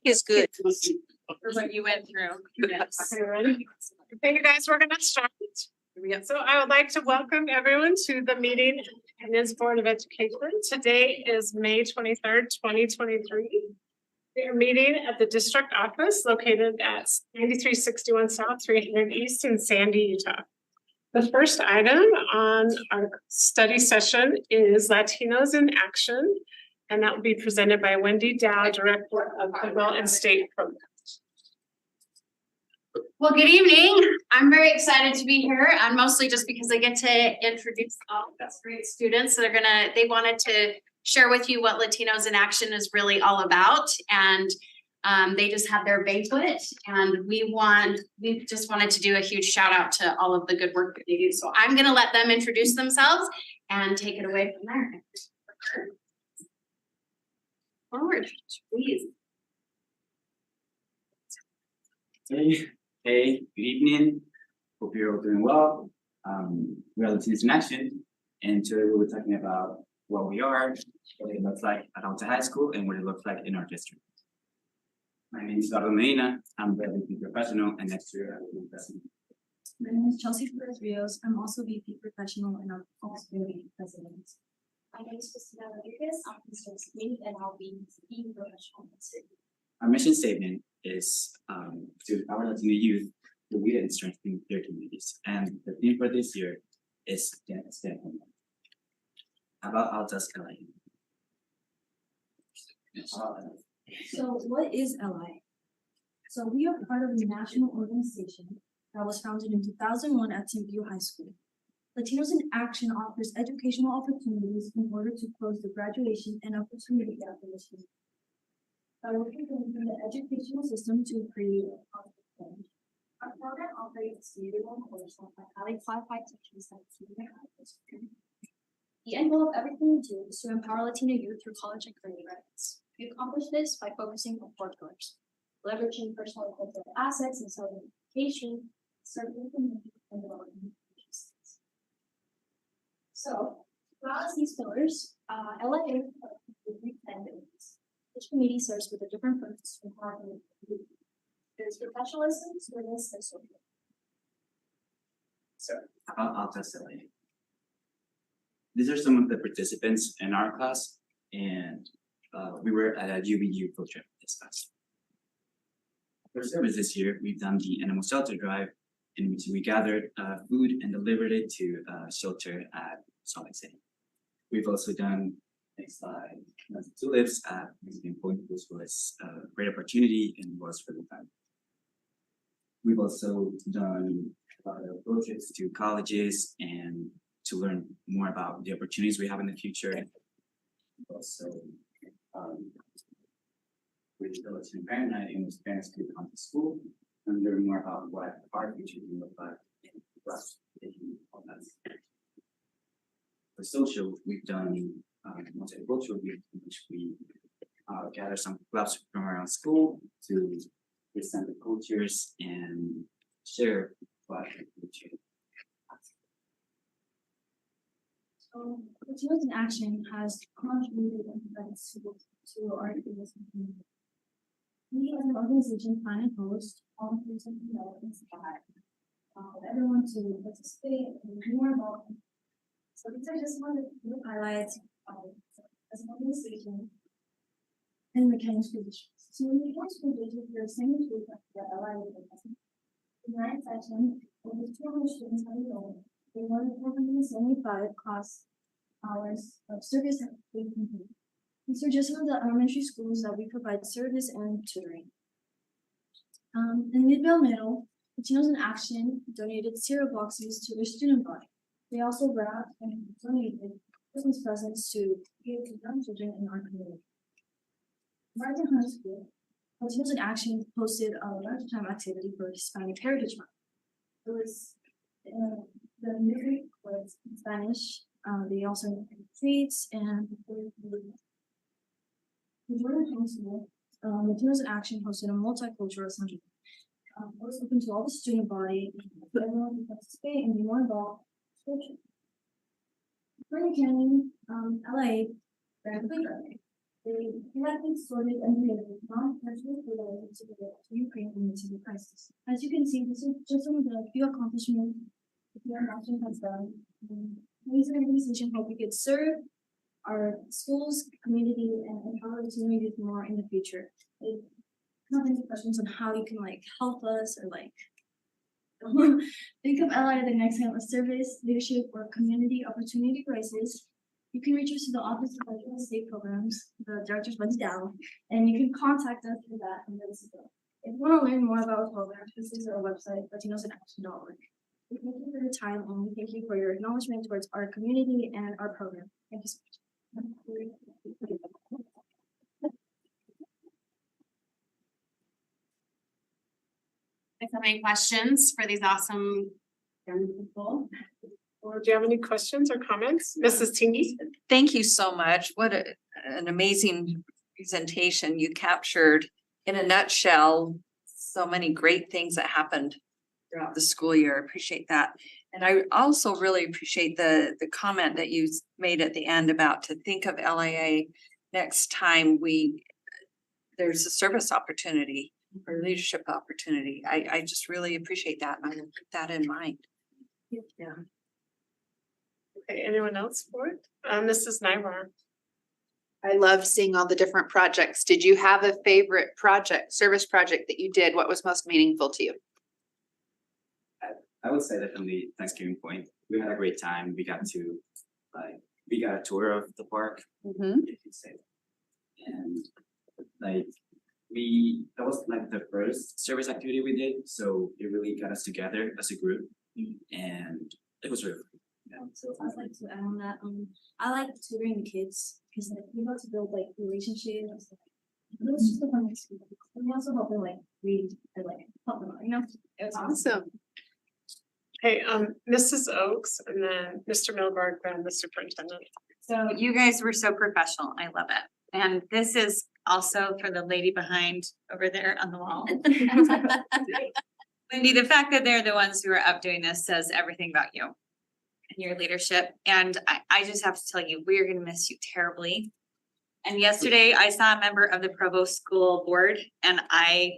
is good. For what you went through. Yes. Okay, ready? Okay, you guys, we're gonna start. So I would like to welcome everyone to the meeting in this Board of Education. Today is May 23rd, 2023. We are meeting at the district office located at 9361 South, 300 East in Sandy, Utah. The first item on our study session is Latinos in Action, and that will be presented by Wendy Dow, Director of Federal and State Programs. Well, good evening. I'm very excited to be here, and mostly just because I get to introduce all those great students that are they wanted to share with you what Latinos in Action is really all about. And they just had their banquet, and we just wanted to do a huge shout out to all of the good work that they do. So I'm gonna let them introduce themselves and take it away from there. Forward, please. Hey, good evening. Hope you're all doing well. We are Latinos in Action, and today we'll be talking about what we are, what it looks like at Alta High School, and what it looks like in our district. My name is Eduardo Medina. I'm the VP Professional, and next year I will be President. My name is Chelsea Flores Rios. I'm also VP Professional, and I'm also VP President. My name is Christina Rodriguez. I'm from Spain, and I'll be VP Professional. Our mission statement is to empower Latino youth to lead and strengthen their communities. And the theme for this year is Stand Home. How about Alta's LA? So what is LI? So we are part of a national organization that was founded in 2001 at Tempe High School. Latinos in Action offers educational opportunities in order to close the graduation and opportunity gap in the state. By working within the educational system to create a positive change. Our program operates a year-long course by having qualified teachers that The end goal of everything we do is to empower Latino youth through college and career readiness. We accomplish this by focusing on 4 pillars: leveraging personal and cultural assets and self-identification, serving the community, and developing relationships. So, across these pillars, LIA with 3 candidates. Each committee serves with a different purpose from our community. There's professionalism, service, and social. So, how about Alta's LA? These are some of the participants in our class, and we were at a UVU field trip this class. For service this year, we've done the animal shelter drive, in which we gathered food and delivered it to a shelter at Salt Lake City. We've also done next slide, tulips at Mexican Point, which was a great opportunity and was for the time. We've also done a lot of road trips to colleges and to learn more about the opportunities we have in the future. Also, we did a Latino parent night in which parents could come to school and learn more about what our future can look like in class. For social, we've done multicultural week, in which we gather some clubs from around school to present the cultures and share what culture. So Latinos in Action has contributed and provided support to our community. We as an organization plan and host all things and developments that everyone to participate and learn more about. So these are just one of the highlights as an organization and mechanics positions. So in the mechanics position, we are same group that LI is in the 9th session, over 200 students have enrolled. They won 475 class hours of service and completed. These are just some of the elementary schools that we provide service and tutoring. In Midvale Middle, Latinos in Action donated cereal boxes to their student body. They also wrapped and donated Christmas presents to give to young children in our community. Martin High School, Latinos in Action posted a lunchtime activity for Hispanic Heritage Month. It was the music was in Spanish. They also had treats and in Jordan High School, Latinos in Action hosted a multicultural Sunday. It was open to all the student body, for everyone to participate and be more involved. Grand Canyon, LA, Grand Quaker. They correctly sorted and labeled non-perishable food items to the Ukraine humanitarian crisis. As you can see, this is just some of the few accomplishments the nation has done. These organizations hope we could serve our schools, community, and empower Latino youth more in the future. They have any questions on how you can like help us or like think of LI as the next time of service, leadership, or community opportunity crisis. You can reach us to the Office of Federal and State Programs, the director's button down, and you can contact us for that and let us know. If you want to learn more about our program, this is our website, latinosinaction.org. We thank you for your time and we thank you for your acknowledgement towards our community and our program. Thank you so much. Any questions for these awesome young people? Or do you have any questions or comments? Mrs. Tingy? Thank you so much. What an amazing presentation. You captured in a nutshell so many great things that happened throughout the school year. I appreciate that. And I also really appreciate the comment that you made at the end about to think of LIA next time there's a service opportunity or leadership opportunity. I just really appreciate that and I will keep that in mind. Yeah. Okay, anyone else for it? Mrs. Nyvar? I love seeing all the different projects. Did you have a favorite service project that you did? What was most meaningful to you? I would say definitely Thanksgiving Point. We had a great time. We got a tour of the park. Mm-hmm. If you say, and that was like the first service activity we did. So it really got us together as a group, and it was really fun. Yeah. So I'd like to add on that. I like tutoring the kids because like we got to build like relationships. It was just a fun experience. We also help them like read and like help them out, you know? It was Awesome. Okay, Mrs. Oakes and then Mr. Milberg, then the superintendent. So you guys were so professional. I love it. And this is also for the lady behind over there on the wall. Wendy, the fact that they're the ones who are up doing this says everything about you and your leadership. And I just have to tell you, we're going to miss you terribly. And yesterday I saw a member of the Provost School Board and I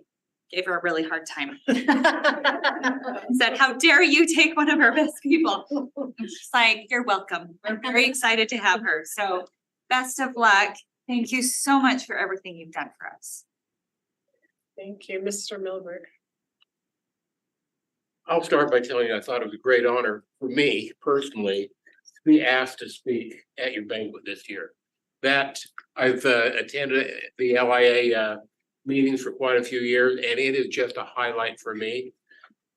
gave her a really hard time. Said, how dare you take one of our best people? And she's like, you're welcome. We're very excited to have her. So best of luck. Thank you so much for everything you've done for us. Thank you, Mr. Milberg. I'll start by telling you, I thought it was a great honor for me personally to be asked to speak at your banquet this year. That I've attended the LIA meetings for quite a few years, and it is just a highlight for me.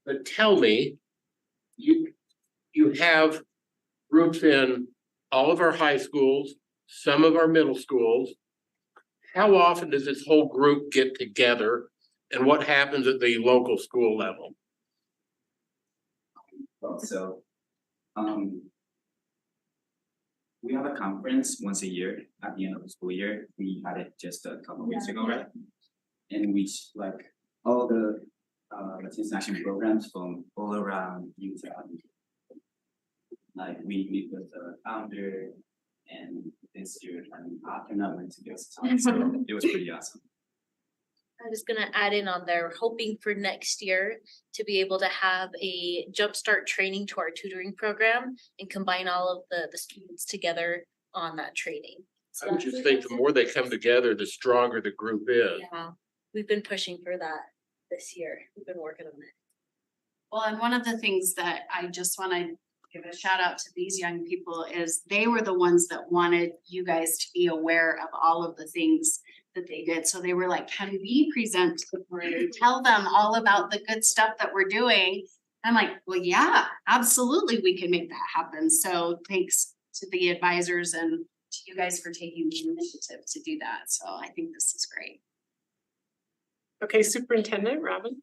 But tell me, you have groups in all of our high schools, some of our middle schools. How often does this whole group get together, and what happens at the local school level? Well, so we have a conference once a year at the end of the school year. We had it just a couple of weeks ago, right? And we like all the Latinos in Action programs from all around Utah. Like we meet with the founder, and this year I cannot wait to get started. So it was pretty awesome. I'm just gonna add in on there, hoping for next year to be able to have a jumpstart training to our tutoring program and combine all of the students together on that training. So I would just think the more they come together, the stronger the group is. yeah, we've been pushing for that this year. We've been working on it. Well, and one of the things that I just want to give a shout out to these young people is they were the ones that wanted you guys to be aware of all of the things that they did. So they were like, can we present to the board and tell them all about the good stuff that we're doing? I'm like, well, yeah, absolutely, we can make that happen. So thanks to the advisors and to you guys for taking the initiative to do that. So I think this is great. Okay, Superintendent Robin.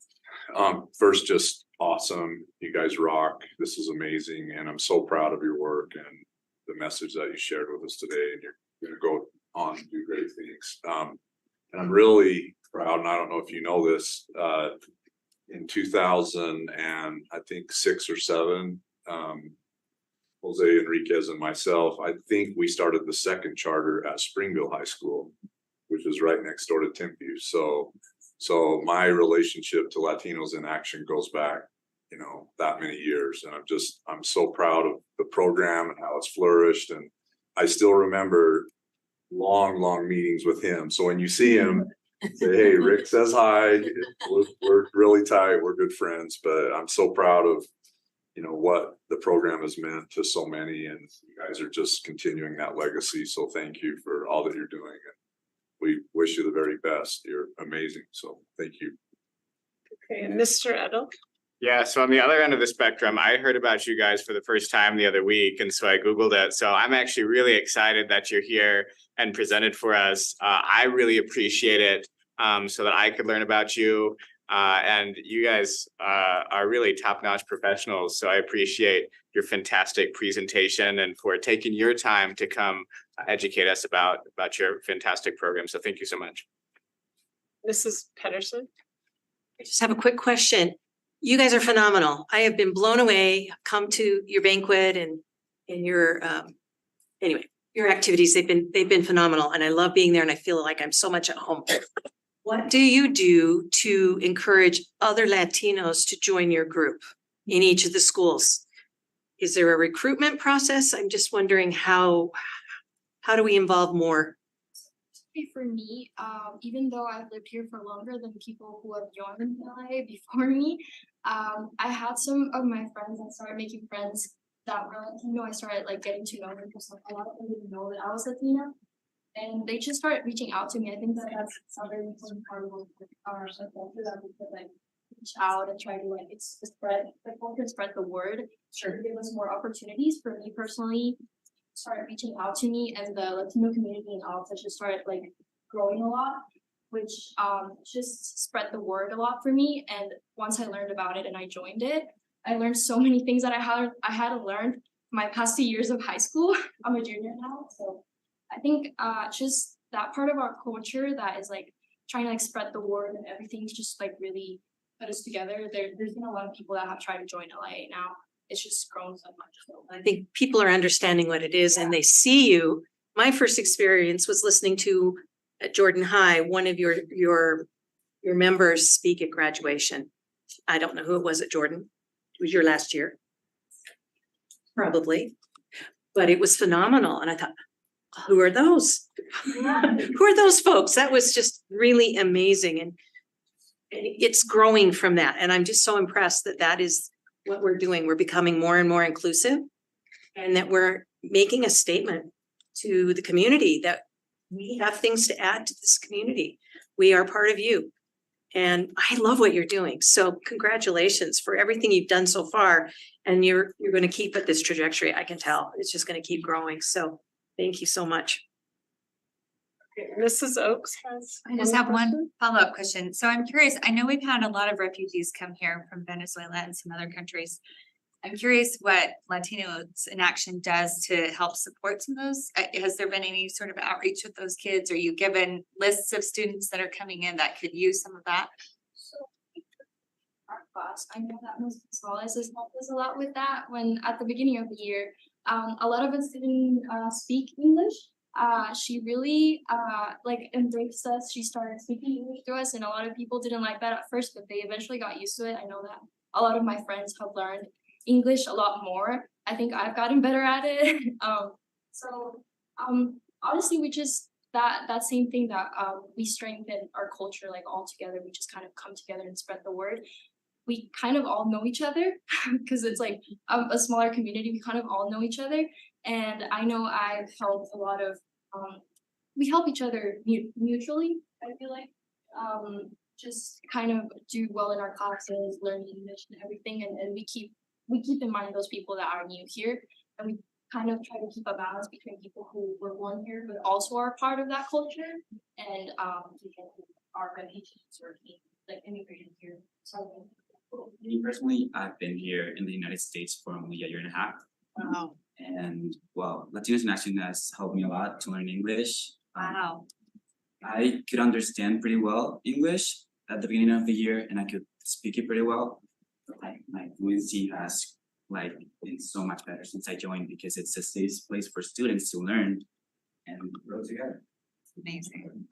First, just awesome. You guys rock. This is amazing. And I'm so proud of your work and the message that you shared with us today. And you're going to go on to do great things. And I'm really proud, and I don't know if you know this, in 2000 and I think 6 or 7, Jose Enriquez and myself, I think we started the second charter at Springville High School. which is right next door to Timpview. So my relationship to Latinos in Action goes back, you know, that many years. And I'm so proud of the program and how it's flourished. And I still remember long meetings with him. So when you see him, say, hey, Rick says hi. We're really tight. We're good friends. But I'm so proud of, you know, what the program has meant to so many. And you guys are just continuing that legacy. So thank you for all that you're doing. And we wish you the very best. You're amazing. So thank you. Okay, Mr. Edel. Yeah, so on the other end of the spectrum, I heard about you guys for the first time the other week, and so I Googled it. So I'm actually really excited that you're here and presented for us. I really appreciate it, so that I could learn about you. And you guys are really top-notch professionals, so I appreciate your fantastic presentation and for taking your time to come educate us about your fantastic program. So thank you so much. Mrs. Pedersen. I just have a quick question. You guys are phenomenal. I have been blown away, come to your banquet and your anyway, your activities, they've been phenomenal, and I love being there, and I feel like I'm so much at home. What do you do to encourage other Latinos to join your group in each of the schools? Is there a recruitment process? I'm just wondering how do we involve more? For me, even though I've lived here for longer than people who have joined LA before me, I had some of my friends that started making friends that were Latino. I started like getting to know them because a lot of them didn't know that I was Latina, and they just started reaching out to me. I think that's a very important part of our culture, that we could like reach out and try to like spread the culture, spread the word, sure, give us more opportunities. For me personally, started reaching out to me, and the Latino community in Alta just started like growing a lot, which just spread the word a lot for me. And once I learned about it and I joined it, I learned so many things that I hadn't learned my past 2 years of high school. I'm a junior now, so I think just that part of our culture that is like trying to like spread the word and everything's just like really put us together. There's been a lot of people that have tried to join LA now. It's just grown so much. So I think people are understanding what it is and they see you. My first experience was listening to at Jordan High, one of your members speak at graduation. I don't know who it was at Jordan. It was your last year. Probably. But it was phenomenal. And I thought, who are those? Who are those folks? That was just really amazing. And it's growing from that. And I'm just so impressed that that is what we're doing. We're becoming more and more inclusive, and that we're making a statement to the community that we have things to add to this community. We are part of you. And I love what you're doing. So congratulations for everything you've done so far. And you're going to keep at this trajectory. I can tell it's just going to keep growing. So thank you so much. Okay, Mrs. Oakes has. I just have one follow-up question. So I'm curious, I know we've had a lot of refugees come here from Venezuela and some other countries. I'm curious what Latinos in Action does to help support some of those. Has there been any sort of outreach with those kids? Are you given lists of students that are coming in that could use some of that? So our class, I know that Ms. Gonzalez has helped us a lot with that. When at the beginning of the year, a lot of us didn't speak English. She really like embraced us. She started speaking English to us, and a lot of people didn't like that at first, but they eventually got used to it. I know that a lot of my friends have learned English a lot more. I think I've gotten better at it. Honestly, we just that same thing that we strengthen our culture like all together. We just kind of come together and spread the word. We kind of all know each other because it's like a smaller community. We kind of all know each other, and I know I've helped a lot of. We help each other mutually. I feel like just kind of do well in our classes, learn English and everything, and we keep in mind those people that are new here, and we kind of try to keep a balance between people who were born here but also are part of that culture, and people who are refugees or like immigrated here. So Me personally, I've been here in the United States for only a year and a half. Wow. And well, Latinos in Action has helped me a lot to learn English. Wow. I could understand pretty well English at the beginning of the year, and I could speak it pretty well. Like my fluency has been so much better since I joined, because it's a safe place for students to learn and grow together. Amazing.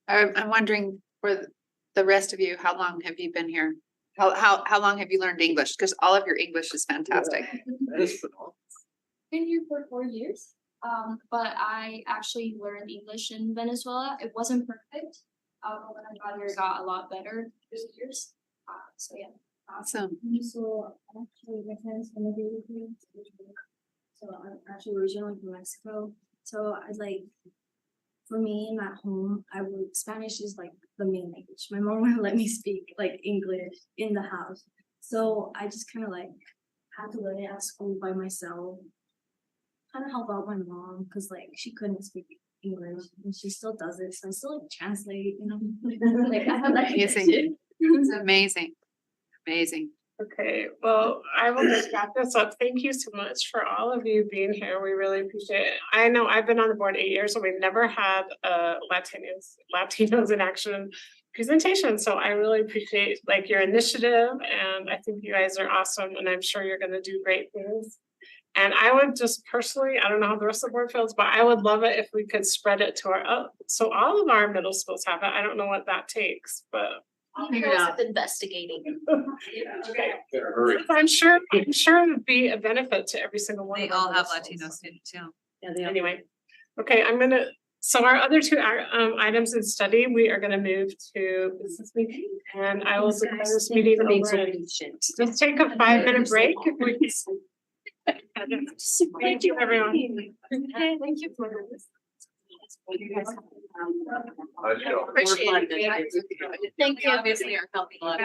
I'm wondering for the rest of you, how long have you been here? How long have you learned English? Because all of your English is fantastic. Been here for 4 years, but I actually learned English in Venezuela. It wasn't perfect. But when I got here, it got a lot better through the years. So yeah. Awesome. So actually, my parents immigrated here. So I'm actually originally from Mexico. So I like, for me and at home, Spanish is like the main language. My mom wouldn't let me speak like English in the house. So I just kind of like had to learn it at school by myself. Kind of help out my mom because like she couldn't speak English and she still does it. So I still like translate, you know. Like I have that Amazing. It's amazing. Amazing. Okay, well, I will just wrap this up. Thank you so much for all of you being here. We really appreciate it. I know I've been on the board 8 years, so we've never had a Latinos in Action presentation. So I really appreciate like your initiative, and I think you guys are awesome, and I'm sure you're gonna do great things. And I would just personally, I don't know how the rest of the board feels, but I would love it if we could spread it to our, so all of our middle schools have it. I don't know what that takes, but. I'll figure it out. Investigating. Okay. Better hurry. I'm sure it would be a benefit to every single one. They of our all have middle Latino schools. students too. Yeah, they are. Anyway, okay, so our other two items in study, we are gonna move to business meeting, and I will declare this meeting over. Let's take a 5-minute break if we can. Thank you, everyone. Thank you for this. Appreciate it. Thank you. Obviously are helping a lot.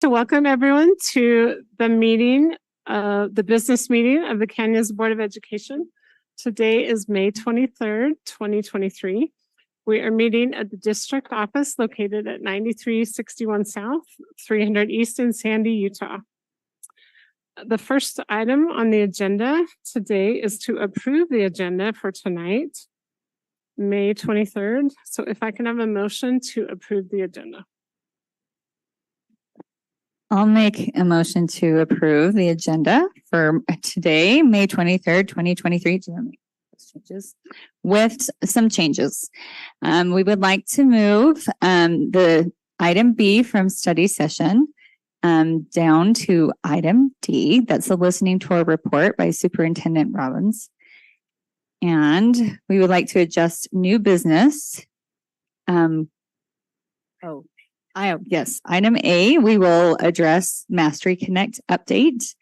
To welcome everyone to the meeting, the business meeting of the Canyons Board of Education. Today is May 23rd, 2023. We are meeting at the district office located at 9361 South, 300 East in Sandy, Utah. The first item on the agenda today is to approve the agenda for tonight, May 23rd. So if I can have a motion to approve the agenda. I'll make a motion to approve the agenda for today, May 23rd, 2023. Do you want to make those changes? With some changes. We would like to move the item B from study session down to item D. That's the listening tour report by Superintendent Robbins. And we would like to adjust new business. Yes, item A, we will address Mastery Connect update.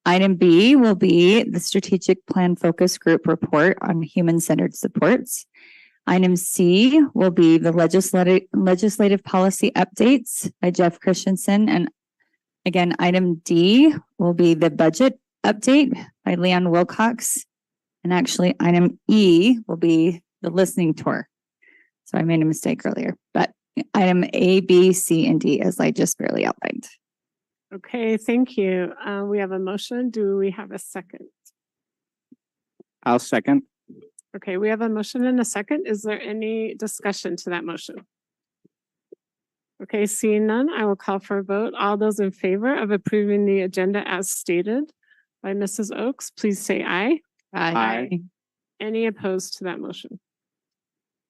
Item B will be the strategic plan focus group report on human-centered supports. Item C will be the legislative policy updates by Jeff Christensen. And again, item D will be the budget update by Leon Wilcox. And actually, item E will be the listening tour. So I made a mistake earlier, but item A, B, C, and D, as I just barely outlined. Okay, thank you. We have a motion. Do we have a second? I'll second. Okay, we have a motion and a second. Is there any discussion to that motion? Okay, seeing none, I will call for a vote. All those in favor of approving the agenda as stated by Mrs. Oakes, please say aye. Aye. Any opposed to that motion?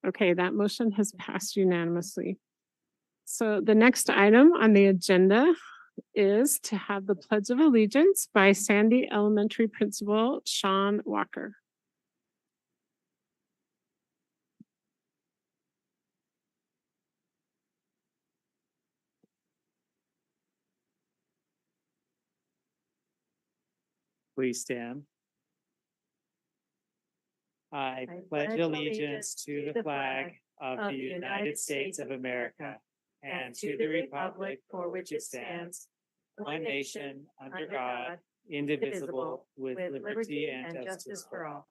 Okay, that motion has passed unanimously. So the next item on the agenda is to have the Pledge of Allegiance by Sandy Elementary Principal Sean Walker. Please stand. I pledge allegiance to the flag of the United States of America and to the republic for which it stands, one nation, under God, indivisible, with liberty and justice for all.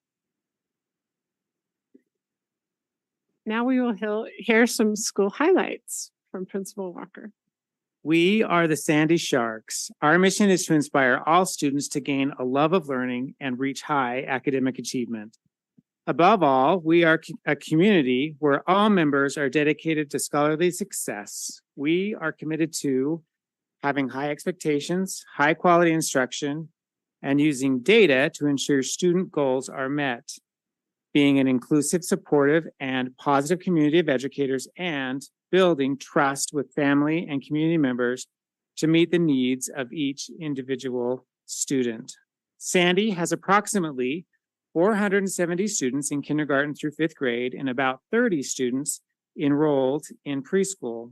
Now we will hear some school highlights from Principal Walker. We are the Sandy Sharks. Our mission is to inspire all students to gain a love of learning and reach high academic achievement. Above all, we are a community where all members are dedicated to scholarly success. We are committed to having high expectations, high quality instruction, and using data to ensure student goals are met, being an inclusive, supportive, and positive community of educators, and building trust with family and community members to meet the needs of each individual student. Sandy has approximately 470 students in kindergarten through 5th grade and about 30 students enrolled in preschool.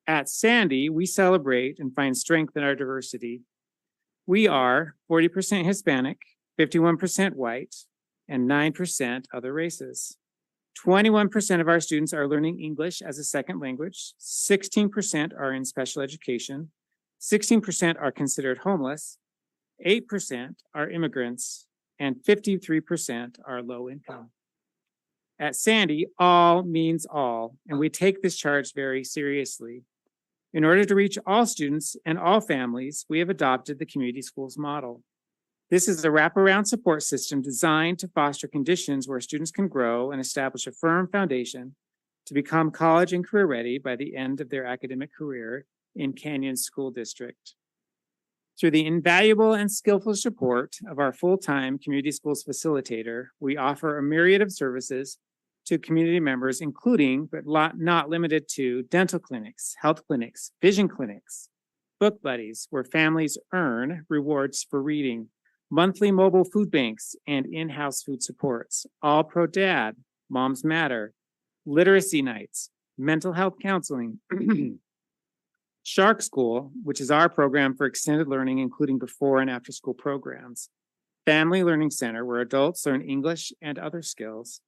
At Sandy, we celebrate and find strength in our diversity. We are 40% Hispanic, 51% white, and 9% other races. 21% of our students are learning English as a second language. 16% are in special education. 16% are considered homeless. 8% are immigrants, and 53% are low income. At Sandy, all means all, and we take this charge very seriously. In order to reach all students and all families, we have adopted the community schools model. This is a wraparound support system designed to foster conditions where students can grow and establish a firm foundation to become college and career ready by the end of their academic career in Canyon School District. Through the invaluable and skillful support of our full-time community schools facilitator, we offer a myriad of services to community members, including, but not limited to, dental clinics, health clinics, vision clinics, book buddies, where families earn rewards for reading, monthly mobile food banks, and in-house food supports, All Pro Dad, Moms Matter, literacy nights, mental health counseling, Shark School, which is our program for extended learning, including before and after school programs, Family Learning Center, where adults learn English and other skills,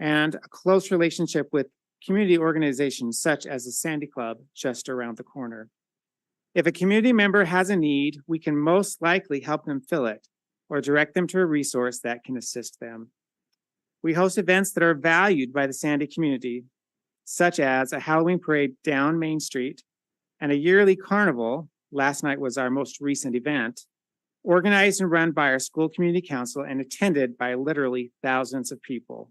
and a close relationship with community organizations such as the Sandy Club just around the corner. If a community member has a need, we can most likely help them fill it or direct them to a resource that can assist them. We host events that are valued by the Sandy community, such as a Halloween parade down Main Street and a yearly carnival. Last night was our most recent event, organized and run by our school community council and attended by literally thousands of people.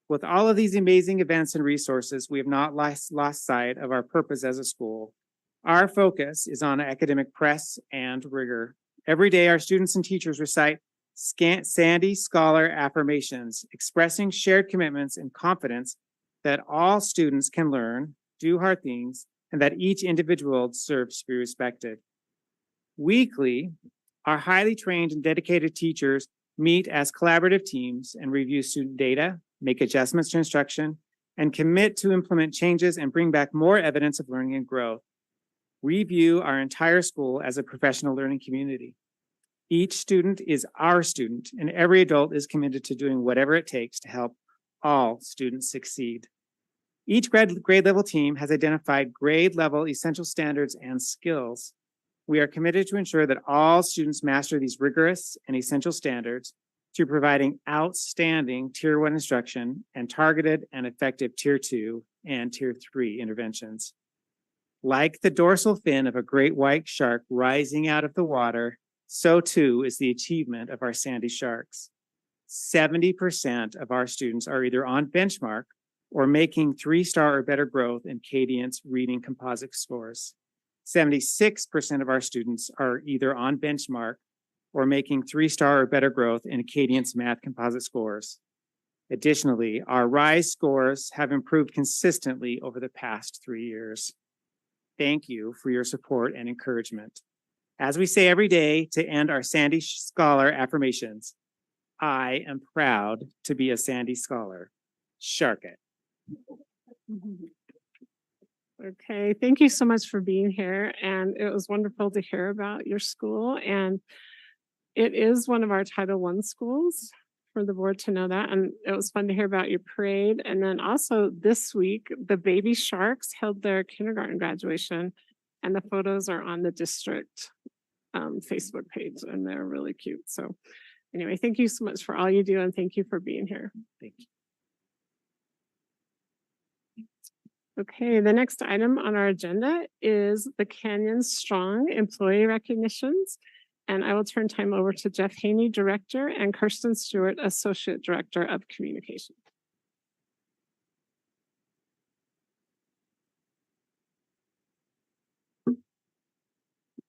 With all of these amazing events and resources, we have not lost sight of our purpose as a school. Our focus is on academic press and rigor. Every day, our students and teachers recite Sandy Scholar affirmations, expressing shared commitments and confidence that all students can learn, do hard things, and that each individual deserves to be respected. Weekly, our highly trained and dedicated teachers meet as collaborative teams and review student data, make adjustments to instruction, and commit to implement changes and bring back more evidence of learning and growth. We view our entire school as a professional learning community. Each student is our student, and every adult is committed to doing whatever it takes to help all students succeed. Each grade level team has identified grade level essential standards and skills. We are committed to ensure that all students master these rigorous and essential standards through providing outstanding Tier 1 instruction and targeted and effective Tier 2 and Tier 3 interventions. Like the dorsal fin of a great white shark rising out of the water, so too is the achievement of our Sandy Sharks. 70% of our students are either on benchmark or making 3-star or better growth in Cadient's reading composite scores. 76% of our students are either on benchmark or making 3-star or better growth in Acadient's math composite scores. Additionally, our RISE scores have improved consistently over the past 3 years. Thank you for your support and encouragement. As we say every day to end our Sandy Scholar affirmations, I am proud to be a Sandy Scholar. Shark it. Okay, thank you so much for being here. And it was wonderful to hear about your school. And it is one of our Title I schools, for the board to know that. And it was fun to hear about your parade. And then also this week, the baby Sharks held their kindergarten graduation, and the photos are on the district Facebook page, and they're really cute. So anyway, thank you so much for all you do, and thank you for being here. Thank you. Okay, the next item on our agenda is the Canyon Strong employee recognitions. And I will turn time over to Jeff Haney, Director, and Kirsten Stewart, Associate Director of Communication.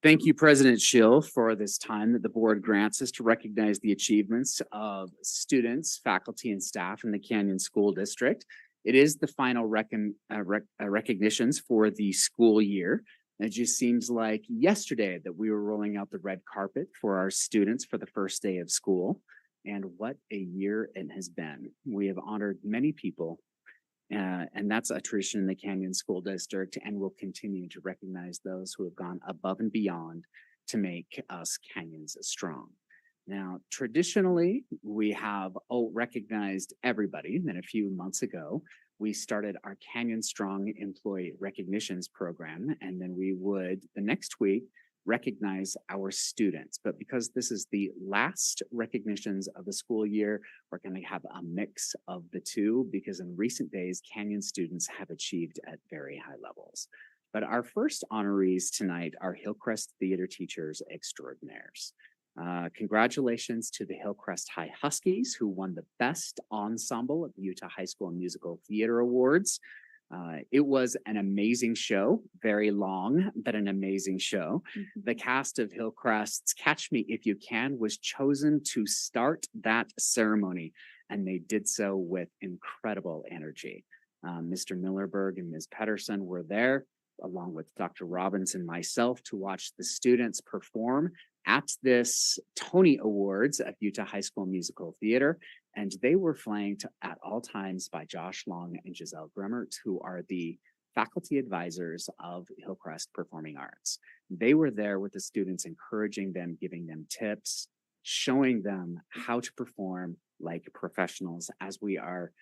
Thank you, President Schill, for this time that the board grants us to recognize the achievements of students, faculty, and staff in the Canyon School District. It is the final recognitions for the school year. It just seems like yesterday that we were rolling out the red carpet for our students for the first day of school. And what a year it has been. We have honored many people, and that's a tradition in the Canyon School District, and we'll continue to recognize those who have gone above and beyond to make us Canyons strong. Now, traditionally, we have recognized everybody. Then a few months ago, we started our Canyon Strong Employee Recognitions Program, and then we would, the next week, recognize our students. But because this is the last recognitions of the school year, we're going to have a mix of the two, because in recent days, Canyon students have achieved at very high levels. But our first honorees tonight are Hillcrest Theater Teachers Extraordinaires. Congratulations to the Hillcrest High Huskies, who won the Best Ensemble at the Utah High School Musical Theater Awards. It was an amazing show, very long, but an amazing show. The cast of Hillcrest's Catch Me If You Can was chosen to start that ceremony, and they did so with incredible energy. Mr. Millerberg and Ms. Pedersen were there, along with Dr. Robbins and myself, to watch the students perform at this Tony Awards at Utah High School Musical Theater. And they were flanked at all times by Josh Long and Giselle Gremmert, who are the faculty advisors of Hillcrest Performing Arts. They were there with the students, encouraging them, giving them tips, showing them how to perform like professionals, as we are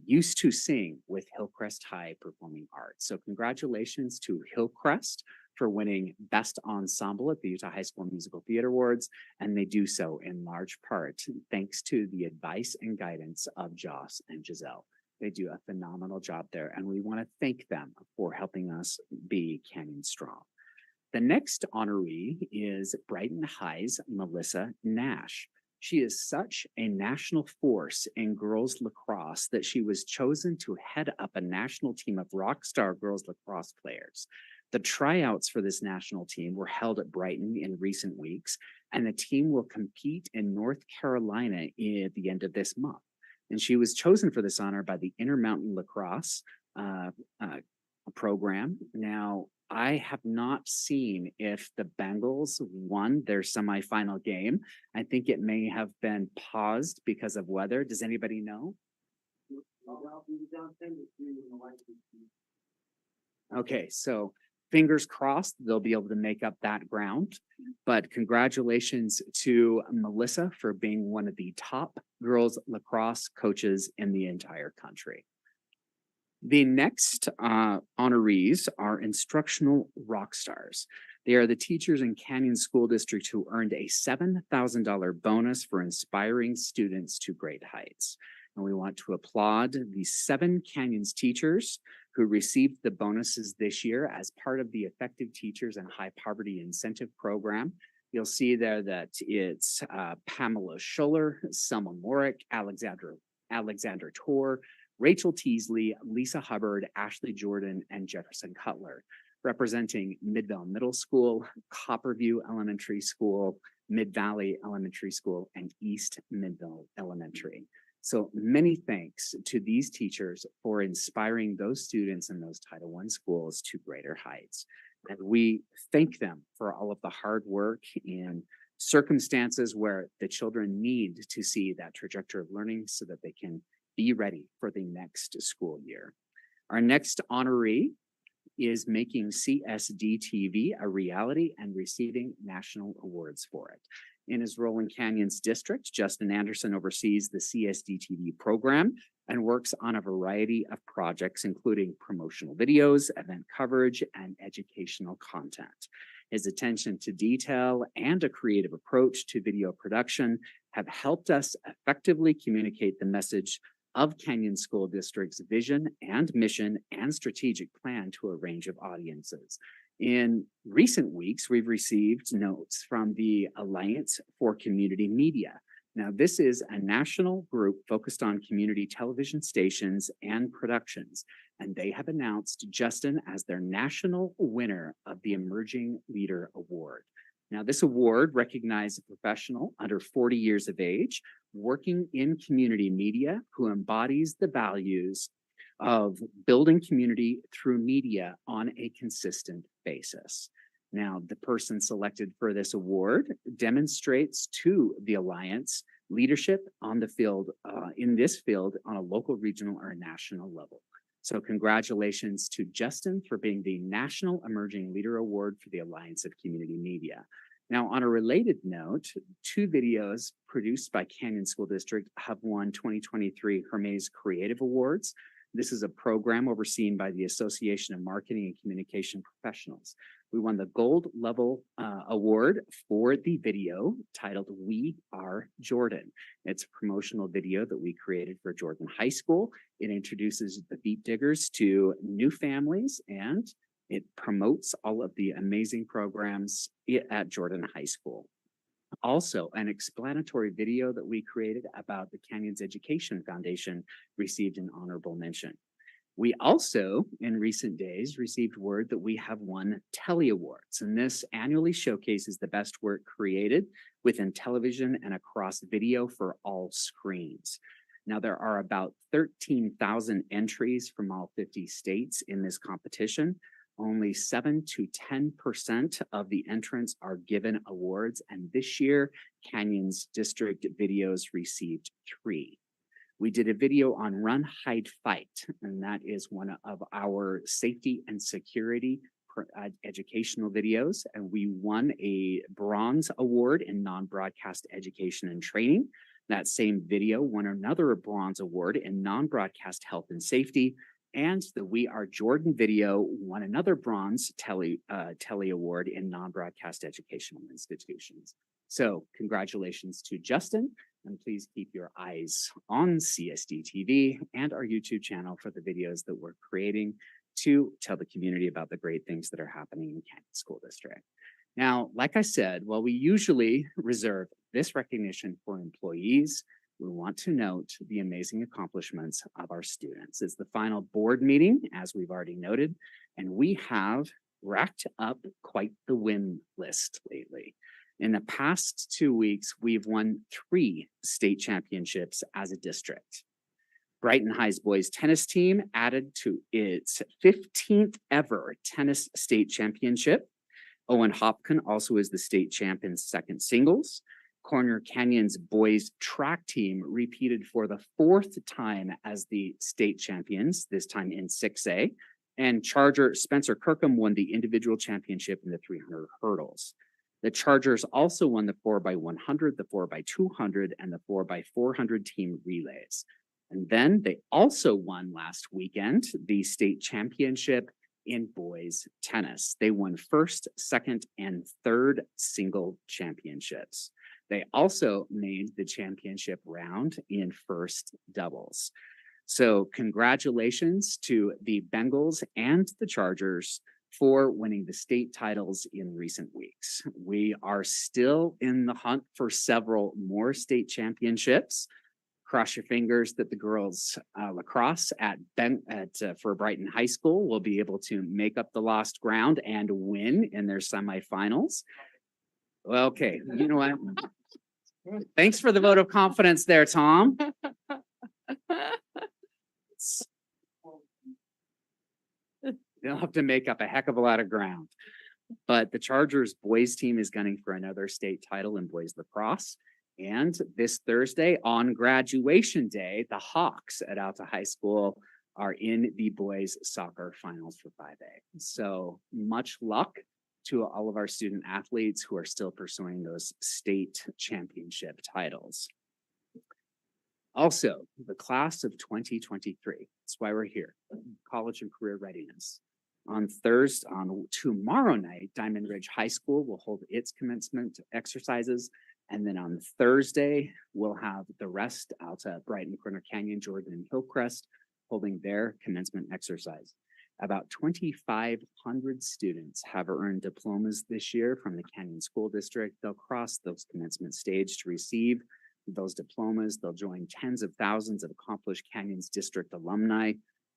used to sing with Hillcrest High Performing Arts. So congratulations to Hillcrest for winning Best Ensemble at the Utah High School Musical Theater Awards, and they do so in large part thanks to the advice and guidance of Joss and Giselle. They do a phenomenal job there, and we want to thank them for helping us be Canyon Strong. The next honoree is Brighton High's Melissa Nash. She is such a national force in girls lacrosse that she was chosen to head up a national team of rock star girls lacrosse players. The tryouts for this national team were held at Brighton in recent weeks, and the team will compete in North Carolina at the end of this month. And she was chosen for this honor by the Intermountain Lacrosse program. Now, I have not seen if the Bengals won their semifinal game. I think it may have been paused because of weather. Does anybody know? Okay, so fingers crossed they'll be able to make up that ground. But congratulations to Melissa for being one of the top girls lacrosse coaches in the entire country. The next honorees are instructional rock stars. They are the teachers in Canyon School District who earned a $7,000 bonus for inspiring students to great heights. And we want to applaud the 7 Canyons teachers who received the bonuses this year as part of the Effective Teachers and High Poverty Incentive Program. You'll see there that it's Pamela Schuller, Selma Morick, Alexander Torr, Rachel Teasley, Lisa Hubbard, Ashley Jordan, and Jefferson Cutler, representing Midvale Middle School, Copperview Elementary School, Mid-Valley Elementary School, and East Midvale Elementary. So many thanks to these teachers for inspiring those students in those Title I schools to greater heights. And we thank them for all of the hard work in circumstances where the children need to see that trajectory of learning so that they can be ready for the next school year. Our next honoree is making CSD TV a reality and receiving national awards for it. In his role in Canyons District, Justin Anderson oversees the CSD TV program and works on a variety of projects, including promotional videos, event coverage, and educational content. His attention to detail and a creative approach to video production have helped us effectively communicate the message of Canyon School District's vision and mission and strategic plan to a range of audiences. In recent weeks, we've received notes from the Alliance for Community Media. Now, this is a national group focused on community television stations and productions, and they have announced Justin as their national winner of the Emerging Leader Award. Now, this award recognizes a professional under 40 years of age working in community media who embodies the values of building community through media on a consistent basis. Now, the person selected for this award demonstrates to the Alliance leadership on the field, in this field on a local, regional, or national level. So congratulations to Justin for being the National Emerging Leader Award for the Alliance of Community Media. Now, on a related note, 2 videos produced by Canyon School District have won 2023 Hermes Creative Awards. This is a program overseen by the Association of Marketing and Communication Professionals. We won the gold level award for the video titled We Are Jordan. It's a promotional video that we created for Jordan High School. It introduces the Beat Diggers to new families and it promotes all of the amazing programs at Jordan High School. Also, an explanatory video that we created about the Canyons Education Foundation received an honorable mention. We also, in recent days, received word that we have won Telly Awards, and this annually showcases the best work created within television and across video for all screens. Now, there are about 13,000 entries from all 50 states in this competition. Only 7 to 10% of the entrants are given awards, and this year, Canyons District videos received 3. We did a video on Run, Hide, Fight, and that is one of our safety and security educational videos, and we won a bronze award in non-broadcast education and training. That same video won another bronze award in non-broadcast health and safety, and the We Are Jordan video won another bronze tele award in non-broadcast educational institutions. So congratulations to Justin, and please keep your eyes on CSD TV and our YouTube channel for the videos that we're creating to tell the community about the great things that are happening in Canyon School District. Now, like I said, while we usually reserve this recognition for employees, we want to note the amazing accomplishments of our students. It's the final board meeting, as we've already noted, and we have racked up quite the win list lately. In the past 2 weeks, we've won 3 state championships as a district. Brighton High's boys tennis team added to its 15th ever tennis state championship. Owen Hopkin also is the state champ in second singles. Corner Canyon's boys track team repeated for the 4th time as the state champions, this time in 6A. And Charger Spencer Kirkham won the individual championship in the 300 hurdles. The Chargers also won the 4x100, the 4x200, and the 4x400 team relays. And then they also won last weekend the state championship in boys tennis. They won first, second, and third single championships. They also made the championship round in first doubles. So congratulations to the Bengals and the Chargers for winning the state titles in recent weeks. We are still in the hunt for several more state championships. Cross your fingers that the girls lacrosse for Brighton High School will be able to make up the lost ground and win in their semifinals. Well, okay, you know what? Thanks for the vote of confidence there, Tom. They'll have to make up a heck of a lot of ground. But the Chargers boys team is gunning for another state title in boys lacrosse. And this Thursday on graduation day, the Hawks at Alta High School are in the boys soccer finals for 5A. So much luck to all of our student athletes who are still pursuing those state championship titles. Also, the class of 2023, that's why we're here, college and career readiness. On tomorrow night, Diamond Ridge High School will hold its commencement exercises. And then on Thursday, we'll have the rest out at Brighton, Corner Canyon, Jordan, and Hillcrest holding their commencement exercise. About 2,500 students have earned diplomas this year from the Canyon School District. They'll cross those commencement stage to receive those diplomas. They'll join tens of thousands of accomplished Canyons District alumni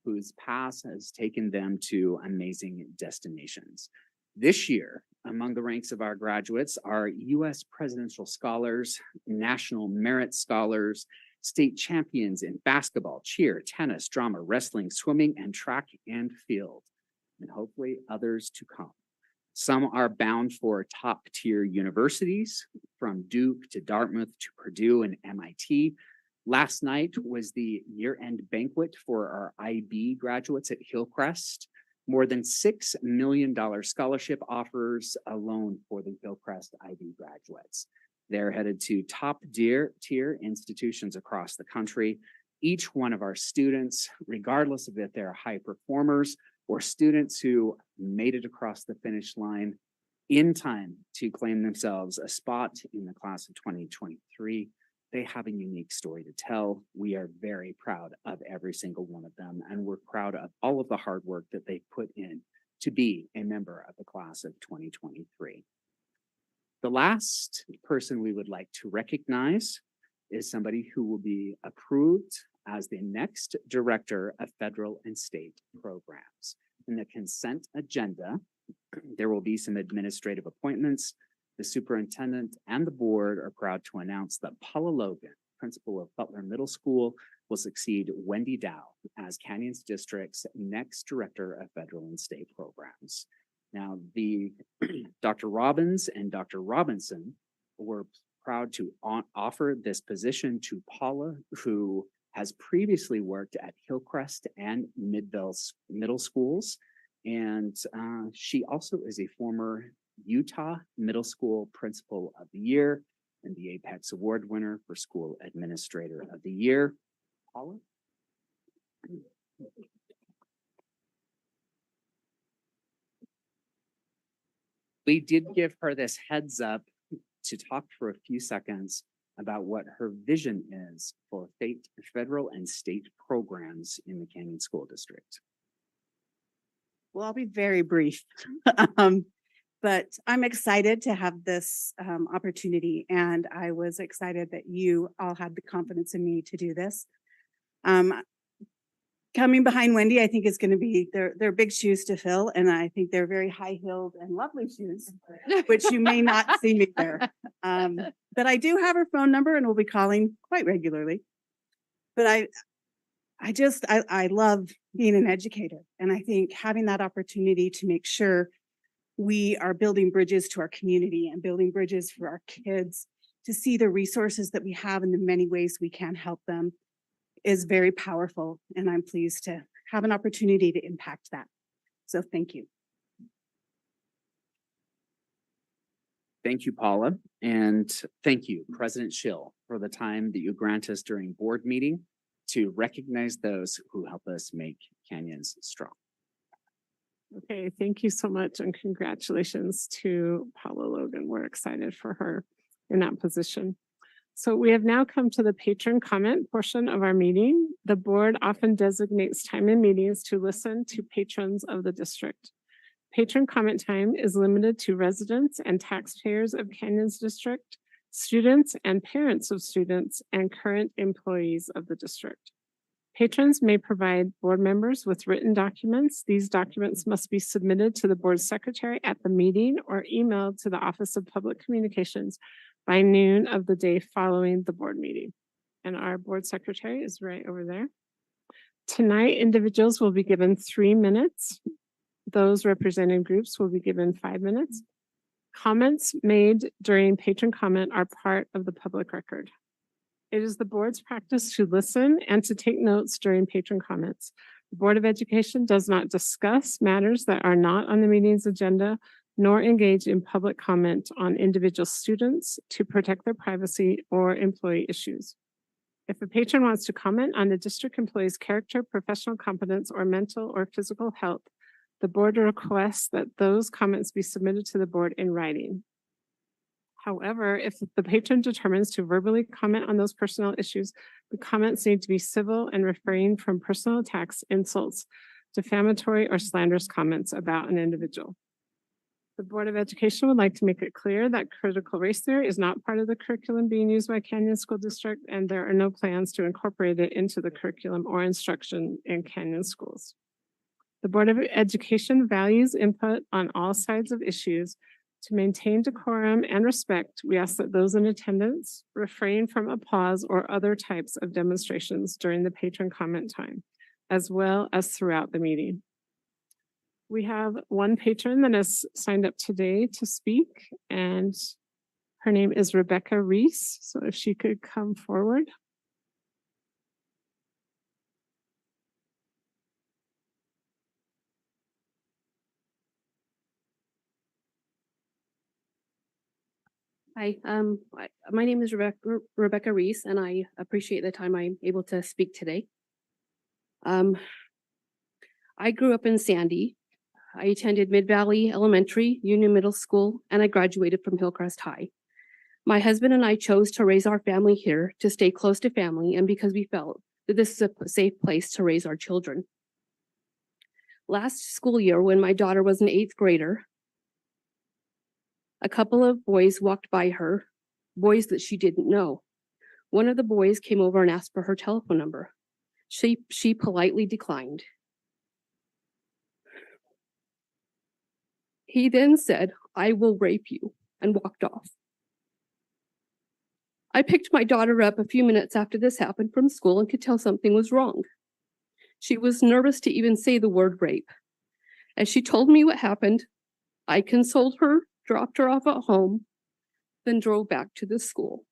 whose path has taken them to amazing destinations. This year, among the ranks of our graduates are U.S. Presidential Scholars, National Merit Scholars, state champions in basketball, cheer, tennis, drama, wrestling, swimming, and track and field, and hopefully others to come. Some are bound for top-tier universities, from Duke to Dartmouth to Purdue and MIT. Last night was the year-end banquet for our IB graduates at Hillcrest. More than $6 million scholarship offers alone for the Hillcrest IB graduates. They're headed to top-tier institutions across the country. Each one of our students, regardless of if they're high performers or students who made it across the finish line in time to claim themselves a spot in the class of 2023, they have a unique story to tell. We are very proud of every single one of them, and we're proud of all of the hard work that they put in to be a member of the class of 2023. The last person we would like to recognize is somebody who will be approved as the next director of federal and state programs. In the consent agenda, there will be some administrative appointments. The superintendent and the board are proud to announce that Paula Logan, principal of Butler Middle School, will succeed Wendy Dow as Canyons District's next director of federal and state programs. Now, Dr. Robbins and Dr. Robinson were proud to offer this position to Paula, who has previously worked at Hillcrest and Midvale Middle Schools. And she also is a former Utah Middle School Principal of the Year. and the Apex Award winner for School Administrator of the Year. Paula? We did give her this heads up to talk for a few seconds about what her vision is for federal and state programs in the Canyon School District. Well, I'll be very brief. But I'm excited to have this opportunity, and I was excited that you all had the confidence in me to do this. Coming behind Wendy, I think is going to be, they're big shoes to fill, and I think they're very high-heeled and lovely shoes, which you may not see me there. But I do have her phone number and we'll be calling quite regularly. But I love being an educator, and I think having that opportunity to make sure we are building bridges to our community and building bridges for our kids to see the resources that we have and the many ways we can help them is very powerful. And I'm pleased to have an opportunity to impact that. So thank you. Thank you, Paula. And thank you, President Schill, for the time that you grant us during board meeting to recognize those who help us make Canyons strong. Okay, thank you so much, and congratulations to Paula Logan. We're excited for her in that position. So we have now come to the patron comment portion of our meeting. The board often designates time in meetings to listen to patrons of the district. Patron comment time is limited to residents and taxpayers of Canyons District, students and parents of students, and current employees of the district. Patrons may provide board members with written documents. These documents must be submitted to the board secretary at the meeting or emailed to the Office of Public Communications by noon of the day following the board meeting. And our board secretary is right over there. Tonight, individuals will be given 3 minutes. Those representing groups will be given 5 minutes. Comments made during patron comment are part of the public record. It is the board's practice to listen and to take notes during patron comments. The Board of Education does not discuss matters that are not on the meeting's agenda, nor engage in public comment on individual students to protect their privacy or employee issues. If a patron wants to comment on the district employee's character, professional competence, or mental or physical health, the board requests that those comments be submitted to the board in writing. However, if the patron determines to verbally comment on those personnel issues, the comments need to be civil and refrain from personal attacks, insults, defamatory, or slanderous comments about an individual. The Board of Education would like to make it clear that critical race theory is not part of the curriculum being used by Canyon School District, and there are no plans to incorporate it into the curriculum or instruction in Canyon schools. The Board of Education values input on all sides of issues. To maintain decorum and respect, we ask that those in attendance refrain from applause or other types of demonstrations during the patron comment time, as well as throughout the meeting. We have one patron that has signed up today to speak, and her name is Rebecca Reese. So if she could come forward. Hi, my name is Rebecca Reese, and I appreciate the time I'm able to speak today. I grew up in Sandy. I attended Mid Valley Elementary, Union Middle School, and I graduated from Hillcrest High. My husband and I chose to raise our family here to stay close to family, and because we felt that this is a safe place to raise our children. Last school year, when my daughter was an 8th grader, a couple of boys walked by her, boys that she didn't know. One of the boys came over and asked for her telephone number. She politely declined. He then said, "I will rape you," and walked off. I picked my daughter up a few minutes after this happened from school and could tell something was wrong. She was nervous to even say the word rape. As she told me what happened, I consoled her, dropped her off at home, then drove back to the school.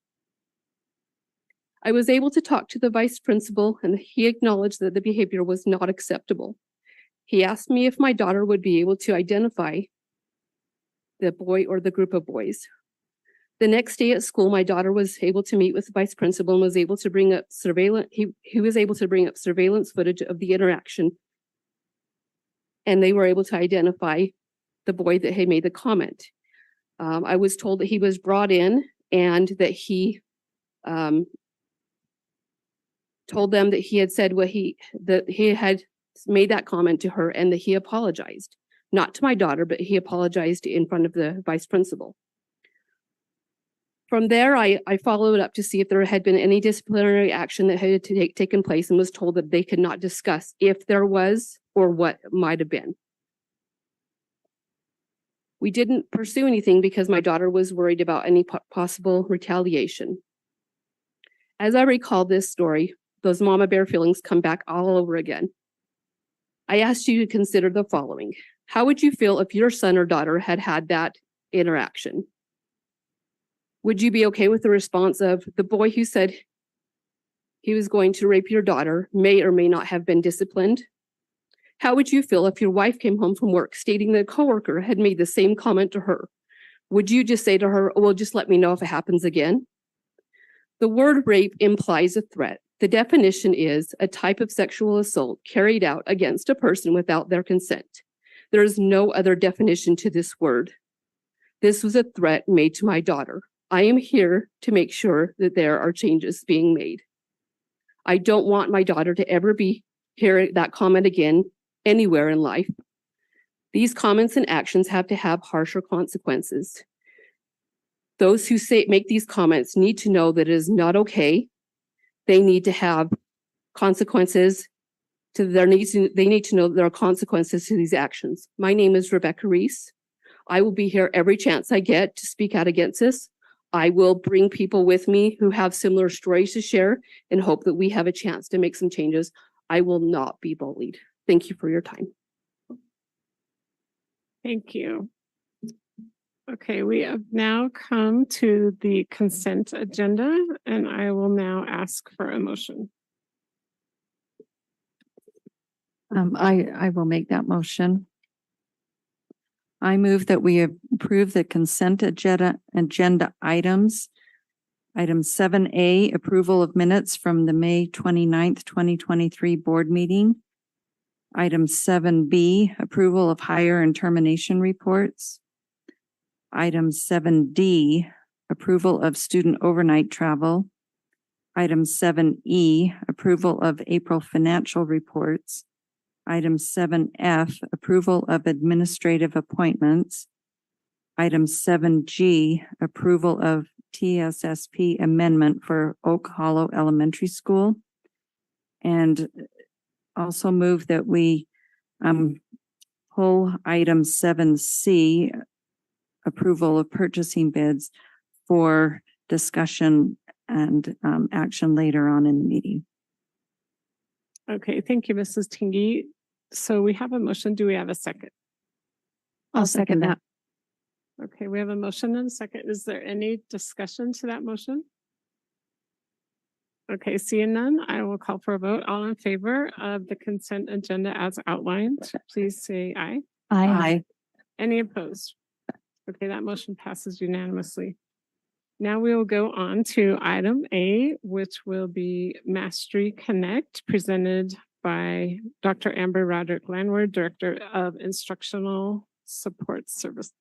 I was able to talk to the vice principal, and he acknowledged that the behavior was not acceptable. He asked me if my daughter would be able to identify the boy or the group of boys. The next day at school, my daughter was able to meet with the vice principal and was able to bring up he was able to bring up surveillance footage of the interaction. And they were able to identify the boy that had made the comment. I was told that he was brought in and that he told them that he had said that he had made that comment to her and that he apologized. Not to my daughter, but he apologized in front of the vice principal. From there, I followed up to see if there had been any disciplinary action that had taken place and was told that they could not discuss if there was or what might have been. We didn't pursue anything because my daughter was worried about any possible retaliation. As I recall this story, those mama bear feelings come back all over again. I asked you to consider the following. How would you feel if your son or daughter had had that interaction? Would you be okay with the response of the boy who said he was going to rape your daughter may or may not have been disciplined? How would you feel if your wife came home from work stating that a coworker had made the same comment to her? Would you just say to her, well, just let me know if it happens again? The word rape implies a threat. The definition is a type of sexual assault carried out against a person without their consent. There is no other definition to this word. This was a threat made to my daughter. I am here to make sure that there are changes being made. I don't want my daughter to ever be hearing that comment again anywhere in life. These comments and actions have to have harsher consequences. Those who make these comments need to know that it is not okay. They need to have consequences to their needs. They need to know that there are consequences to these actions. My name is Rebecca Reese. I will be here every chance I get to speak out against this. I will bring people with me who have similar stories to share and hope that we have a chance to make some changes. I will not be bullied. Thank you for your time. Thank you. Okay, we have now come to the consent agenda, and I will now ask for a motion. I will make that motion. I move that we approve the consent agenda items. Item 7A, approval of minutes from the May 29th, 2023 board meeting. Item 7B, approval of hire and termination reports. Item 7D, approval of student overnight travel. Item 7E, approval of April financial reports. Item 7F, approval of administrative appointments. Item 7G, approval of TSSP amendment for Oak Hollow Elementary School. And also move that we pull item 7C, approval of purchasing bids for discussion and action later on in the meeting. Okay, thank you, Mrs. Tingy. So we have a motion. Do we have a second? I'll second that. Okay, we have a motion and a second. Is there any discussion to that motion? Okay, seeing none, I will call for a vote. All in favor of the consent agenda as outlined, please say aye. Aye. Any opposed? Okay, that motion passes unanimously. Now we will go on to item A, which will be Mastery Connect, presented by Dr. Amber Roderick Landward, Director of Instructional Support Service.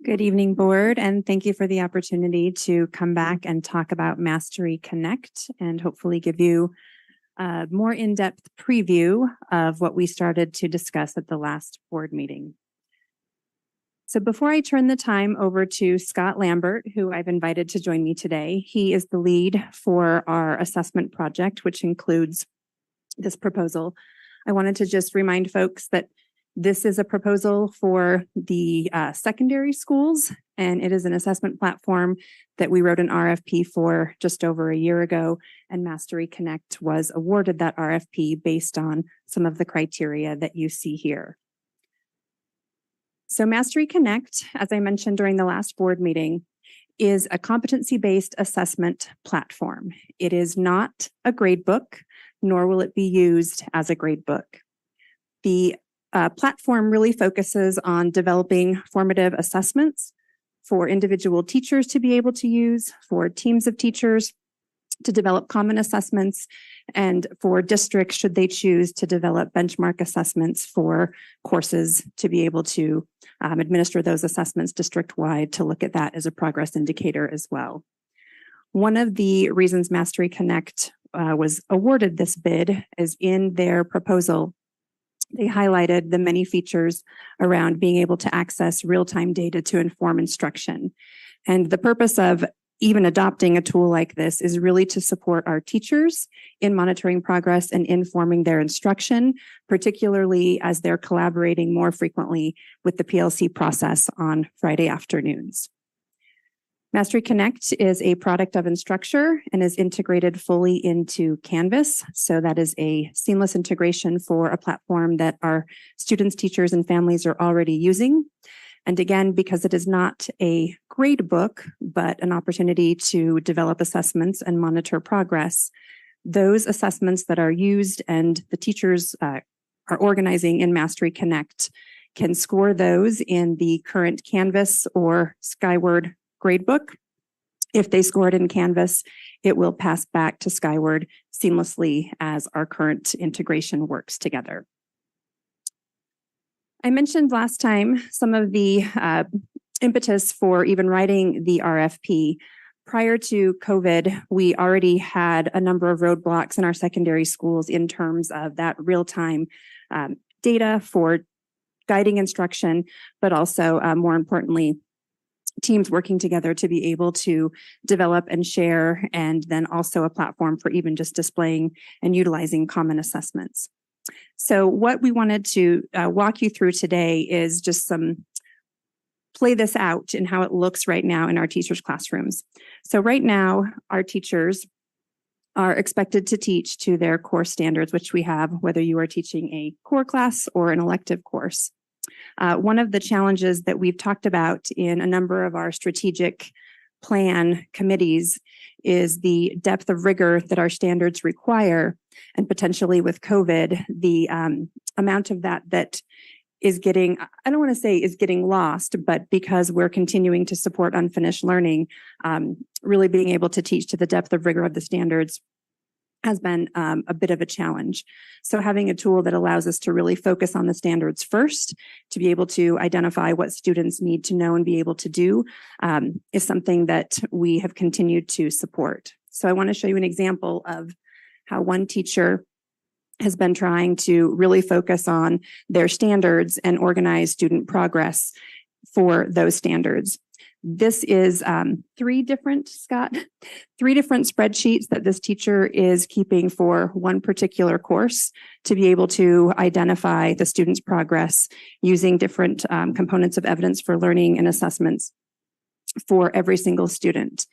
Good evening, board, and thank you for the opportunity to come back and talk about Mastery Connect and hopefully give you a more in-depth preview of what we started to discuss at the last board meeting. So before I turn the time over to Scott Lambert, who I've invited to join me today, he is the lead for our assessment project, which includes this proposal. I wanted to just remind folks that this is a proposal for the secondary schools, and it is an assessment platform that we wrote an RFP for just over a year ago, and Mastery Connect was awarded that RFP based on some of the criteria that you see here. So Mastery Connect, as I mentioned during the last board meeting, is a competency-based assessment platform. It is not a grade book, nor will it be used as a grade book. The platform really focuses on developing formative assessments for individual teachers to be able to use, for teams of teachers to develop common assessments, and for districts, should they choose to develop benchmark assessments for courses to be able to administer those assessments district-wide to look at that as a progress indicator as well. One of the reasons Mastery Connect was awarded this bid is in their proposal, they highlighted the many features around being able to access real-time data to inform instruction. And the purpose of even adopting a tool like this is really to support our teachers in monitoring progress and informing their instruction, particularly as they're collaborating more frequently with the PLC process on Friday afternoons. Mastery Connect is a product of Instructure and is integrated fully into Canvas. So that is a seamless integration for a platform that our students, teachers, and families are already using. And again, because it is not a grade book, but an opportunity to develop assessments and monitor progress, those assessments that are used and the teachers are organizing in Mastery Connect can score those in the current Canvas or Skyward gradebook. If they score it in Canvas, it will pass back to Skyward seamlessly as our current integration works together. I mentioned last time some of the impetus for even writing the RFP. Prior to COVID, we already had a number of roadblocks in our secondary schools in terms of that real-time data for guiding instruction, but also more importantly, teams working together to be able to develop and share, and then also a platform for even just displaying and utilizing common assessments. So what we wanted to walk you through today is just play this out in how it looks right now in our teachers' classrooms. So right now, our teachers are expected to teach to their core standards, which we have, whether you are teaching a core class or an elective course. One of the challenges that we've talked about in a number of our strategic plan committees is the depth of rigor that our standards require, and potentially with COVID, the amount of that is getting, I don't want to say is getting lost, but because we're continuing to support unfinished learning, really being able to teach to the depth of rigor of the standards has been a bit of a challenge. So having a tool that allows us to really focus on the standards first, to be able to identify what students need to know and be able to do, is something that we have continued to support. So I want to show you an example of how one teacher has been trying to really focus on their standards and organize student progress for those standards. This is three different spreadsheets that this teacher is keeping for one particular course to be able to identify the student's progress using different components of evidence for learning and assessments for every single student.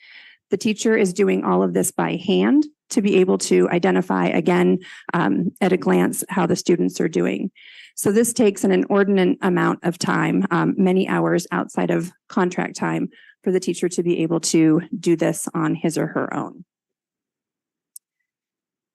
The teacher is doing all of this by hand to be able to identify, again, at a glance, how the students are doing. So this takes an inordinate amount of time, many hours outside of contract time, for the teacher to be able to do this on his or her own.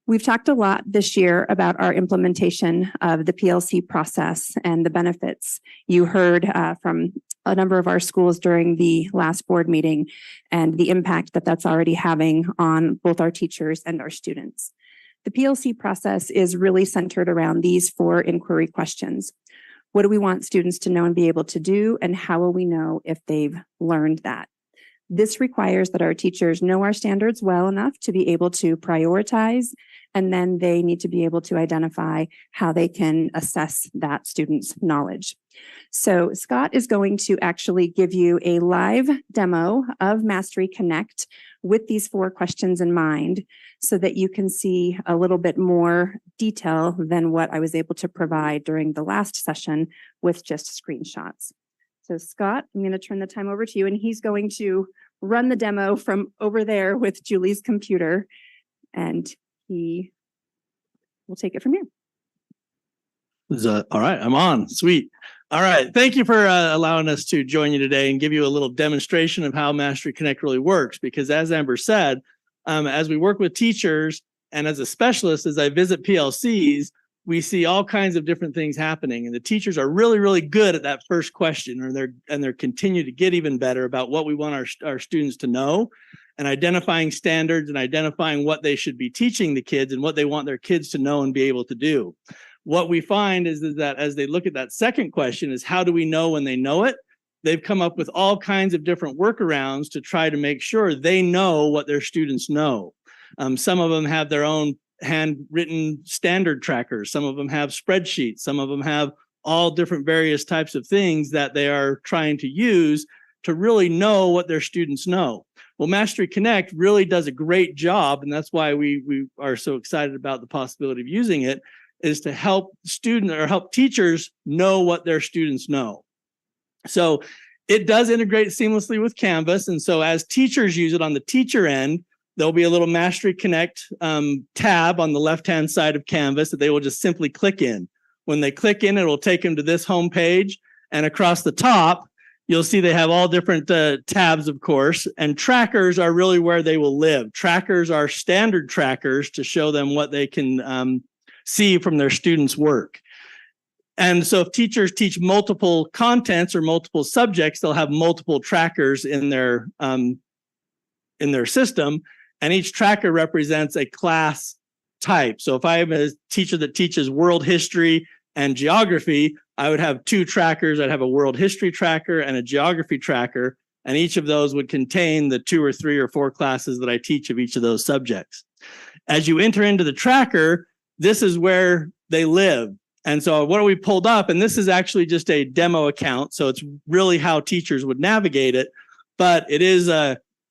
We've talked a lot this year about our implementation of the PLC process and the benefits. You heard from a number of our schools during the last board meeting and the impact that that's already having on both our teachers and our students. The PLC process is really centered around these 4 inquiry questions. What do we want students to know and be able to do, and how will we know if they've learned that? This requires that our teachers know our standards well enough to be able to prioritize, and then they need to be able to identify how they can assess that student's knowledge. So Scott is going to actually give you a live demo of Mastery Connect with these 4 questions in mind, so that you can see a little bit more detail than what I was able to provide during the last session with just screenshots. So Scott, I'm going to turn the time over to you, and he's going to run the demo from over there with Julie's computer, and he will take it from here. All right, I'm on. Sweet. All right. Thank you for allowing us to join you today and give you a little demonstration of how Mastery Connect really works. Because as Amber said, as we work with teachers and as a specialist, as I visit PLCs, we see all kinds of different things happening, and the teachers are really, really good at that first question, or they're continue to get even better about what we want our students to know, and identifying standards and identifying what they should be teaching the kids and what they want their kids to know and be able to do. What we find is that as they look at that second question is, how do we know when they know it? They've come up with all kinds of different workarounds to try to make sure they know what their students know. Some of them have their own handwritten standard trackers. Some of them have spreadsheets. Some of them have all different various types of things that they are trying to use to really know what their students know. Well, Mastery Connect really does a great job, and that's why we are so excited about the possibility of using it, is to help students or help teachers know what their students know. So it does integrate seamlessly with Canvas, and so as teachers use it on the teacher end, there'll be a little Mastery Connect tab on the left-hand side of Canvas that they will just simply click in. When they click in, it will take them to this home page, and across the top, you'll see they have all different tabs, of course, and trackers are really where they will live. Trackers are standard trackers to show them what they can see from their students' work. And so if teachers teach multiple contents or multiple subjects, they'll have multiple trackers in their system, and each tracker represents a class type. So if I am a teacher that teaches world history and geography, I would have two trackers. I'd have a world history tracker and a geography tracker, and each of those would contain the 2 or 3 or 4 classes that I teach of each of those subjects. As you enter into the tracker, this is where they live. And so what we pulled up, and this is actually just a demo account, so it's really how teachers would navigate it, but it is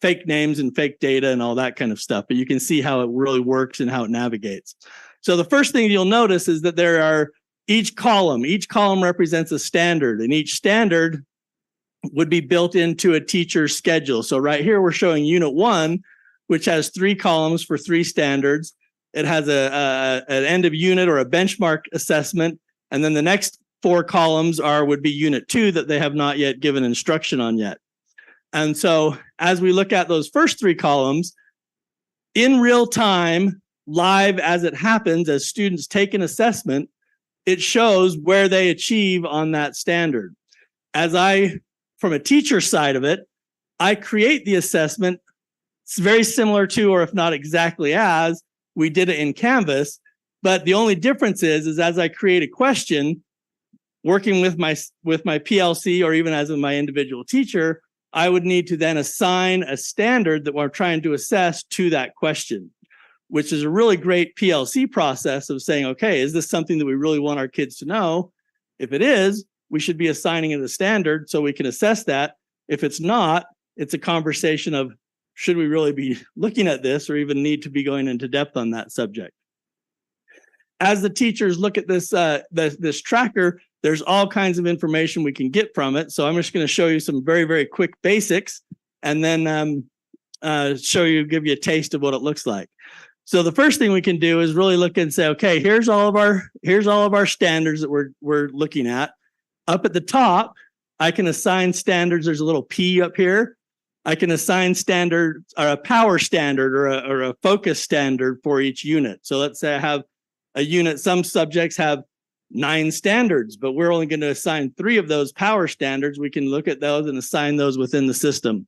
fake names and fake data and all that kind of stuff, but you can see how it really works and how it navigates. So the first thing you'll notice is that there are each column represents a standard, and each standard would be built into a teacher's schedule. So right here, we're showing Unit 1, which has 3 columns for 3 standards. It has an end of unit or a benchmark assessment. And then the next 4 columns would be Unit 2 that they have not yet given instruction on yet. And so as we look at those first 3 columns, in real time, live as it happens, as students take an assessment, it shows where they achieve on that standard. From a teacher side of it, I create the assessment. It's very similar to, or if not exactly as, we did it in Canvas, but the only difference is as I create a question, working with my PLC or even as my individual teacher, I would need to then assign a standard that we're trying to assess to that question, which is a really great PLC process of saying, okay, is this something that we really want our kids to know? If it is, we should be assigning it a standard so we can assess that. If it's not, it's a conversation of, should we really be looking at this or even need to be going into depth on that subject? As the teachers look at this tracker, there's all kinds of information we can get from it. So I'm just going to show you some very, very quick basics and then give you a taste of what it looks like. So the first thing we can do is really look and say, okay, here's all of our standards that we're looking at. Up at the top, I can assign standards. There's a little P up here. I can assign standard or a power standard or a focus standard for each unit. So let's say I have a unit, some subjects have 9 standards, but we're only going to assign 3 of those power standards. We can look at those and assign those within the system.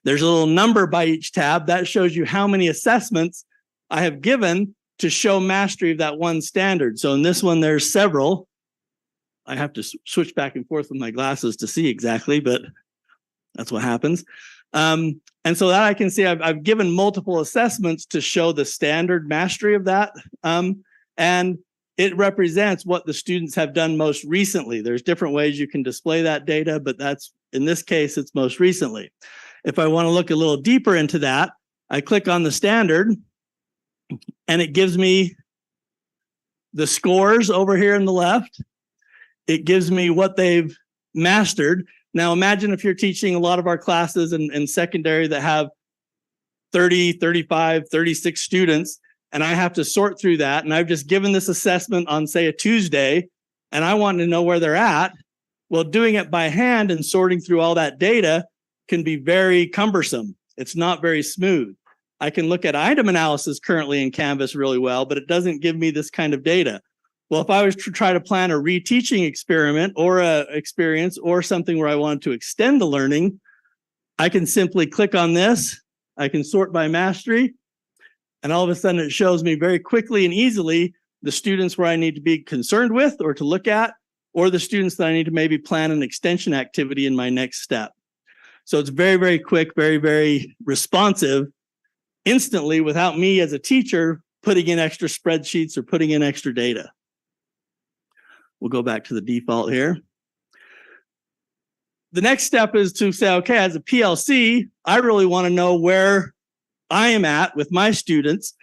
There's a little number by each tab that shows you how many assessments I have given to show mastery of that one standard. So in this one, there's several. I have to switch back and forth with my glasses to see exactly, but that's what happens. And so that I can see I've given multiple assessments to show the standard mastery of that. And it represents what the students have done most recently. There's different ways you can display that data, but in this case, it's most recently. If I want to look a little deeper into that, I click on the standard and it gives me the scores over here on the left. It gives me what they've mastered. Now imagine if you're teaching a lot of our classes in secondary that have 30, 35, 36 students, and I have to sort through that. And I've just given this assessment on, say, a Tuesday, and I want to know where they're at. Well, doing it by hand and sorting through all that data can be very cumbersome. It's not very smooth. I can look at item analysis currently in Canvas really well, but it doesn't give me this kind of data. Well, if I was to try to plan a reteaching experiment or a experience or something where I wanted to extend the learning, I can simply click on this. I can sort by mastery, and all of a sudden it shows me very quickly and easily the students where I need to be concerned with or to look at, or the students that I need to maybe plan an extension activity in my next step. So it's very, very quick, very, very responsive, instantly without me as a teacher putting in extra spreadsheets or putting in extra data. We'll go back to the default here. The next step is to say, okay, as a PLC, I really want to know where I am at with my students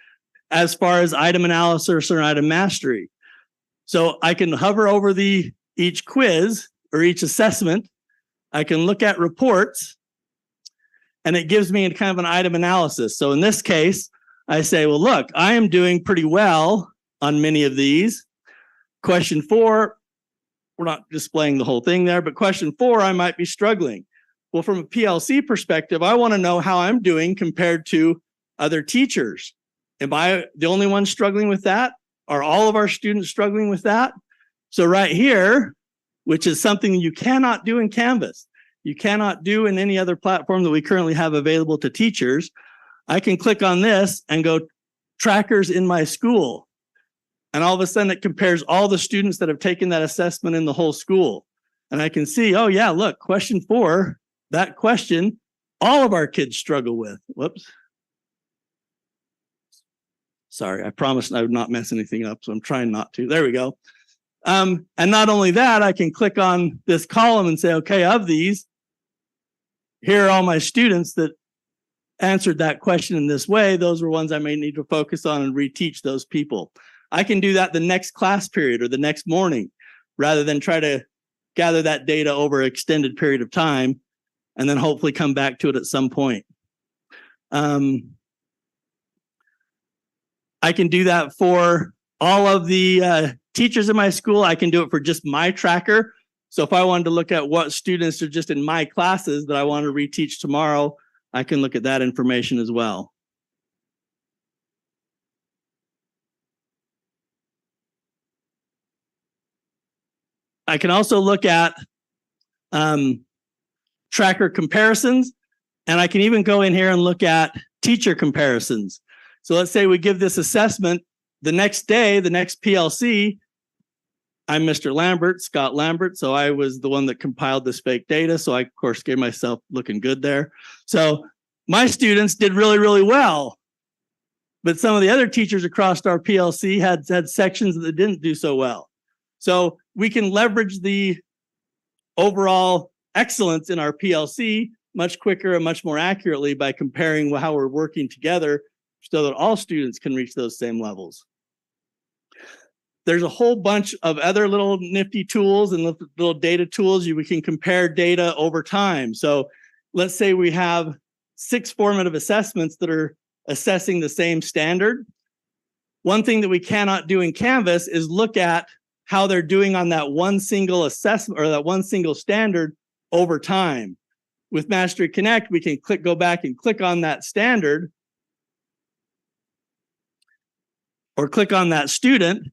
as far as item analysis or item mastery. So I can hover over each quiz or each assessment. I can look at reports, and it gives me kind of an item analysis. So in this case, I say, well, look, I am doing pretty well on many of these. Question 4, we're not displaying the whole thing there, but question 4, I might be struggling. Well, from a PLC perspective, I want to know how I'm doing compared to other teachers. Am I the only one struggling with that? Are all of our students struggling with that? So right here, which is something you cannot do in Canvas, you cannot do in any other platform that we currently have available to teachers, I can click on this and go trackers in my school. And all of a sudden it compares all the students that have taken that assessment in the whole school. And I can see, oh yeah, look, question 4, that question, all of our kids struggle with. Whoops. Sorry, I promised I would not mess anything up, so I'm trying not to. There we go. And not only that, I can click on this column and say, okay, of these, here are all my students that answered that question in this way. Those were ones I may need to focus on and reteach those people. I can do that the next class period or the next morning, rather than try to gather that data over an extended period of time and then hopefully come back to it at some point. I can do that for all of the teachers in my school. I can do it for just my tracker. So if I wanted to look at what students are just in my classes that I want to reteach tomorrow, I can look at that information as well. I can also look at tracker comparisons, and I can even go in here and look at teacher comparisons. So let's say we give this assessment the next day, the next PLC. I'm Mr. Lambert, Scott Lambert. So I was the one that compiled this fake data. So I, of course, gave myself looking good there. So my students did really, really well. But some of the other teachers across our PLC had sections that didn't do so well. So we can leverage the overall excellence in our PLC much quicker and much more accurately by comparing how we're working together so that all students can reach those same levels. There's a whole bunch of other little nifty tools and little data tools. We can compare data over time. So let's say we have 6 formative assessments that are assessing the same standard. One thing that we cannot do in Canvas is look at how they're doing on that one single assessment or that one single standard over time. With Mastery Connect, we can go back and click on that standard or click on that student,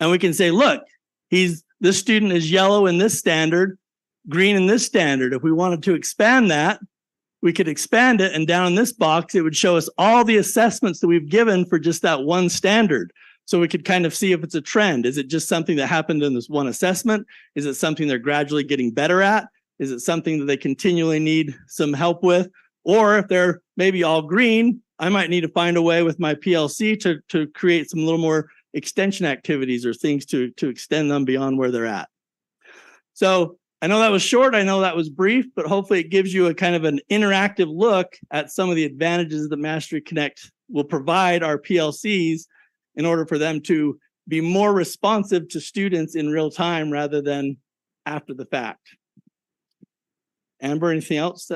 and we can say, look, this student is yellow in this standard, green in this standard. If we wanted to expand that, we could expand it, and down in this box, it would show us all the assessments that we've given for just that one standard. So we could kind of see if it's a trend. Is it just something that happened in this one assessment? Is it something they're gradually getting better at? Is it something that they continually need some help with? Or if they're maybe all green, I might need to find a way with my PLC to create some little more extension activities or things to extend them beyond where they're at. So I know that was short, I know that was brief, but hopefully it gives you a kind of an interactive look at some of the advantages that Mastery Connect will provide our PLCs in order for them to be more responsive to students in real time rather than after the fact. Amber, anything else?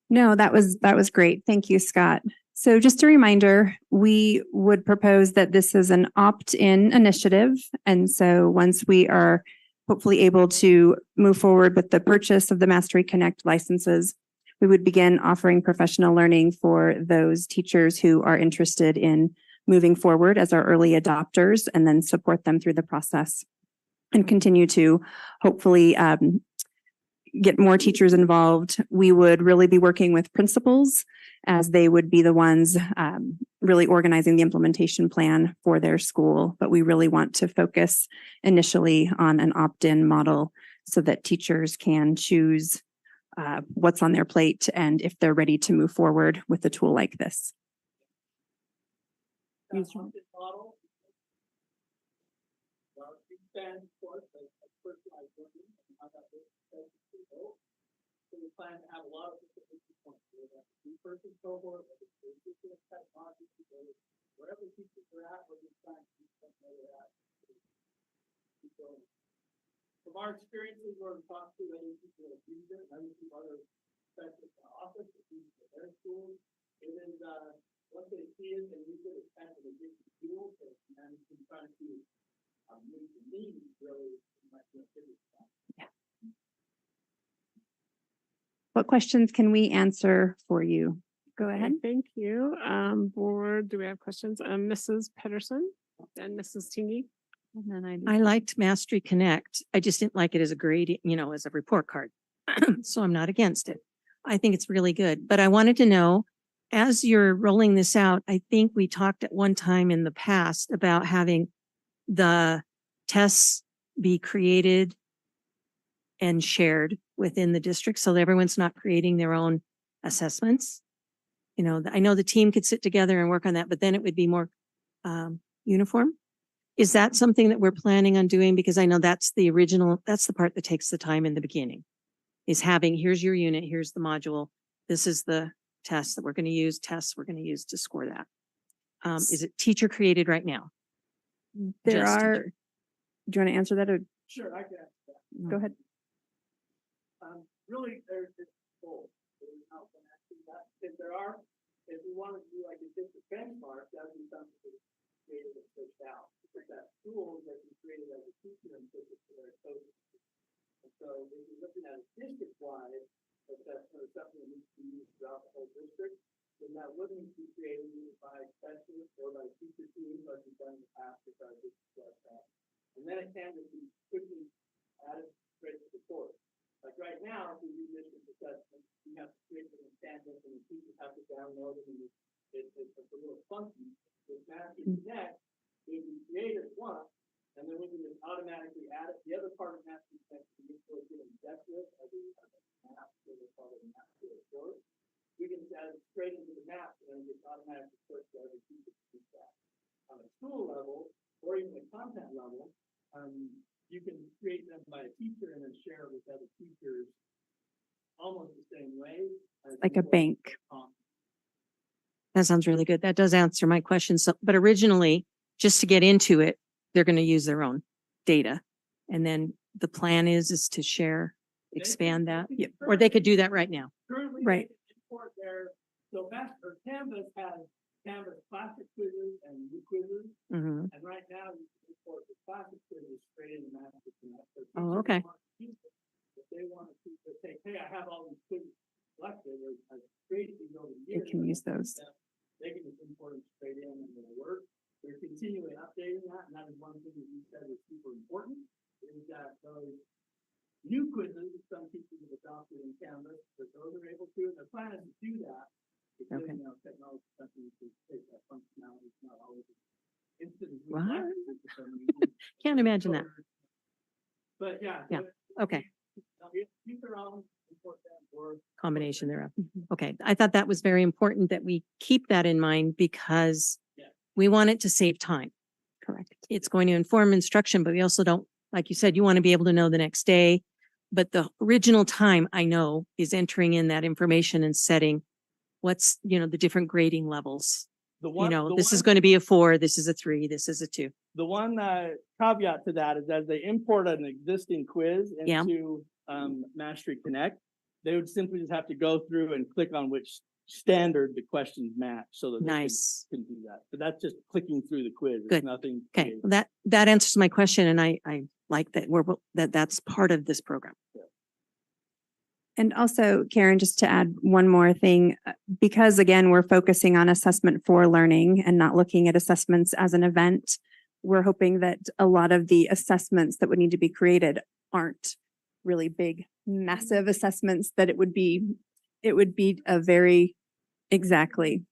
No, that was great. Thank you, Scott. So just a reminder, we would propose that this is an opt-in initiative. And so once we are hopefully able to move forward with the purchase of the Mastery Connect licenses, We would begin offering professional learning for those teachers who are interested in moving forward as our early adopters, and then support them through the process and continue to hopefully get more teachers involved. We would really be working with principals, as they would be the ones really organizing the implementation plan for their school. But we really want to focus initially on an opt-in model so that teachers can choose what's on their plate and if they're ready to move forward with a tool like this. So we plan to have a lot of different points. Person cohort, wherever teachers are at, we're just trying to keep them where they're at. So, from our experiences, we're talking to other people that use it, other people, other specialists in the office, that use it at their schools. It is what they see it and use it as kind of a different tool to manage and try to meet the needs really might be a bigger stuff. What questions can we answer for you? Go ahead. Thank you. Board, do we have questions? Mrs. Pedersen and Mrs. Teeny. And then I liked Mastery Connect. I just didn't like it as a grade, as a report card. So I'm not against it. I think it's really good. But I wanted to know, as you're rolling this out, I think we talked at one time in the past about having the tests be created and shared within the district so that everyone's not creating their own assessments. I know the team could sit together and work on that, but then it would be more uniform. Is that something that we're planning on doing? Because I know that's the part that takes the time in the beginning, is having, here's your unit, here's the module. This is the test that we're going to use, tests we're going to use to score that. Is it teacher created right now? there Just are, teacher. do you want to answer that or Sure, I can answer that. go ahead? Really, there's goals. There's how can actually that. If we want to do like a different benchmark, that would be something that's created and pushed out. Because that tool that we created as a teacher and put it to their coaches. And so if you're looking at a district-wide assessment or something that needs to be used throughout the whole district, then that wouldn't be created by specialists or by teacher teams like we've done in the past with our district like that. And then it can just be quickly added straight to the course. Like right now, if we do district assessment, we have to create them in tandem and the teachers have to download them and it's a little funky. With Mastery Connect, we can create it once and then we can just automatically add it. The other part of Mastery Connect is we can get in depth with as a map, so they call it a map to a course. We can add it straight into the map and then just automatically put to every teacher to do that. On a tool level or even a content level, you can create them by a teacher and then share it with other teachers almost the same way. Like a bank. That sounds really good. That does answer my question. So, but originally, just to get into it, they're going to use their own data. And then the plan is to share, expand that. Yeah. Or they could do that right now. Currently, Right. they import their, so Canvas has Canvas classic quizzes and new quizzes. Mhm. And right now, you can import the classic quizzes straight into Mastery Connect. So Oh, teachers okay. want to use it. If they want to say, hey, I have all these quizzes selected, or I've created these over the They years. can use those. They can just import them straight in and it'll work. We're continually updating that, and that is one thing that you said is super important, is that those new quizzes that some teachers have adopted in Canvas, that those are able to, and the plan is to do that. Because, Okay. technology companies to take that functionality, it's not always instant. What? Can't imagine that. But yeah. Yeah, okay. Use their own, import that word. Combination thereof. Okay. I thought that was very important that we keep that in mind because Yeah. we want it to save time. Correct. It's going to inform instruction, but we also don't, like you said, you want to be able to know the next day. But the original time I know is entering in that information and setting what's, the different grading levels. This is going to be a 4, this is a 3, this is a 2. The one caveat to that is as they import an existing quiz Yeah. into Mastery Connect, they would simply just have to go through and click on which standard the questions match so that Nice. they can do that. But that's just clicking through the quiz. It's Good. nothing. Okay, creative. well, that answers my question and I like that that's part of this program. Yeah. And also, Karen, just to add one more thing, because again, we're focusing on assessment for learning and not looking at assessments as an event. We're hoping that a lot of the assessments that would need to be created aren't really big, massive assessments, that it would be a very, exactly.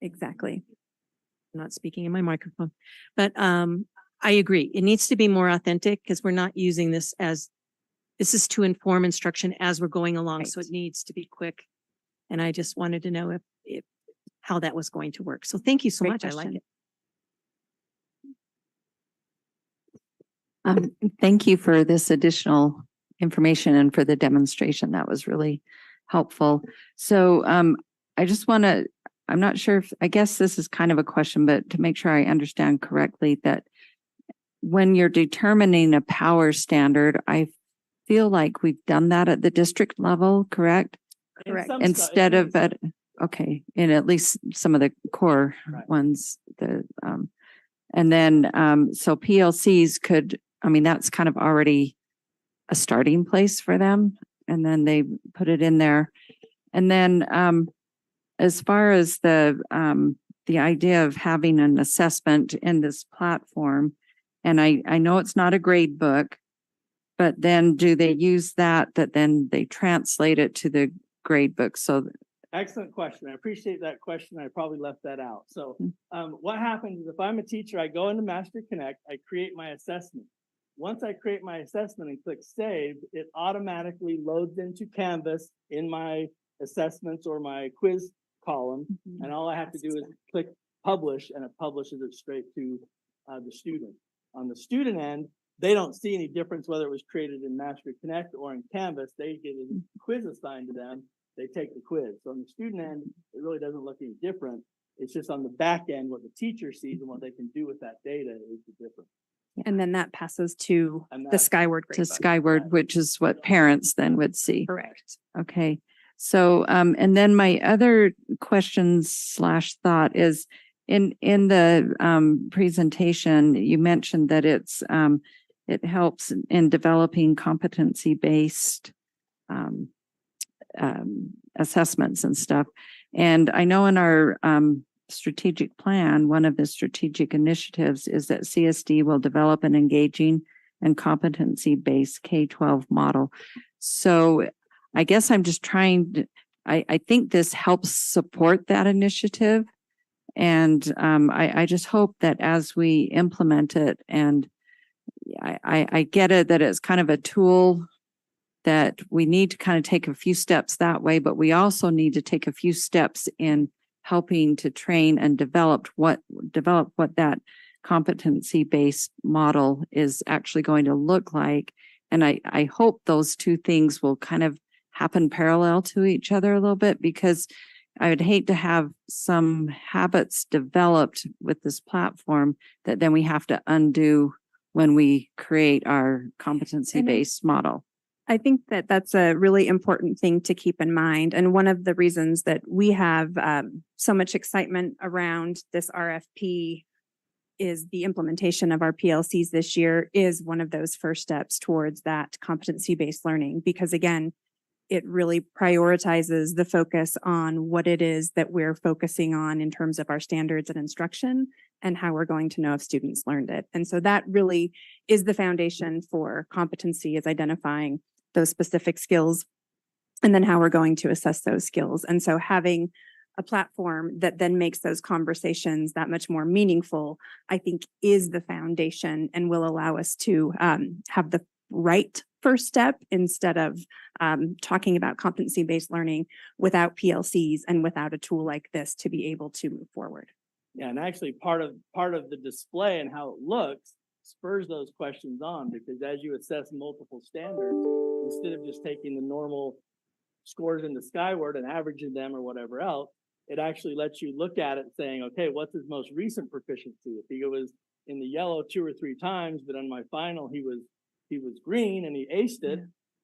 I'm not speaking in my microphone, but I agree. It needs to be more authentic because we're not using this is to inform instruction as we're going along. So it needs to be quick. And I just wanted to know if how that was going to work. So thank you so much. I like it. Thank you for this additional information and for the demonstration. That was really helpful. So I just want to, I'm not sure if, I guess this is kind of a question, but to make sure I understand correctly, that when you're determining a power standard, I feel like we've done that at the district level, correct? Correct. Instead of at, okay, in at least some of the core ones, and then so PLCs could, I mean, that's kind of already a starting place for them, and then they put it in there. And then as far as the idea of having an assessment in this platform, and I know it's not a grade book, but then do they use that then they translate it to the grade book? So Excellent question. I appreciate that question. I probably left that out. So what happens is if I'm a teacher, I go into Mastery Connect, I create my assessment. Once I create my assessment and click save, it automatically loads into Canvas in my assessments or my quiz column. And all I have to do is click publish, and it publishes it straight to the student. On the student end, they don't see any difference whether it was created in Mastery Connect or in Canvas. They get a quiz assigned to them. They take the quiz. So on the student end, it really doesn't look any different. It's just on the back end, what the teacher sees and what they can do with that data is the difference. And then that passes to the Skyward grade to book. Skyward, which is what parents then would see. Correct. Okay. So, and then my other question / thought is in the presentation, you mentioned that it helps in developing competency-based assessments and stuff. And I know in our strategic plan, one of the strategic initiatives is that CSD will develop an engaging and competency-based K-12 model. So I guess I'm just trying to, I think this helps support that initiative. And I just hope that as we implement it, and I get it that it's kind of a tool that we need to kind of take a few steps that way, but we also need to take a few steps in helping to train and develop what that competency-based model is actually going to look like. And I hope those two things will kind of happen parallel to each other a little bit, because I would hate to have some habits developed with this platform that then we have to undo when we create our competency-based model. I think that that's a really important thing to keep in mind. And one of the reasons that we have so much excitement around this RFP is the implementation of our PLCs this year is one of those first steps towards that competency-based learning, because again, it really prioritizes the focus on what it is that we're focusing on in terms of our standards and instruction and how we're going to know if students learned it. And so that really is the foundation for competency, is identifying those specific skills and then how we're going to assess those skills. And so having a platform that then makes those conversations that much more meaningful, I think is the foundation and will allow us to have the right first step instead of talking about competency-based learning without PLCs and without a tool like this to be able to move forward. Yeah, and actually part of the display and how it looks spurs those questions on, because as you assess multiple standards, instead of just taking the normal scores into Skyward and averaging them or whatever else, it actually lets you look at it saying, okay, what's his most recent proficiency? If he was in the yellow 2 or 3 times, but on my final he was green and he aced it,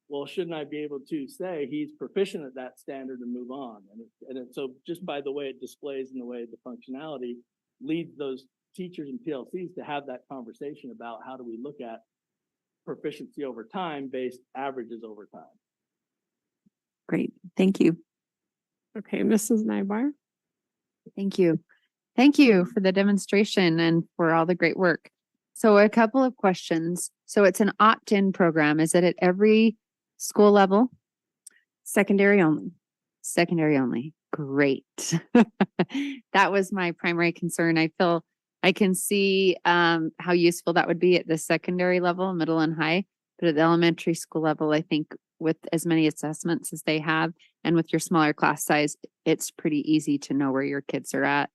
well, shouldn't I be able to say he's proficient at that standard and move on? And so just by the way it displays and the way the functionality leads those teachers and PLCs to have that conversation about how do we look at proficiency over time based averages over time. Great. Thank you. Okay, Mrs. Nybar. Thank you. Thank you for the demonstration and for all the great work. So a couple of questions. So it's an opt-in program. Is it at every school level? Secondary only. Secondary only. Great. That was my primary concern. I feel I can see how useful that would be at the secondary level, middle and high, but at the elementary school level, I think with as many assessments as they have and with your smaller class size, it's pretty easy to know where your kids are at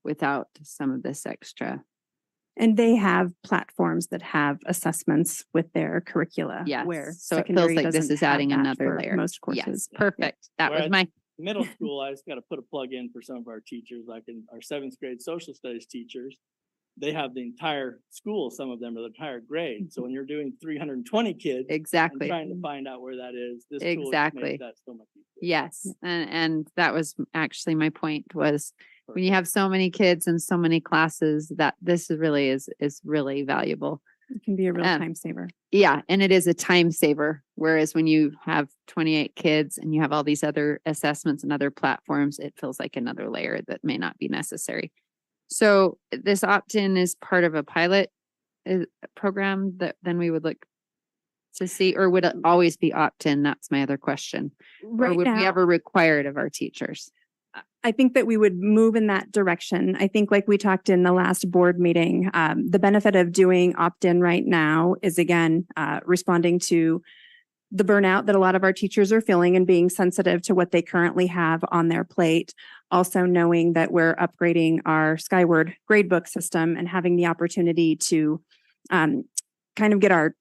without some of this extra. And they have platforms that have assessments with their curricula. Yes. Where So it feels secondary like this doesn't is have adding that another for layer. most Yes, courses. perfect. That was Whereas my, middle school, I just got to put a plug in for some of our teachers, like in our 7th grade social studies teachers. They have the entire school, some of them are the entire grade. So when you're doing 320 kids and exactly. trying to find out where that is, this tool just Exactly. makes that so much easier. Yes. And that was actually my point was when you have so many kids and so many classes that this is really valuable. It can be a real time saver. Yeah. And it is a time saver. Whereas when you have 28 kids and you have all these other assessments and other platforms, it feels like another layer that may not be necessary. So this opt-in is part of a pilot program that then we would look to see, or would it always be opt-in? That's my other question. Or would we ever require it of our teachers? I think that we would move in that direction. I think like we talked in the last board meeting, the benefit of doing opt-in right now is again, responding to the burnout that a lot of our teachers are feeling and being sensitive to what they currently have on their plate. Also knowing that we're upgrading our Skyward gradebook system and having the opportunity to kind of get our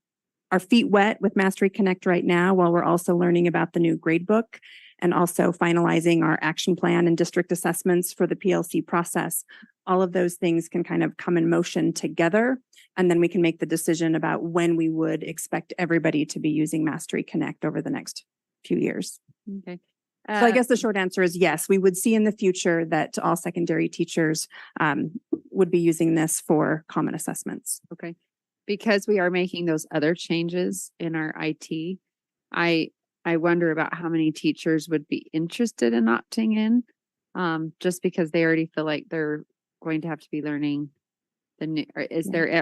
feet wet with Mastery Connect right now while we're also learning about the new gradebook and also finalizing our action plan and district assessments for the PLC process. All of those things can kind of come in motion together, and then we can make the decision about when we would expect everybody to be using Mastery Connect over the next few years. Okay. So I guess the short answer is yes, we would see in the future that all secondary teachers would be using this for common assessments. Okay. Because we are making those other changes in our IT, I wonder about how many teachers would be interested in opting in, just because they already feel like they're going to have to be learning the new,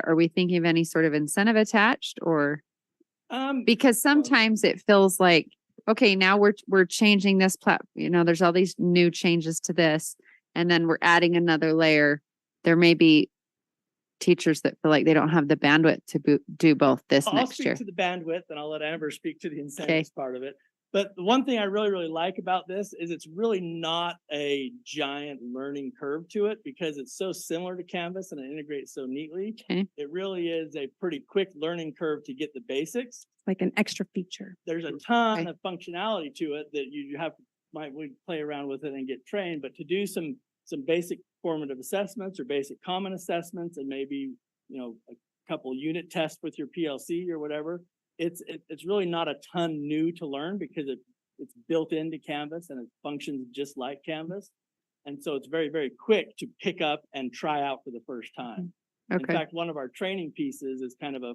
are we thinking of any sort of incentive attached or? Because sometimes it feels like, okay, now we're changing this there's all these new changes to this, and then we're adding another layer. There may be teachers that feel like they don't have the bandwidth to do both this I'll next speak year. to the bandwidth and I'll let Amber speak to the incentives part of it. But the one thing I really, really like about this is it's really not a giant learning curve to it because it's so similar to Canvas and it integrates so neatly. Okay. It really is a pretty quick learning curve to get the basics. Like an extra feature. There's a ton of functionality to it that you might play around with it and get trained, but to do some basic formative assessments or basic common assessments and maybe, a couple unit tests with your PLC or whatever, it's really not a ton new to learn because it's built into Canvas and it functions just like Canvas. And so it's very, very quick to pick up and try out for the first time. Okay. In fact, one of our training pieces is kind of a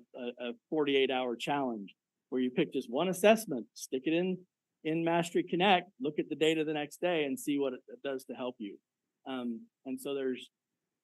48-hour challenge where you pick just one assessment, stick it in Mastery Connect, look at the data the next day and see what it does to help you. And so there's,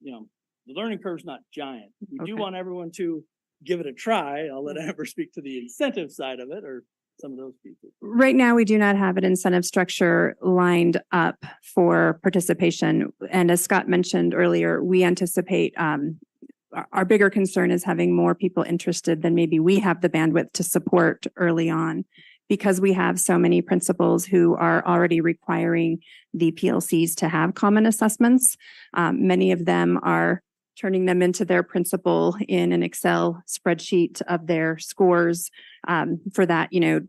the learning curve's not giant. We do want everyone to give it a try. I'll let Amber speak to the incentive side of it or some of those pieces. Right now, we do not have an incentive structure lined up for participation. And as Scott mentioned earlier, we anticipate our bigger concern is having more people interested than maybe we have the bandwidth to support early on. Because we have so many principals who are already requiring the PLCs to have common assessments. Many of them are turning them into their principal in an Excel spreadsheet of their scores for that,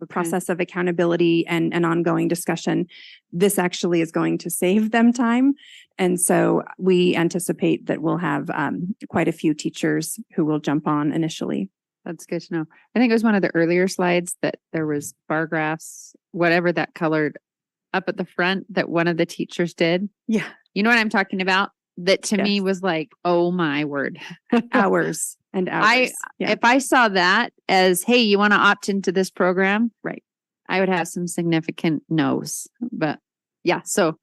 process of accountability and ongoing discussion. This actually is going to save them time. And so we anticipate that we'll have quite a few teachers who will jump on initially. That's good to know. I think it was one of the earlier slides that there was bar graphs, whatever that colored up at the front that one of the teachers did. Yeah. You know what I'm talking about? That to me was like, oh my word. Hours and hours. If I saw that as, hey, you want to opt into this program? Right. I would have some significant no's, but yeah, so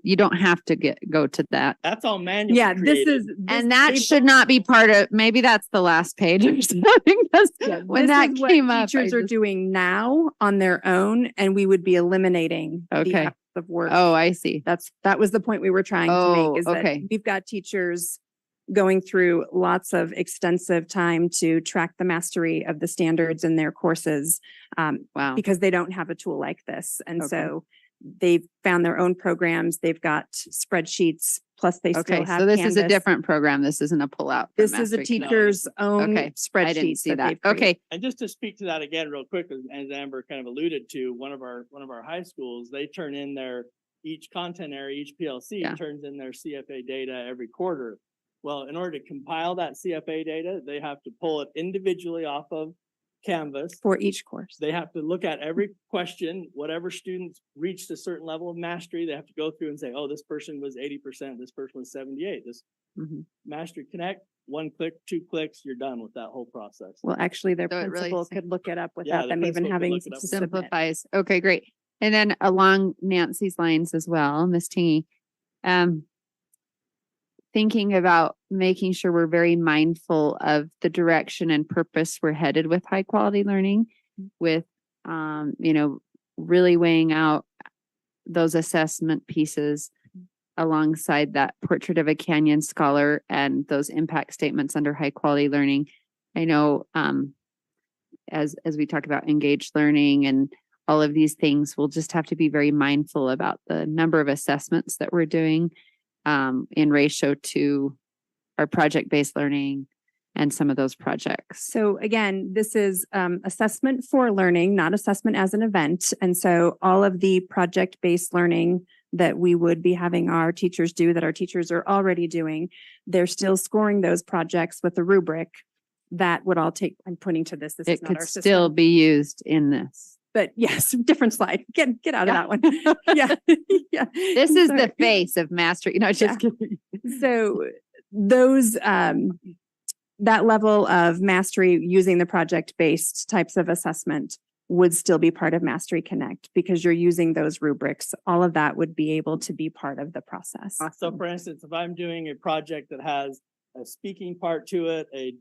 you don't have to go to that. That's all manual. Yeah, this is. And that should not be part of, maybe that's the last page or something. 'Cause when that came up, teachers are doing now on their own, and we would be eliminating the Okay. hours of work. Oh, I see. That was the point we were trying to Oh, make, is that okay. we've got teachers going through lots of extensive time to track the mastery of the standards in their courses, Wow. because they don't have a tool like this. And Okay. so they've found their own programs. They've got spreadsheets, plus they still Okay, have so this is a Canvas. different program. This isn't a pullout. from This is a Mastery Connect. teacher's own Okay, I didn't spreadsheet see that. they've created. Okay, And just to speak to that again real quick, as Amber kind of alluded to, one of our high schools, they turn in each content area, each PLC Yeah. turns in their CFA data every quarter. Well, in order to compile that CFA data, they have to pull it individually off of Canvas. For each course. They have to look at every question, whatever students reached a certain level of mastery, they have to go through and say, oh, this person was 80%, this person was 78. This Mhm. Mastery Connect, 1 click, 2 clicks, you're done with that whole process. Well, actually, their So it really principal could look it up Yeah, without the them even principal could having look it to up. submit. simplifies. Okay, great. And then along Nancy's lines as well, Miss Tingy, thinking about making sure we're very mindful of the direction and purpose we're headed with high quality learning, with, really weighing out those assessment pieces alongside that portrait of a Canyon scholar and those impact statements under high quality learning. I know, as we talk about engaged learning and all of these things, we'll just have to be very mindful about the number of assessments that we're doing in ratio to our project-based learning and some of those projects. So again, this is assessment for learning, not assessment as an event. And so all of the project-based learning that we would be having our teachers do, that our teachers are already doing, they're still scoring those projects with a rubric that would all take, I'm pointing to this. This It is not could our system. still be used in this. But yes, different slide. Get out of that one. Yeah. Yeah. This is Sorry. the face of mastery. No, just kidding. So those, that level of mastery using the project-based types of assessment would still be part of Mastery Connect, because you're using those rubrics. All of that would be able to be part of the process. So for instance, if I'm doing a project that has a speaking part to it, a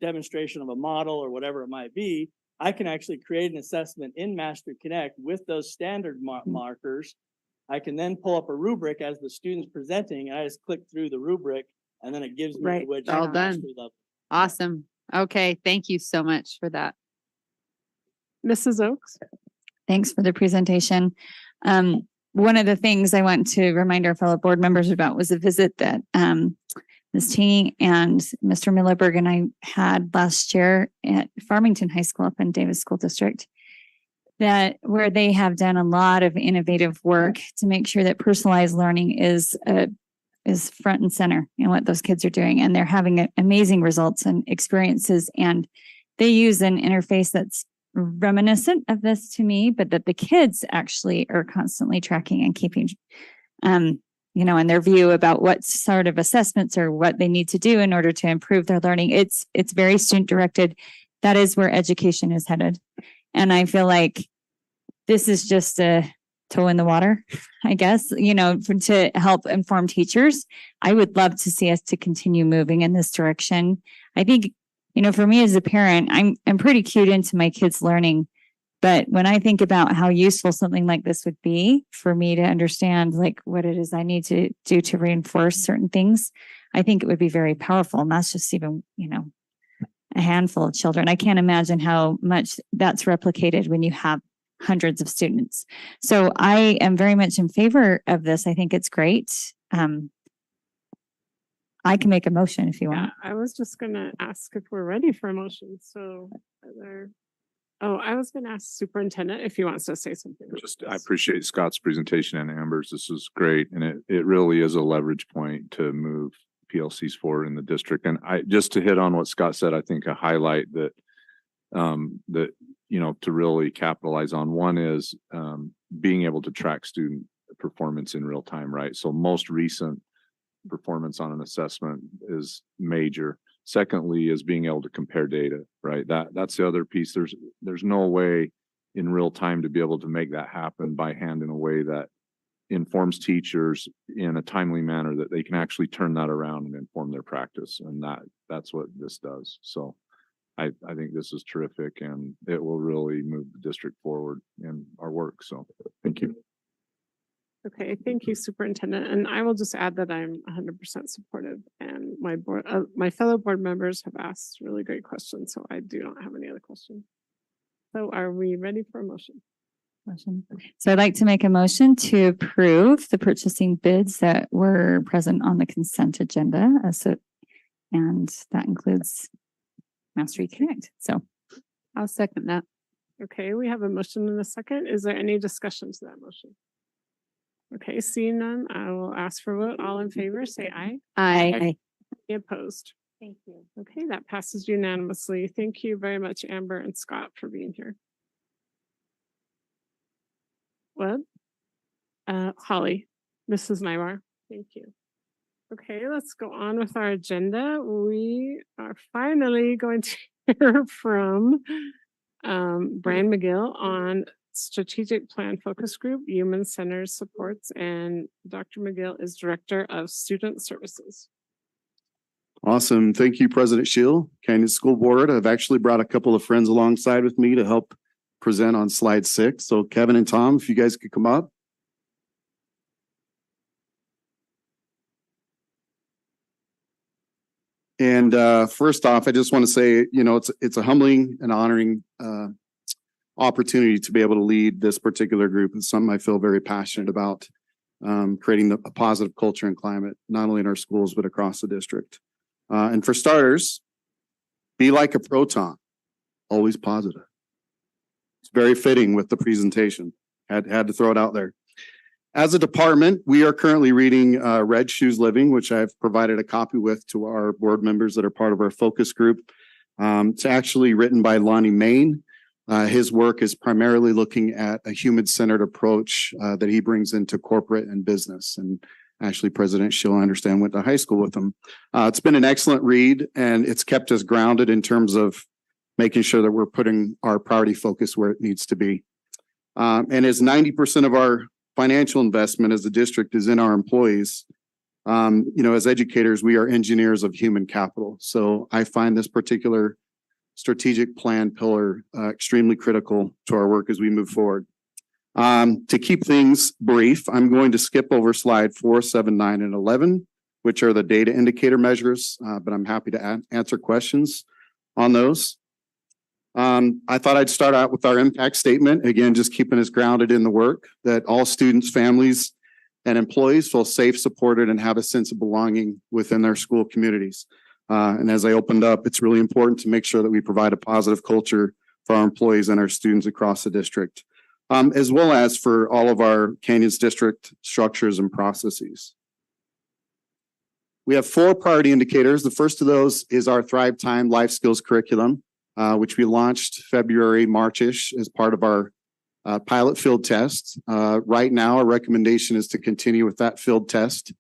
demonstration of a model or whatever it might be, I can actually create an assessment in Mastery Connect with those standard markers. I can then pull up a rubric as the student's presenting, and I just click through the rubric, and then it gives me Right. which All done. mastery level. Awesome. Okay, thank you so much for that. Mrs. Oaks? Thanks for the presentation. One of the things I want to remind our fellow board members about was a visit that Ms. Tingy and Mr. Millerberg and I had last year at Farmington High School up in Davis School District, where they have done a lot of innovative work to make sure that personalized learning is front and center in what those kids are doing. And they're having amazing results and experiences. And they use an interface that's reminiscent of this to me, but that the kids actually are constantly tracking and keeping, in their view about what sort of assessments or what they need to do in order to improve their learning. It's very student directed. That is where education is headed. And I feel like this is just a toe in the water, I guess, to help inform teachers. I would love to see us to continue moving in this direction. I think, for me as a parent, I'm pretty cued into my kids' learning. But when I think about how useful something like this would be for me to understand like what it is I need to do to reinforce certain things, I think it would be very powerful. And that's just even, a handful of children. I can't imagine how much that's replicated when you have hundreds of students. So I am very much in favor of this. I think it's great. I can make a motion if you want. I was just gonna ask if we're ready for a motion, so I was gonna ask superintendent if he wants to say something. I appreciate Scott's presentation and Amber's. This is great. And it really is a leverage point to move PLCs forward in the district. And just to hit on what Scott said, I think a highlight that to really capitalize on one is being able to track student performance in real time, right? So most recent performance on an assessment is major. Secondly is being able to compare data, right? That's the other piece. There's no way in real time to be able to make that happen by hand in a way that informs teachers in a timely manner that they can actually turn that around and inform their practice. And that's what this does. So I think this is terrific, and it will really move the district forward in our work. So thank you. Okay, thank you, Superintendent. And I will just add that I'm 100% supportive, and my fellow board members have asked really great questions, so I do not have any other questions. So are we ready for a motion? So I'd like to make a motion to approve the purchasing bids that were present on the consent agenda. And that includes Mastery Connect. So I'll second that. Okay, we have a motion and a second. Is there any discussion to that motion? Okay, seeing none, I will ask for a vote. All in favor, say aye. Aye. Any opposed? Thank you. Okay, that passes unanimously. Thank you very much, Amber and Scott, for being here. What? Holly, Mrs. Nybar, thank you. Okay, let's go on with our agenda. We are finally going to hear from Brian McGill on Strategic Plan Focus Group, Human Centered Supports, and Dr. McGill is Director of Student Services. Awesome. Thank you, President Shield, Canyon School Board. I've actually brought a couple of friends alongside with me to help present on slide 6. So Kevin and Tom, if you guys could come up. And first off, I just want to say, you know, it's a humbling and honoring opportunity to be able to lead this particular group. It's something I feel very passionate about, creating a positive culture and climate, not only in our schools, but across the district. And for starters, be like a proton, always positive. It's very fitting with the presentation. Had to throw it out there. As a department, we are currently reading Red Shoes Living, which I've provided a copy with to our board members that are part of our focus group. It's actually written by Lonnie Main. His work is primarily looking at a human-centered approach that he brings into corporate and business. And actually, President Schill, I understand, went to high school with him. It's been an excellent read, and it's kept us grounded in terms of making sure that we're putting our priority focus where it needs to be. And as 90% of our financial investment as a district is in our employees, you know, as educators, we are engineers of human capital. So I find this particular strategic plan pillar extremely critical to our work as we move forward. To keep things brief, I'm going to skip over slide 4, 7, 9, and 11, which are the data indicator measures, but I'm happy to answer questions on those. I thought I'd start out with our impact statement. Again, just keeping us grounded in the work that all students, families, and employees feel safe, supported, and have a sense of belonging within their school communities. And as I opened up, it's really important to make sure that we provide a positive culture for our employees and our students across the district, as well as for all of our Canyons district structures and processes. We have 4 priority indicators. The first of those is our Thrive Time Life Skills Curriculum, which we launched February, March-ish as part of our pilot field test. Right now, our recommendation is to continue with that field test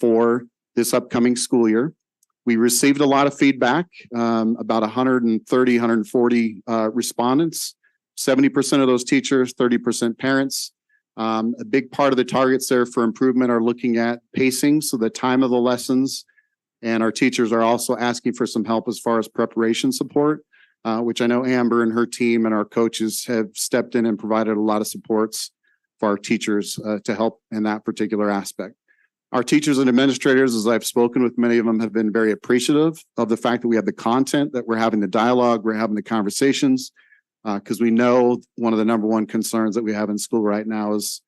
for this upcoming school year. We received a lot of feedback, about 130, 140 respondents, 70% of those teachers, 30% parents. A big part of the targets there for improvement are looking at pacing, so the time of the lessons, and our teachers are also asking for some help as far as preparation support, which I know Amber and her team and our coaches have stepped in and provided a lot of supports for our teachers to help in that particular aspect. Our teachers and administrators, as I've spoken with many of them, have been very appreciative of the fact that we have the content, that we're having the dialogue, we're having the conversations, because we know one of the number one concerns that we have in school right now is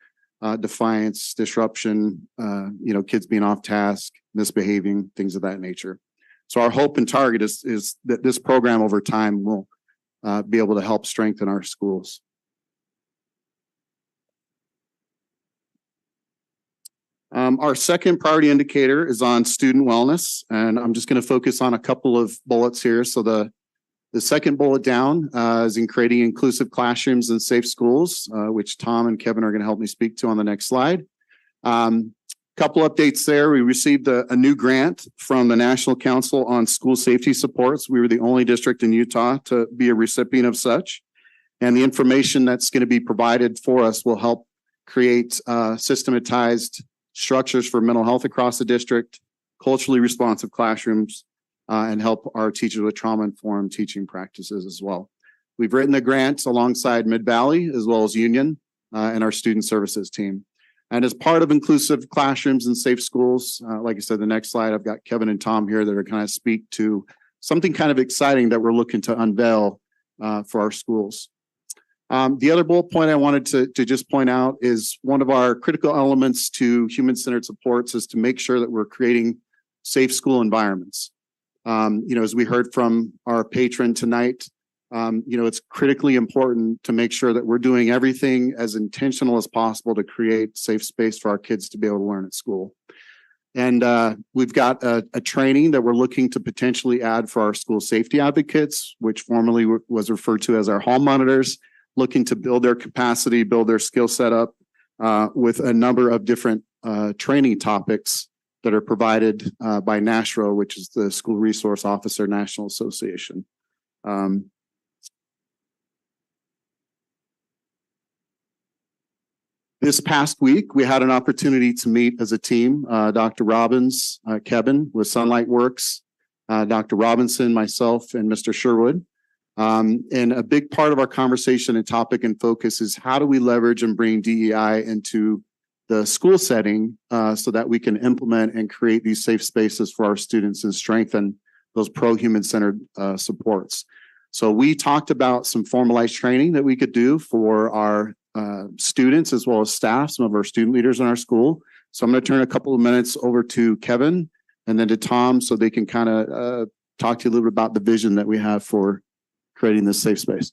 defiance, disruption, you know, kids being off task, misbehaving, things of that nature. So our hope and target is that this program over time will be able to help strengthen our schools. Our second priority indicator is on student wellness, and I'm just going to focus on a couple of bullets here. So the second bullet down is in creating inclusive classrooms and safe schools, which Tom and Kevin are going to help me speak to on the next slide. Couple updates there. We received a new grant from the National Council on School Safety Supports. We were the only district in Utah to be a recipient of such. And the information that's going to be provided for us will help create systematized structures for mental health across the district, culturally responsive classrooms, and help our teachers with trauma-informed teaching practices as well. We've written the grants alongside Mid-Valley as well as Union and our student services team. And as part of inclusive classrooms and safe schools, like I said, the next slide, I've got Kevin and Tom here that are kind of speak to something kind of exciting that we're looking to unveil for our schools. The other bullet point I wanted to just point out is one of our critical elements to human-centered supports is to make sure that we're creating safe school environments. As we heard from our patron tonight, it's critically important to make sure that we're doing everything as intentional as possible to create safe space for our kids to be able to learn at school. And we've got a training that we're looking to potentially add for our school safety advocates, which formerly was referred to as our hall monitors, looking to build their capacity, build their skill set up with a number of different training topics that are provided by NASHRO, which is the School Resource Officer National Association. This past week, we had an opportunity to meet as a team, Dr. Robbins, Kevin with Sunlight Works, Dr. Robinson, myself, and Mr. Sherwood. And a big part of our conversation and topic and focus is how do we leverage and bring DEI into the school setting so that we can implement and create these safe spaces for our students and strengthen those pro-human centered supports. So we talked about some formalized training that we could do for our students as well as staff, some of our student leaders in our school. So I'm going to turn a couple of minutes over to Kevin and then to Tom so they can kind of talk to you a little bit about the vision that we have for creating this safe space.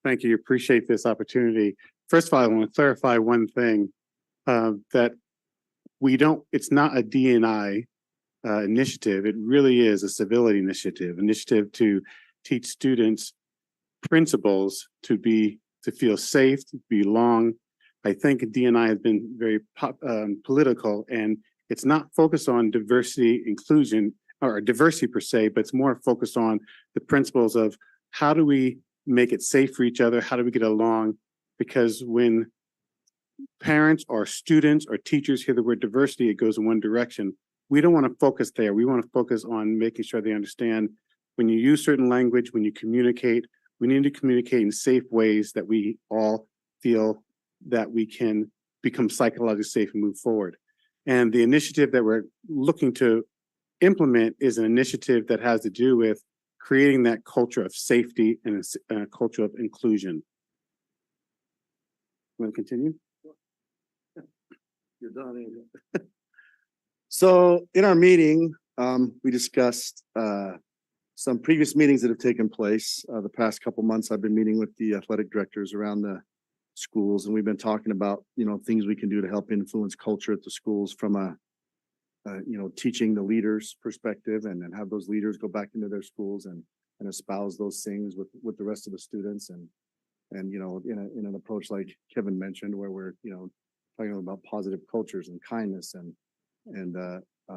Thank you. Appreciate this opportunity. First of all, I want to clarify one thing that it's not a D&I initiative. It really is a civility initiative to teach students principles to feel safe, to belong. I think D&I has been very political, and it's not focused on diversity, inclusion, or diversity per se, but it's more focused on the principles of how do we make it safe for each other? How do we get along? Because when parents or students or teachers hear the word diversity, it goes in one direction. We don't want to focus there. We want to focus on making sure they understand when you use certain language, when you communicate, we need to communicate in safe ways that we all feel that we can become psychologically safe and move forward. And the initiative that we're looking to implement is an initiative that has to do with creating that culture of safety and a culture of inclusion. Want to continue? You're done. So in our meeting, we discussed some previous meetings that have taken place. The past couple months, I've been meeting with the athletic directors around the schools, and we've been talking about, things we can do to help influence culture at the schools from a teaching the leaders perspective, and then have those leaders go back into their schools and espouse those things with the rest of the students, and in an approach like Kevin mentioned, where we're talking about positive cultures and kindness and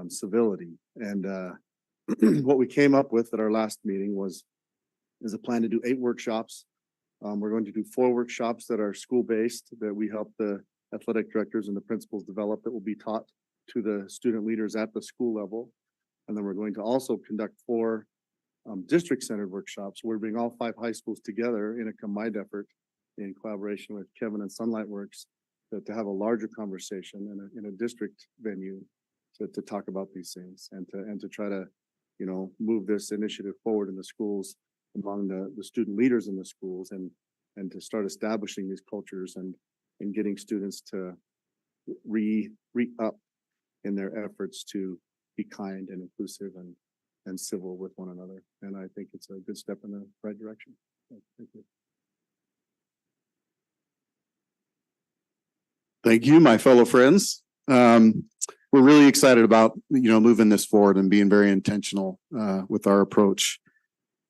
civility. And what we came up with at our last meeting is a plan to do 8 workshops. We're going to do 4 workshops that are school-based, that we help the athletic directors and the principals develop, that will be taught to the student leaders at the school level. And then we're going to also conduct 4 district-centered workshops. We're bringing all 5 high schools together in a combined effort in collaboration with Kevin and Sunlight Works to have a larger conversation in a district venue to talk about these things and to try to move this initiative forward in the schools among the student leaders in the schools and to start establishing these cultures and getting students to re-up in their efforts to be kind and inclusive and civil with one another. And I think it's a good step in the right direction. Thank you. Thank you, my fellow friends. We're really excited about moving this forward and being very intentional with our approach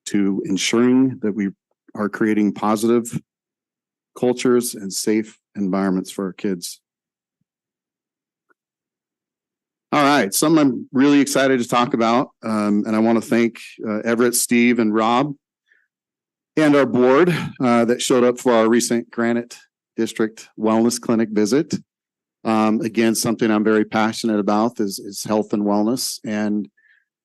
to ensuring that we are creating positive cultures and safe environments for our kids. All right, something I'm really excited to talk about, and I want to thank Everett, Steve, and Rob and our board that showed up for our recent Granite District Wellness Clinic visit. Again, something I'm very passionate about is health and wellness. And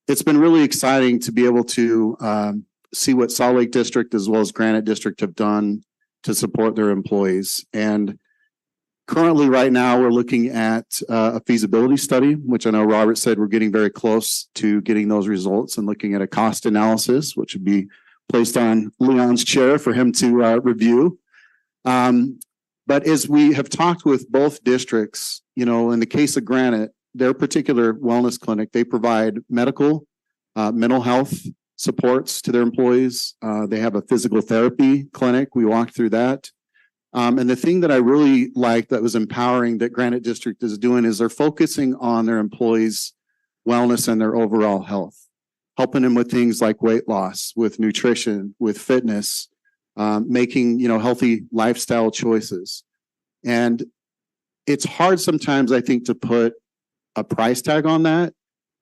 it's been really exciting to be able to see what Salt Lake District as well as Granite District have done to support their employees. And currently, right now, we're looking at a feasibility study, which I know Robert said we're getting very close to getting those results and looking at a cost analysis, which would be placed on Leon's chair for him to review. But as we have talked with both districts, you know, in the case of Granite, their particular wellness clinic, they provide medical, mental health supports to their employees. They have a physical therapy clinic. We walked through that. And the thing that I really liked that was empowering that Granite District is doing is they're focusing on their employees' wellness and their overall health, helping them with things like weight loss, with nutrition, with fitness, making, you know, healthy lifestyle choices. And it's hard sometimes, I think, to put a price tag on that.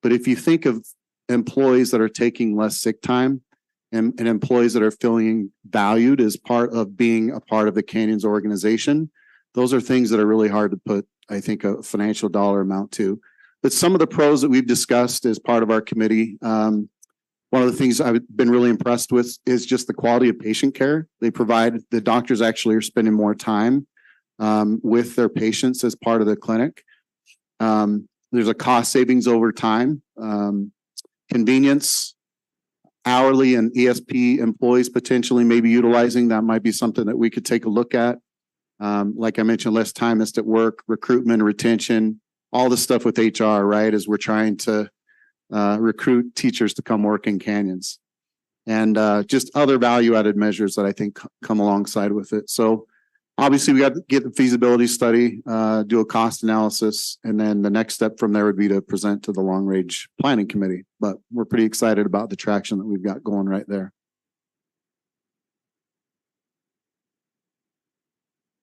But if you think of employees that are taking less sick time and employees that are feeling valued as part of being a part of the Canyons organization, those are things that are really hard to put, I think, a financial dollar amount to. But some of the pros that we've discussed as part of our committee, one of the things I've been really impressed with is just the quality of patient care they provide. The doctors actually are spending more time with their patients as part of the clinic. There's a cost savings over time, convenience, hourly and ESP employees potentially maybe utilizing. That might be something that we could take a look at. Like I mentioned, less time missed at work, recruitment, retention, all the stuff with HR, right? As we're trying to recruit teachers to come work in Canyons, and just other value-added measures that I think come alongside with it. So obviously we got to get the feasibility study, do a cost analysis, and then the next step from there would be to present to the long-range planning committee. But we're pretty excited about the traction that we've got going right there.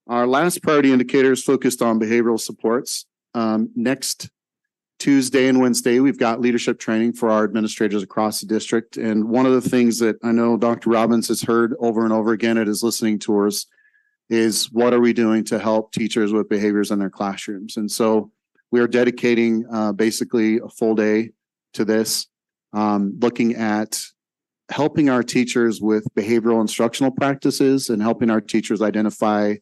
Our last priority indicator is focused on behavioral supports. Next Tuesday and Wednesday, we've got leadership training for our administrators across the district. And one of the things that I know Dr. Robbins has heard over and over again at his listening tours is what are we doing to help teachers with behaviors in their classrooms? And so we are dedicating basically a full day to this, looking at helping our teachers with behavioral instructional practices and helping our teachers identify,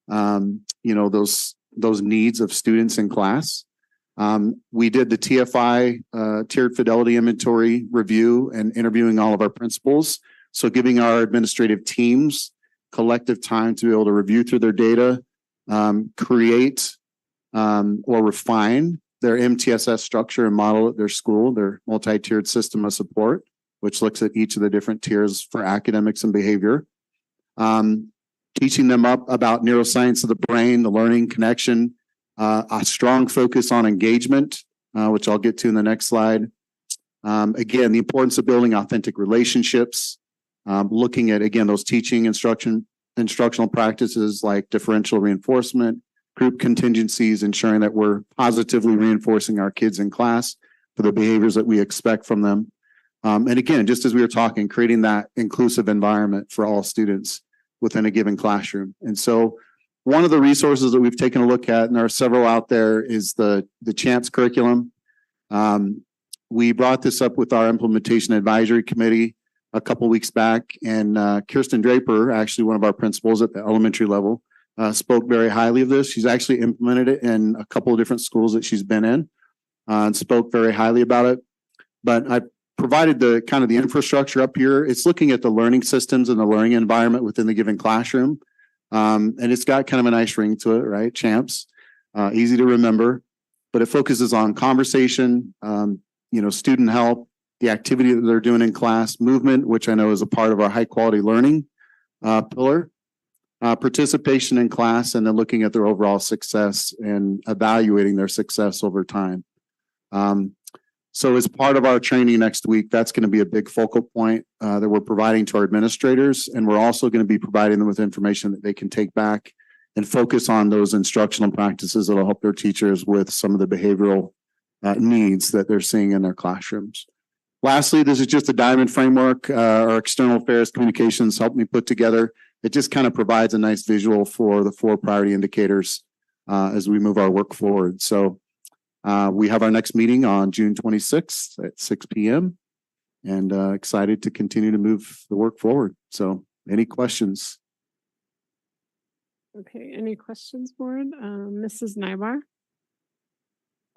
you know, those needs of students in class. We did the TFI tiered fidelity inventory review and interviewing all of our principals. So giving our administrative teams collective time to be able to review through their data, create or refine their MTSS structure and model at their school, their multi-tiered system of support, which looks at each of the different tiers for academics and behavior. Teaching them up about neuroscience of the brain, the learning connection, a strong focus on engagement, which I'll get to in the next slide. Again, the importance of building authentic relationships, looking at, again, those teaching instructional practices like differential reinforcement, group contingencies, ensuring that we're positively reinforcing our kids in class for the behaviors that we expect from them. And again, just as we were talking, creating that inclusive environment for all students within a given classroom. And so one of the resources that we've taken a look at, and there are several out there, is the CHAMPS curriculum. We brought this up with our implementation advisory committee a couple of weeks back, and Kirsten Draper, actually one of our principals at the elementary level, spoke very highly of this. She's actually implemented it in a couple of different schools that she's been in, and spoke very highly about it. But I provided the kind of the infrastructure up here. It's looking at the learning systems and the learning environment within the given classroom. And it's got kind of a nice ring to it, right? CHAMPS, easy to remember, but it focuses on conversation, you know, student help, the activity that they're doing in class, movement, which I know is a part of our high quality learning pillar, participation in class, and then looking at their overall success and evaluating their success over time. So as part of our training next week, that's going to be a big focal point that we're providing to our administrators. And we're also going to be providing them with information that they can take back and focus on those instructional practices that will help their teachers with some of the behavioral needs that they're seeing in their classrooms. Lastly, this is just a diamond framework, our external affairs communications helped me put together. It just kind of provides a nice visual for the 4 priority indicators as we move our work forward. So we have our next meeting on June 26th at 6 p.m. and excited to continue to move the work forward. So any questions? Okay, any questions, board? Mrs. Nybar?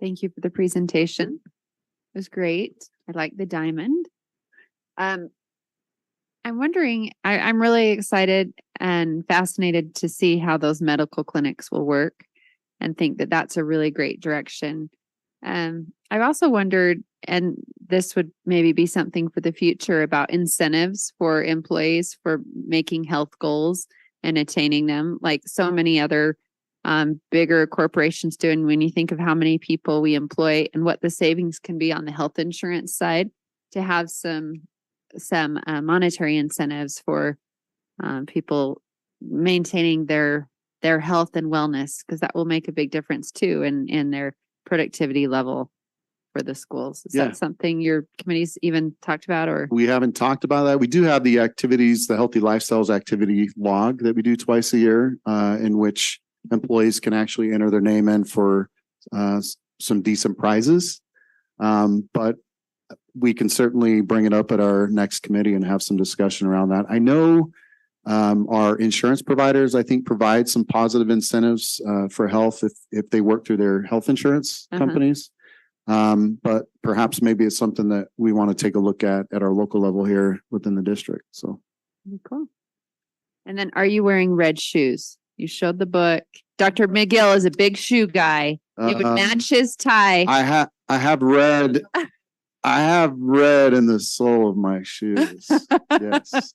Thank you for the presentation. It was great. I like the diamond. I'm wondering, I'm really excited and fascinated to see how those medical clinics will work and think that that's a really great direction. I've also wondered, and this would maybe be something for the future, about incentives for employees for making health goals and attaining them, like so many other bigger corporations do. And when you think of how many people we employ and what the savings can be on the health insurance side, to have some monetary incentives for people maintaining their health and wellness, because that will make a big difference too in their productivity level for the schools. Is that something your committee's even talked about? Or We haven't talked about that. We do have the activities, the Healthy Lifestyles activity log that we do twice a year, in which employees can actually enter their name in for some decent prizes. But we can certainly bring it up at our next committee and have some discussion around that. I know our insurance providers, I think, provide some positive incentives for health if they work through their health insurance companies. But perhaps maybe it's something that we want to take a look at our local level here within the district. So cool. And then, are you wearing red shoes? You showed the book. Dr. McGill is a big shoe guy. You would match his tie. I have red. I have red in the sole of my shoes. Yes.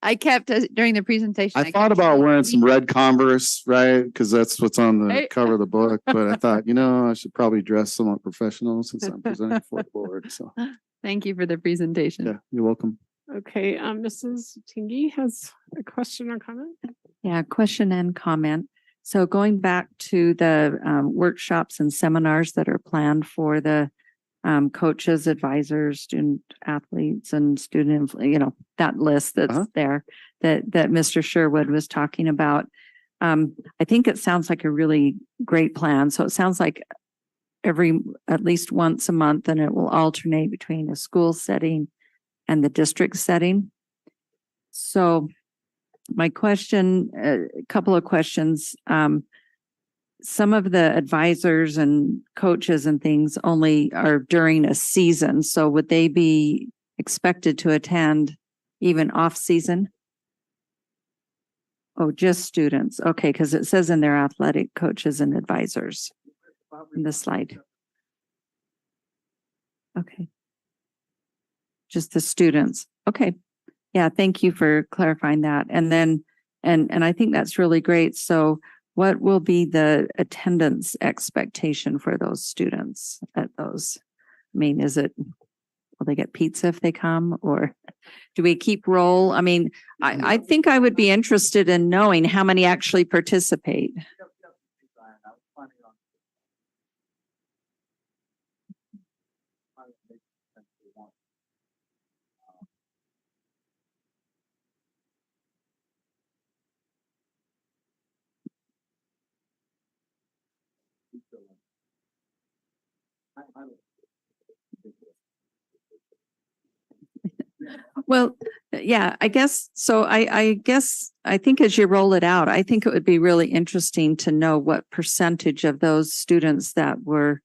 I kept during the presentation. I thought about wearing some red Converse, right? Because that's what's on the cover of the book. But I thought, I should probably dress somewhat professional since I'm presenting for the board. So thank you for the presentation. Yeah, you're welcome. Okay, Mrs. Tingy has a question or comment? Yeah, question and comment. So going back to the workshops and seminars that are planned for the coaches, advisors, student athletes, and student, that list that's there that Mr. Sherwood was talking about. I think it sounds like a really great plan. So it sounds like at least once a month, and it will alternate between a school setting and the district setting. So my question, a couple of questions. Some of the advisors and coaches and things only are during a season. So would they be expected to attend even off season? Oh, just students. Okay, because it says in their athletic coaches and advisors in the slide. Okay. Just the students. Okay. Yeah, thank you for clarifying that. And then, and I think that's really great. So what will be the attendance expectation for those students at those? I mean, will they get pizza if they come, or do we keep roll? I mean, I think I would be interested in knowing how many actually participate. Well, yeah, I guess so. I guess I think as you roll it out, I think it would be really interesting to know what percentage of those students that were,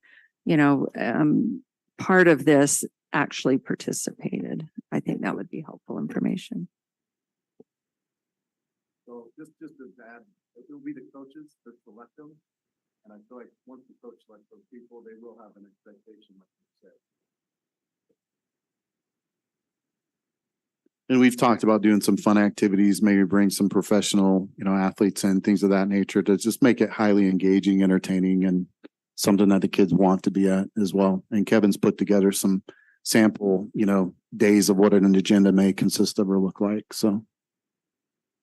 part of this actually participated. I think that would be helpful information. So just to add, it will be the coaches that select them. And I feel like once the coach selects those people, they will have an expectation, like you said. And we've talked about doing some fun activities, maybe bring some professional, athletes and things of that nature to just make it highly engaging, entertaining, and something that the kids want to be at as well. And Kevin's put together some sample, days of what an agenda may consist of or look like. So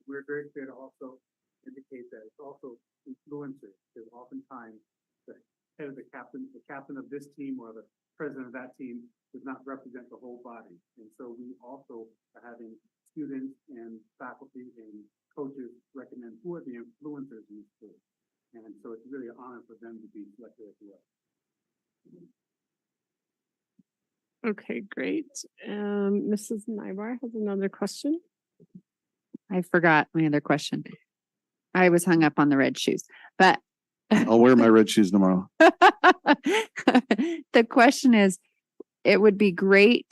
we're very clear to also indicate that it's also influencers, because oftentimes the head of the captain of this team or the president of that team does not represent the whole body. And so we also are having students and faculty and coaches recommend who are the influencers in the school. And so it's really an honor for them to be selected as well. Okay, great. Mrs. Nybar has another question. I forgot my other question. I was hung up on the red shoes, but I'll wear my red shoes tomorrow. the question is, it would be great.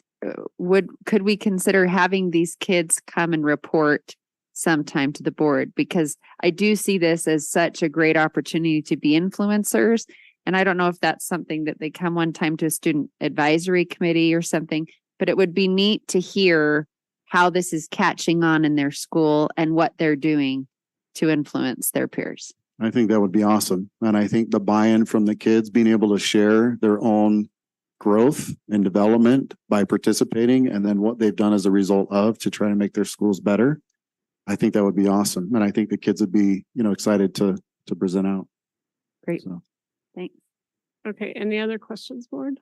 Could we consider having these kids come and report sometime to the board? Because I do see this as such a great opportunity to be influencers. And I don't know if that's something that they come one time to a student advisory committee or something, but it would be neat to hear how this is catching on in their school and what they're doing to influence their peers. I think that would be awesome. And I think the buy-in from the kids being able to share their own growth and development by participating and then what they've done as a result of to try to make their schools better. I think that would be awesome. And I think the kids would be, excited to present out. Great. So. Thanks. Okay, any other questions, board?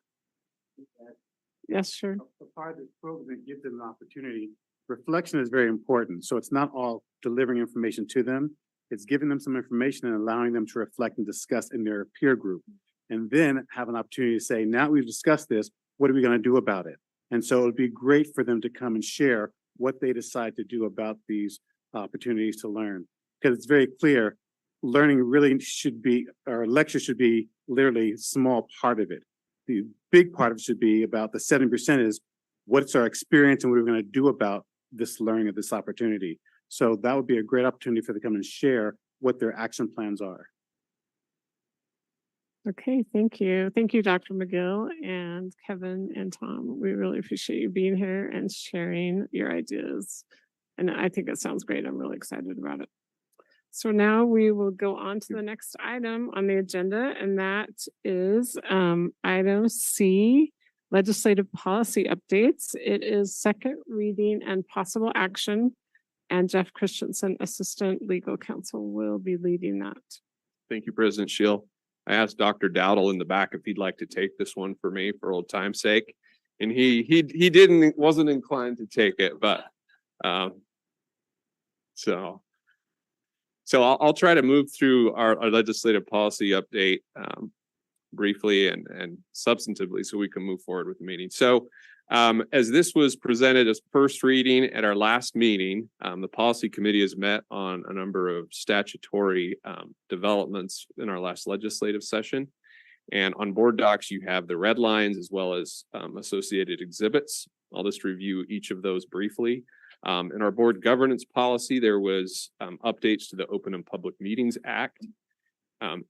Yes, sure. A part of this program gives them an opportunity. Reflection is very important. So it's not all delivering information to them. It's giving them some information and allowing them to reflect and discuss in their peer group. And then have an opportunity to say, now we've discussed this, what are we going to do about it? And so it would be great for them to come and share what they decide to do about these opportunities to learn. Because it's very clear, learning really should be, or lecture should be literally a small part of it. The big part of it should be about the 70% is what's our experience and what we're going to do about this learning of this opportunity. So that would be a great opportunity for them to come and share what their action plans are. Okay, thank you. Thank you, Dr. McGill and Kevin and Tom. We really appreciate you being here and sharing your ideas. And I think it sounds great. I'm really excited about it. So now we will go on to the next item on the agenda, and that is item C, legislative policy updates. It is second reading and possible action, and Jeff Christensen, Assistant Legal Counsel, will be leading that. Thank you, President Schill. I asked Dr. Dowdle in the back if he'd like to take this one for me for old time's sake, and he wasn't inclined to take it, but so I'll try to move through our legislative policy update briefly and substantively so we can move forward with the meeting. So as this was presented as first reading at our last meeting, the policy committee has met on a number of statutory developments in our last legislative session. And on board docs, you have the red lines as well as associated exhibits. I'll just review each of those briefly. In our board governance policy, there was updates to the Open and Public Meetings Act.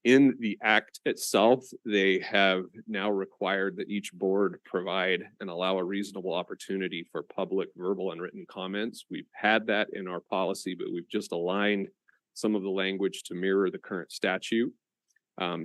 In the act itself, they have now required that each board provide and allow a reasonable opportunity for public, verbal, and written comments. We've had that in our policy, but we've just aligned some of the language to mirror the current statute.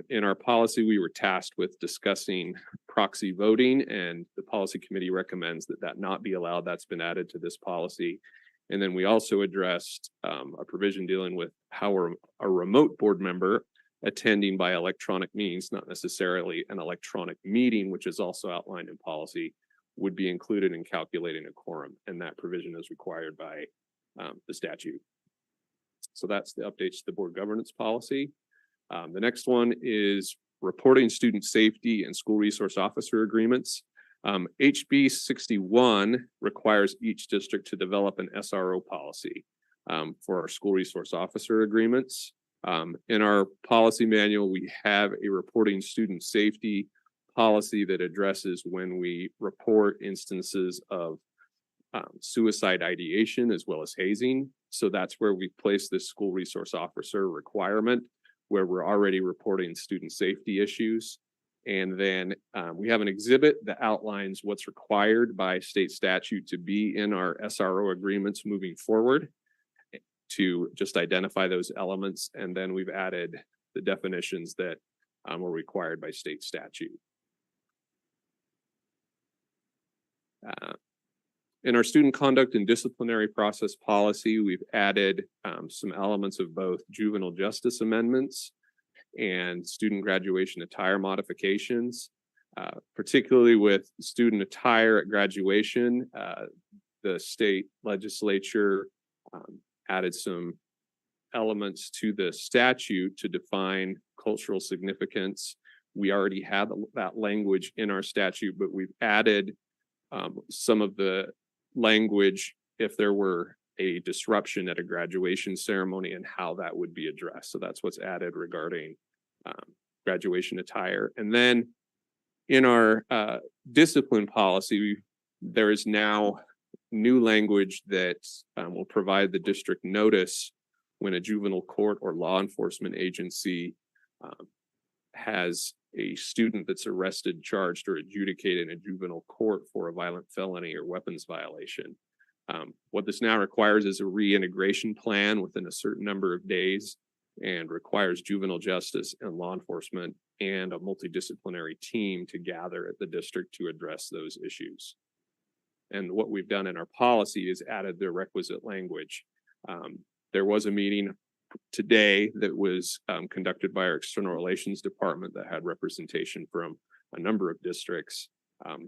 In our policy, we were tasked with discussing proxy voting, and the policy committee recommends that that not be allowed. That's been added to this policy. And then we also addressed a provision dealing with how a remote board member attending by electronic means, not necessarily an electronic meeting, which is also outlined in policy, would be included in calculating a quorum. And that provision is required by the statute. So that's the updates to the board governance policy. The next one is reporting student safety and school resource officer agreements. HB 61 requires each district to develop an SRO policy for our school resource officer agreements. In our policy manual, we have a reporting student safety policy that addresses when we report instances of suicide ideation as well as hazing. So that's where we place this school resource officer requirement, where we're already reporting student safety issues. And then we have an exhibit that outlines what's required by state statute to be in our SRO agreements moving forward to just identify those elements. And then we've added the definitions that were required by state statute. In our student conduct and disciplinary process policy, we've added some elements of both juvenile justice amendments and student graduation attire modifications. Particularly with student attire at graduation, the state legislature added some elements to the statute to define cultural significance. We already had that language in our statute, but we've added some of the language if there were a disruption at a graduation ceremony and how that would be addressed. So that's what's added regarding graduation attire. And then in our discipline policy, there is now new language that will provide the district notice when a juvenile court or law enforcement agency has a student that's arrested, charged, or adjudicated in a juvenile court for a violent felony or weapons violation. What this now requires is a reintegration plan within a certain number of days and requires juvenile justice and law enforcement and a multidisciplinary team to gather at the district to address those issues. And what we've done in our policy is added the requisite language. There was a meeting today that was conducted by our external relations department that had representation from a number of districts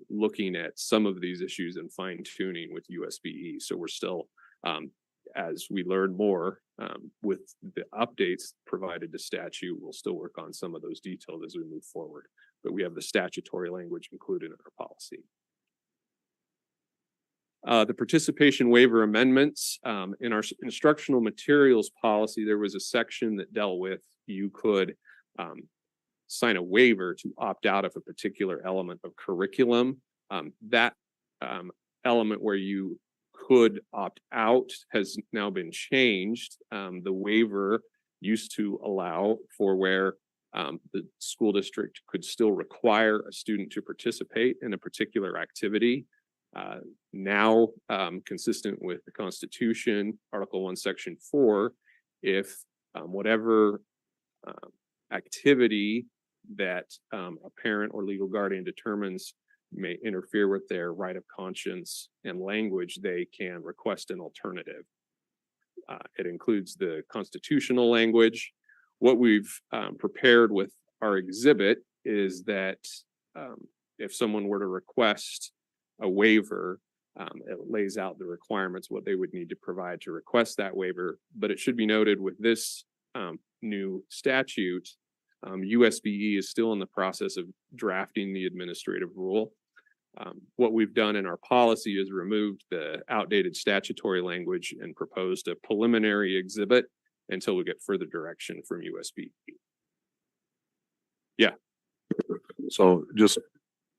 looking at some of these issues and fine tuning with USBE. So we're still, as we learn more with the updates provided to statute, we'll still work on some of those details as we move forward. But we have the statutory language included in our policy. The participation waiver amendments in our instructional materials policy, there was a section that dealt with you could sign a waiver to opt out of a particular element of curriculum. That element where you could opt out has now been changed. The waiver used to allow for where the school district could still require a student to participate in a particular activity. Now, consistent with the Constitution, Article 1, Section 4, if whatever activity that a parent or legal guardian determines may interfere with their right of conscience and language, they can request an alternative. It includes the constitutional language. What we've prepared with our exhibit is that if someone were to request a waiver, it lays out the requirements, what they would need to provide to request that waiver. But it should be noted with this new statute, USBE is still in the process of drafting the administrative rule. What we've done in our policy is removed the outdated statutory language and proposed a preliminary exhibit until we get further direction from USBE. Yeah. So just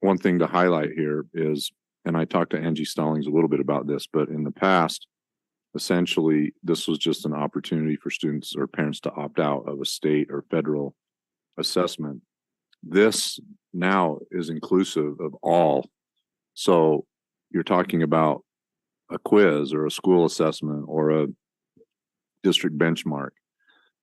one thing to highlight here is, and I talked to Angie Stallings a little bit about this, but in the past, essentially, this was just an opportunity for students or parents to opt out of a state or federal assessment. This now is inclusive of all. So you're talking about a quiz or a school assessment or a district benchmark.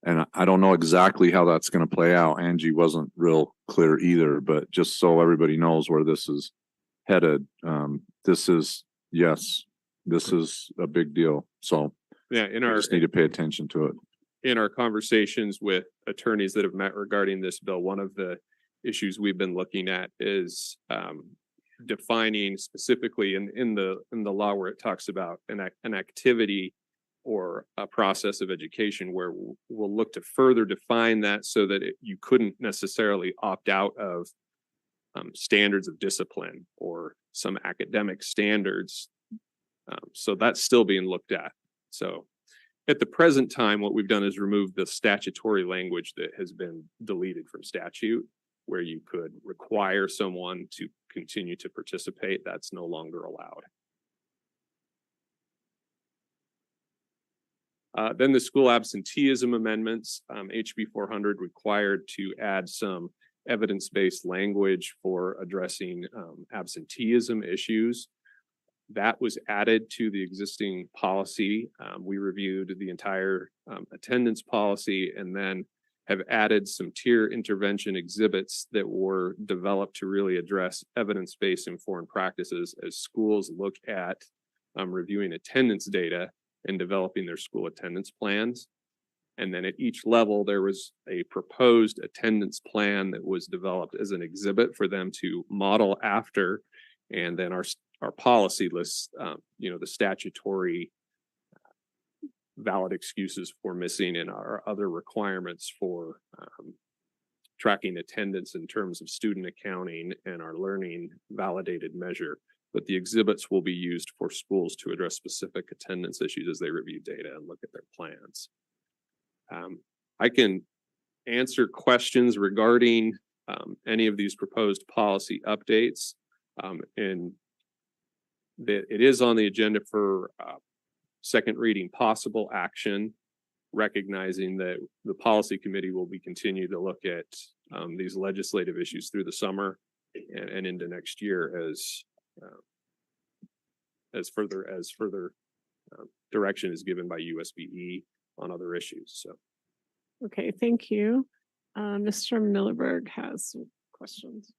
And I don't know exactly how that's going to play out. Angie wasn't real clear either, but just so everybody knows where this is headed, this is a big deal. So yeah, I just need to pay attention to it. In our conversations with attorneys that have met regarding this bill, one of the issues we've been looking at is defining specifically in the law where it talks about an activity or a process of education, where we'll look to further define that so that you couldn't necessarily opt out of standards of discipline or some academic standards. So that's still being looked at. So at the present time, what we've done is remove the statutory language that has been deleted from statute, where you could require someone to continue to participate. That's no longer allowed. Then the school absenteeism amendments, HB 400 required to add some evidence-based language for addressing absenteeism issues. That was added to the existing policy. We reviewed the entire attendance policy and then have added some tier intervention exhibits that were developed to really address evidence-based and foreign practices as schools look at reviewing attendance data and developing their school attendance plans. And then at each level, there was a proposed attendance plan that was developed as an exhibit for them to model after. And then our policy lists, the statutory valid excuses for missing and our other requirements for tracking attendance in terms of student accounting and our learning validated measure. But the exhibits will be used for schools to address specific attendance issues as they review data and look at their plans. I can answer questions regarding any of these proposed policy updates. And it is on the agenda for second reading possible action, recognizing that the policy committee will be continuing to look at these legislative issues through the summer and into next year as further direction is given by USBE on other issues. So. Okay, thank you. Mr. Millerberg has some questions.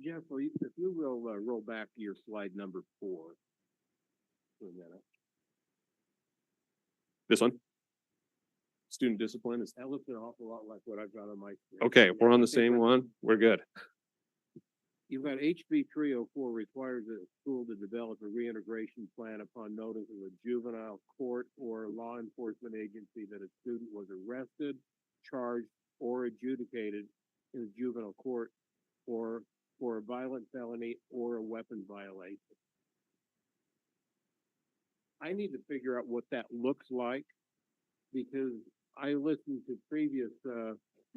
Jeff, if you will roll back to your slide number 4 for a minute. This one? Student discipline is. That looks an awful lot like what I've got on my screen. Okay, we're on the same one. We're good. You've got HB 304 requires a school to develop a reintegration plan upon notice of a juvenile court or law enforcement agency that a student was arrested, charged, or adjudicated in a juvenile court or for a violent felony or a weapons violation. I need to figure out what that looks like because I listened to previous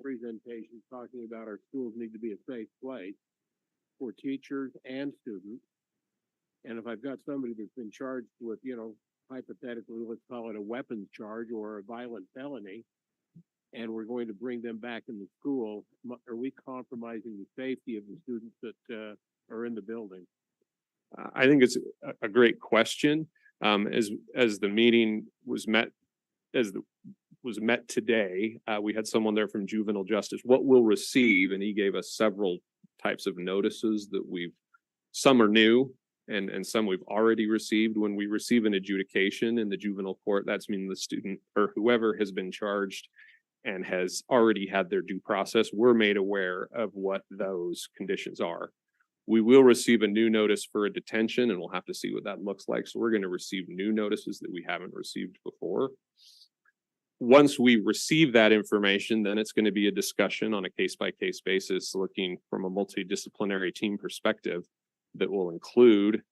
presentations talking about our schools need to be a safe place for teachers and students. And if I've got somebody that's been charged with, hypothetically, let's call it a weapons charge or a violent felony, and we're going to bring them back in the school, are we compromising the safety of the students that are in the building? I think it's a great question. As the meeting was met, was met today, we had someone there from juvenile justice. What we'll receive, and he gave us several types of notices that some are new and some we've already received. When we receive an adjudication in the juvenile court, that's meaning the student or whoever has been charged and has already had their due process, we're made aware of what those conditions are. We will receive a new notice for a detention and we'll have to see what that looks like. So we're going to receive new notices that we haven't received before. Once we receive that information, then it's going to be a discussion on a case-by-case basis, looking from a multidisciplinary team perspective that will include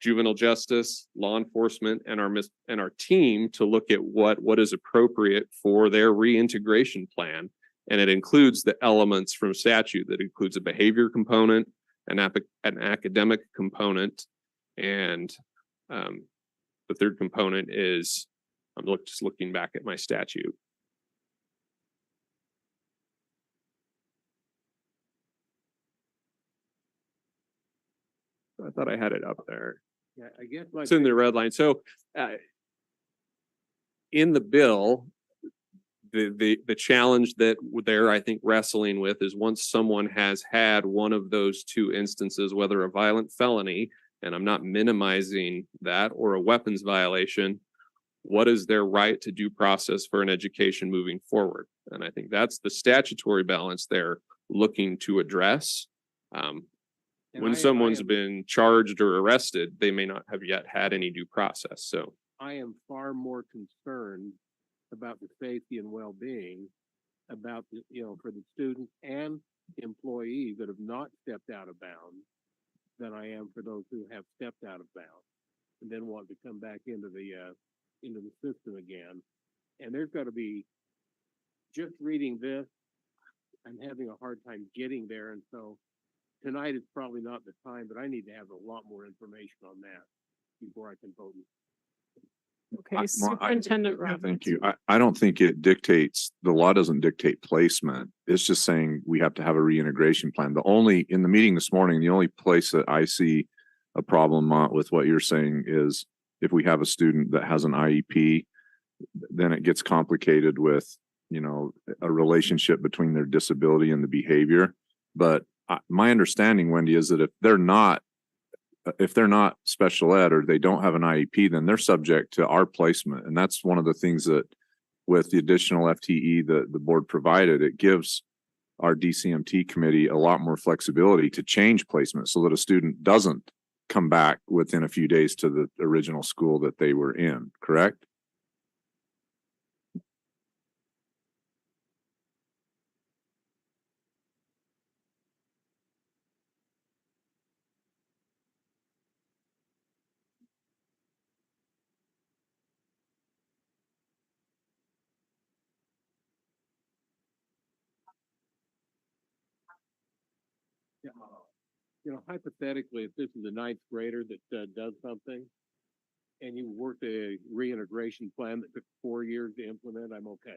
juvenile justice, law enforcement, and our team to look at what is appropriate for their reintegration plan. And it includes the elements from statute that includes a behavior component, an academic component, and the third component is, I'm just looking back at my statute. I thought I had it up there. Yeah, I guess it's in the red line. So in the bill, the challenge that they're, I think, wrestling with is once someone has had one of those two instances, whether a violent felony, and I'm not minimizing that, or a weapons violation, what is their right to due process for an education moving forward? And I think that's the statutory balance they're looking to address. When someone's been charged or arrested, they may not have yet had any due process. So I am far more concerned about the safety and well-being about for the students and employees that have not stepped out of bounds than I am for those who have stepped out of bounds and then want to come back into the system again. And there's got to be, just reading this, I'm having a hard time getting there. And so tonight is probably not the time, but I need to have a lot more information on that before I can vote. okay, Superintendent Roberts. Thank you. I don't think it dictates, the law doesn't dictate placement. It's just saying we have to have a reintegration plan. In the meeting this morning, the only place that I see a problem with what you're saying is if we have a student that has an IEP, then it gets complicated with, a relationship between their disability and the behavior. But my understanding, Wendy, is that if they're not if they're not special ed or they don't have an IEP, then they're subject to our placement. And that's one of the things that with the additional FTE that the board provided, it gives our DCMT committee a lot more flexibility to change placement so that a student doesn't come back within a few days to the original school that they were in, correct? You know, hypothetically, if this is a ninth grader that does something and you worked a reintegration plan that took 4 years to implement, I'm okay.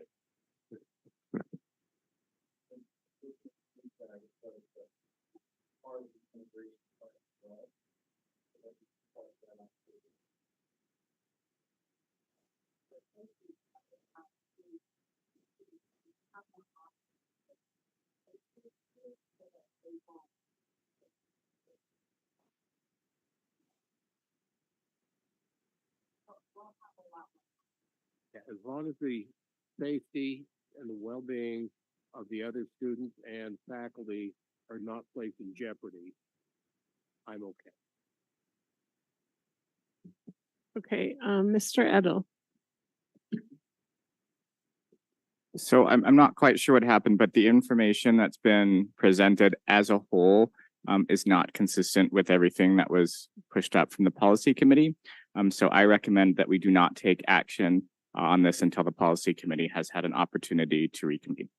As long as the safety and the well-being of the other students and faculty are not placed in jeopardy, I'm okay. Okay, Mr. Edel. So I'm not quite sure what happened, but the information that's been presented as a whole is not consistent with everything that was pushed up from the policy committee. So I recommend that we do not take action on this until the policy committee has had an opportunity to reconvene.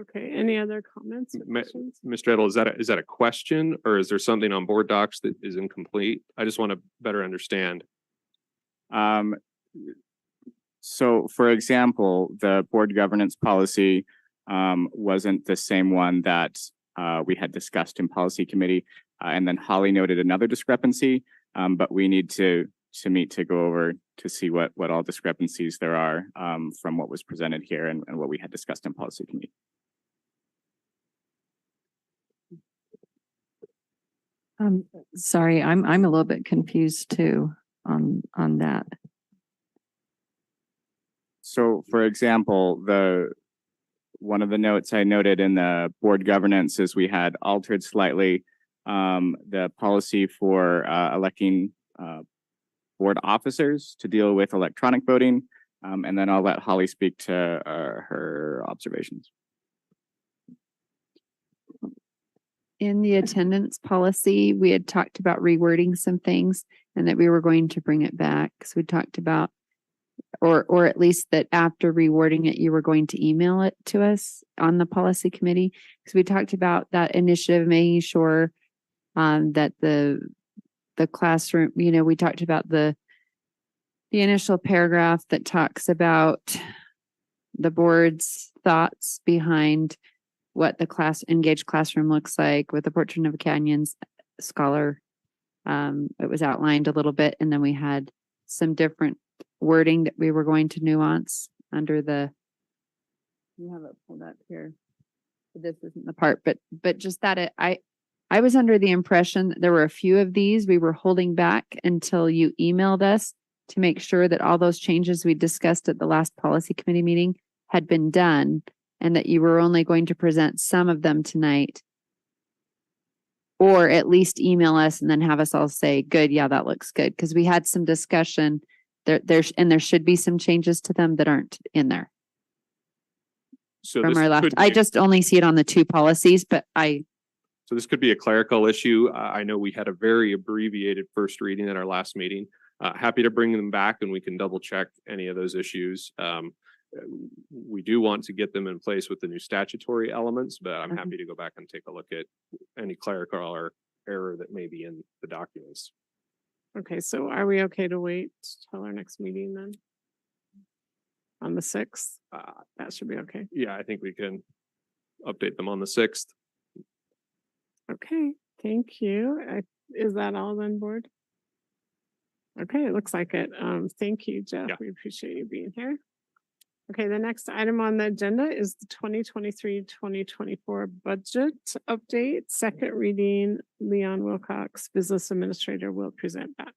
Okay, any other comments? or questions? Mr. Edel, is that a question or is there something on board docs that is incomplete? I just want to better understand. So for example, the board governance policy wasn't the same one that we had discussed in policy committee. And then Holly noted another discrepancy, but we need to meet to go over to see what all discrepancies there are from what was presented here and what we had discussed in policy committee. Sorry, I'm a little bit confused too on that. So for example, one of the notes I noted in the board governance is we had altered slightly the policy for electing board officers to deal with electronic voting. And then I'll let Holly speak to her observations. In the attendance policy, we had talked about rewording some things and that we were going to bring it back. So we talked about, or at least that after rewording it, you were going to email it to us on the policy committee. Because we talked about that initiative, making sure that the classroom, we talked about the initial paragraph that talks about the board's thoughts behind what the engaged classroom looks like with the portrait of a Canyons scholar. It was outlined a little bit, and then we had some different wording that we were going to nuance under you have it pulled up here. This isn't the part, but just that I was under the impression that there were a few of these we were holding back until you emailed us to make sure that all those changes we discussed at the last policy committee meeting had been done, and that you were only going to present some of them tonight. Or at least email us and then have us all say, good, yeah, that looks good. Because we had some discussion there should be some changes to them that aren't in there. So From this our last, could I be- just only see it on the two policies, but So this could be a clerical issue. I know we had a very abbreviated first reading at our last meeting. Happy to bring them back and we can double check any of those issues. We do want to get them in place with the new statutory elements, but I'm happy to go back and take a look at any clerical or error that may be in the documents. Okay, so are we okay to wait till our next meeting then? On the 6th? That should be okay. Yeah, I think we can update them on the 6th. Okay, thank you. Is that all on board? Okay, it looks like it. Thank you, Jeff. Yeah. We appreciate you being here. Okay, the next item on the agenda is the 2023-2024 budget update, second reading. Leon Wilcox, Business Administrator, will present that.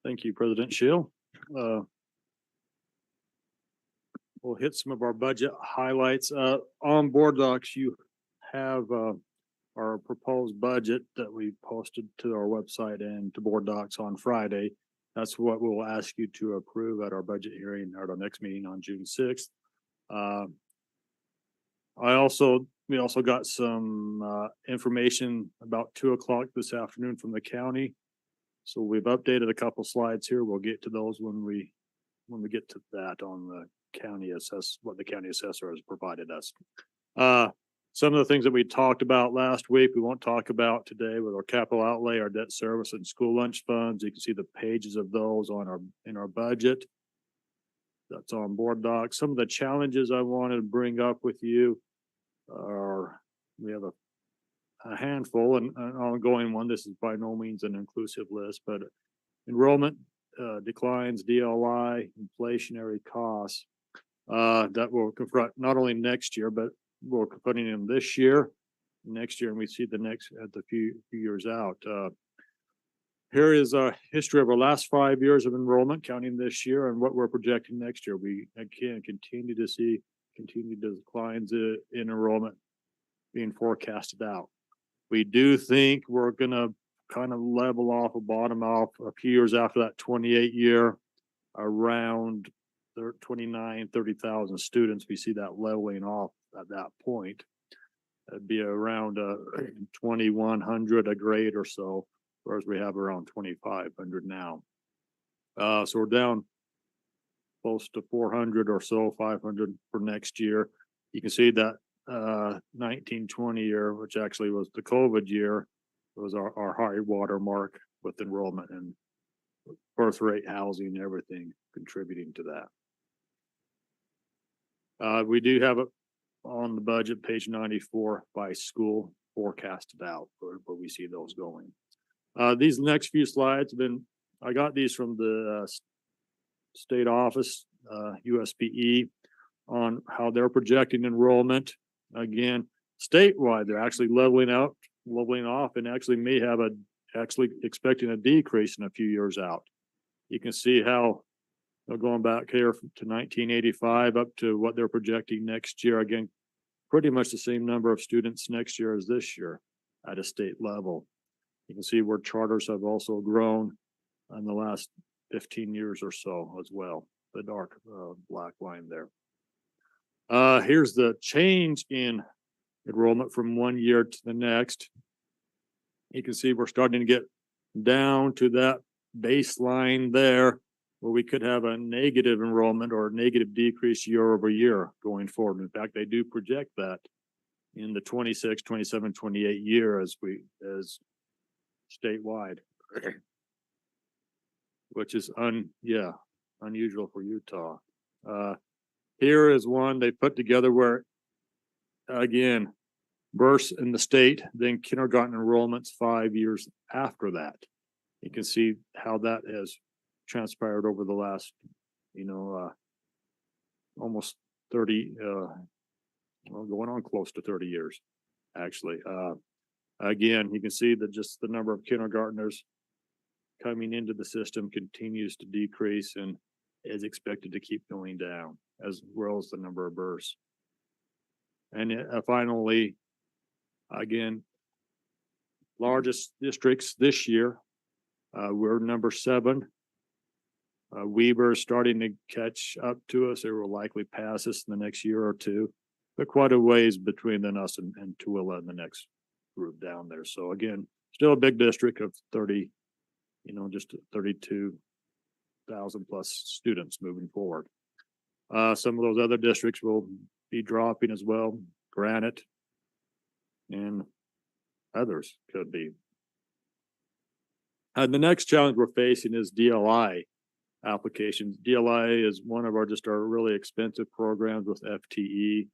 Thank you, President Shill. We'll hit some of our budget highlights. On board docs, you have our proposed budget that we posted to our website and to board docs on Friday. That's what we'll ask you to approve at our budget hearing at our next meeting on June 6th. We also got some information about 2 o'clock this afternoon from the county. So we've updated a couple slides here. We'll get to those when we get to that on the county what the county assessor has provided us. Some of the things that we talked about last week, we won't talk about today with our capital outlay, our debt service and school lunch funds. You can see the pages of those in our budget. That's on board docs. Some of the challenges I wanted to bring up with you are, we have a handful and an ongoing one. This is by no means an inclusive list, but enrollment declines, DLI, inflationary costs that will confront not only next year, but we're confronting them this year, next year, and we see the few years out. Here is a history of our last 5 years of enrollment, counting this year, and what we're projecting next year. We again continue to see continued declines in enrollment being forecasted out. We do think we're gonna kind of level off or bottom off a few years after that 28 year, around 30,000 students. We see that leveling off at that point. It'd be around 2,100 a grade or so, whereas we have around 2,500 now. So we're down close to 400 or so, 500 for next year. You can see that 1920 year, which actually was the COVID year, was our high water mark with enrollment and birth rate, housing, everything contributing to that. We do have it on the budget, page 94, by school forecasted out, where we see those going. These next few slides have been, I got these from the state office, USPE, on how they're projecting enrollment. Again, statewide, they're actually leveling off, and actually may have actually expecting a decrease in a few years out. You can see how going back here to 1985 up to what they're projecting next year. Again, pretty much the same number of students next year as this year at a state level. You can see where charters have also grown in the last 15 years or so as well, the dark black line there. Here's the change in enrollment from one year to the next. You can see we're starting to get down to that baseline there, where we could have a negative enrollment or a negative decrease year over year going forward. In fact, they do project that in the 26, 27, 28 year as statewide, which is unusual for Utah. Here is one they put together where, again, births in the state, then kindergarten enrollments 5 years after that. You can see how that has transpired over the last, almost 30, going on close to 30 years, actually. Again, you can see that just the number of kindergartners coming into the system continues to decrease and is expected to keep going down, as well as the number of births. And finally, again, largest districts this year, we're number 7. Weber is starting to catch up to us. They will likely pass us in the next year or two, but quite a ways between us and Tooele and the next group down there. So again, still a big district of 30, just 32,000 plus students moving forward. Some of those other districts will be dropping as well. Granite and others could be. The next challenge we're facing is DLI applications. DLI is one of our really expensive programs with FTE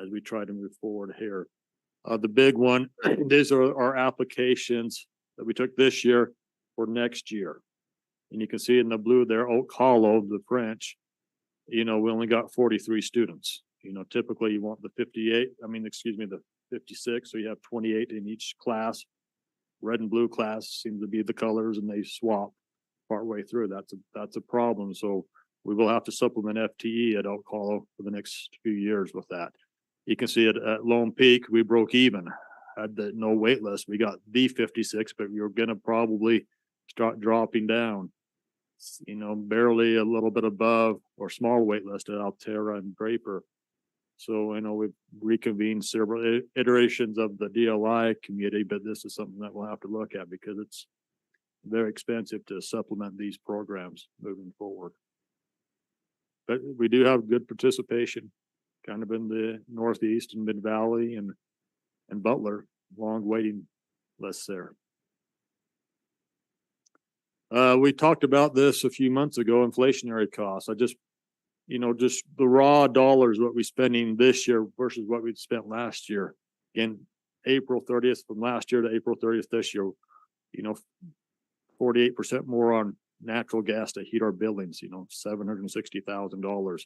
as we try to move forward here. The big one, these are our applications that we took this year for next year. And you can see in the blue there, Oak Hollow, the French, we only got 43 students. Typically you want the 56, so you have 28 in each class. Red and blue class seem to be the colors, and they swap partway through. That's a problem. So we will have to supplement FTE at Oak Hollow for the next few years with that. You can see it at Lone Peak, we broke even. Had the no wait list. We got the 56, but you're gonna probably start dropping down. Barely a little bit above or small wait list at Altera and Draper. So we've reconvened several iterations of the DLI committee, but this is something that we'll have to look at because it's very expensive to supplement these programs moving forward. But we do have good participation, kind of in the Northeast and Mid Valley and Butler, long waiting lists there. We talked about this a few months ago, inflationary costs. just the raw dollars, what we're spending this year versus what we'd spent last year. Again, April 30th from last year to April 30th this year, 48% more on natural gas to heat our buildings, $760,000.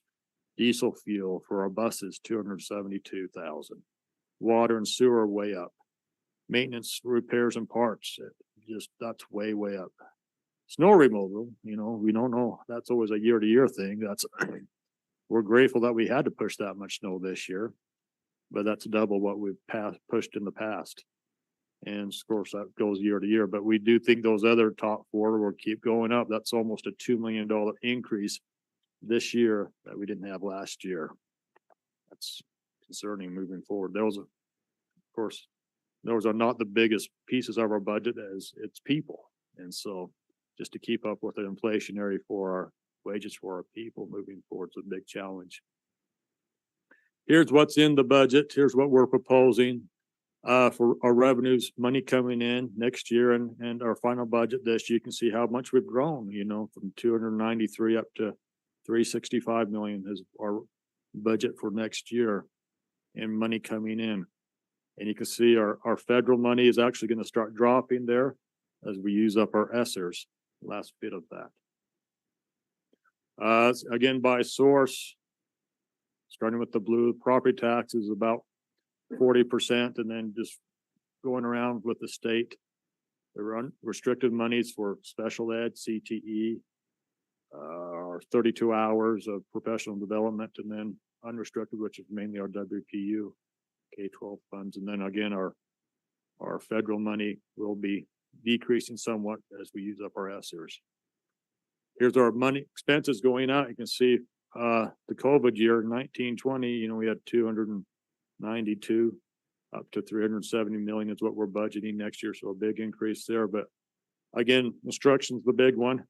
Diesel fuel for our buses, $272,000. Water and sewer way up. Maintenance, repairs and parts, that's way up. Snow removal, we don't know. That's always a year-to-year thing. We're grateful that we had to push that much snow this year, but that's double what we've pushed in the past. And of course, that goes year to year, but we do think those other top four will keep going up. That's almost a $2 million increase this year that we didn't have last year. That's concerning moving forward. Those are not the biggest pieces of our budget, as it's people. And so just to keep up with the inflationary for our wages for our people moving forward is a big challenge. Here's what's in the budget. Here's what we're proposing for our revenues, money coming in next year, and our final budget this year. You can see how much we've grown, from 293 up to 365 million is our budget for next year, and money coming in. And you can see our federal money is actually going to start dropping there as we use up our ESSERs, last bit of that. Again, by source, starting with the blue, property tax is about 40%, and then just going around with the state. There are restricted monies for special ed, CTE, our 32 hours of professional development, and then unrestricted, which is mainly our WPU K-12 funds. And then again, our federal money will be decreasing somewhat as we use up our ESSERs. Here's our money expenses going out. You can see the COVID year, 1920, we had 292 up to 370 million is what we're budgeting next year. So a big increase there. But again, instruction's the big one,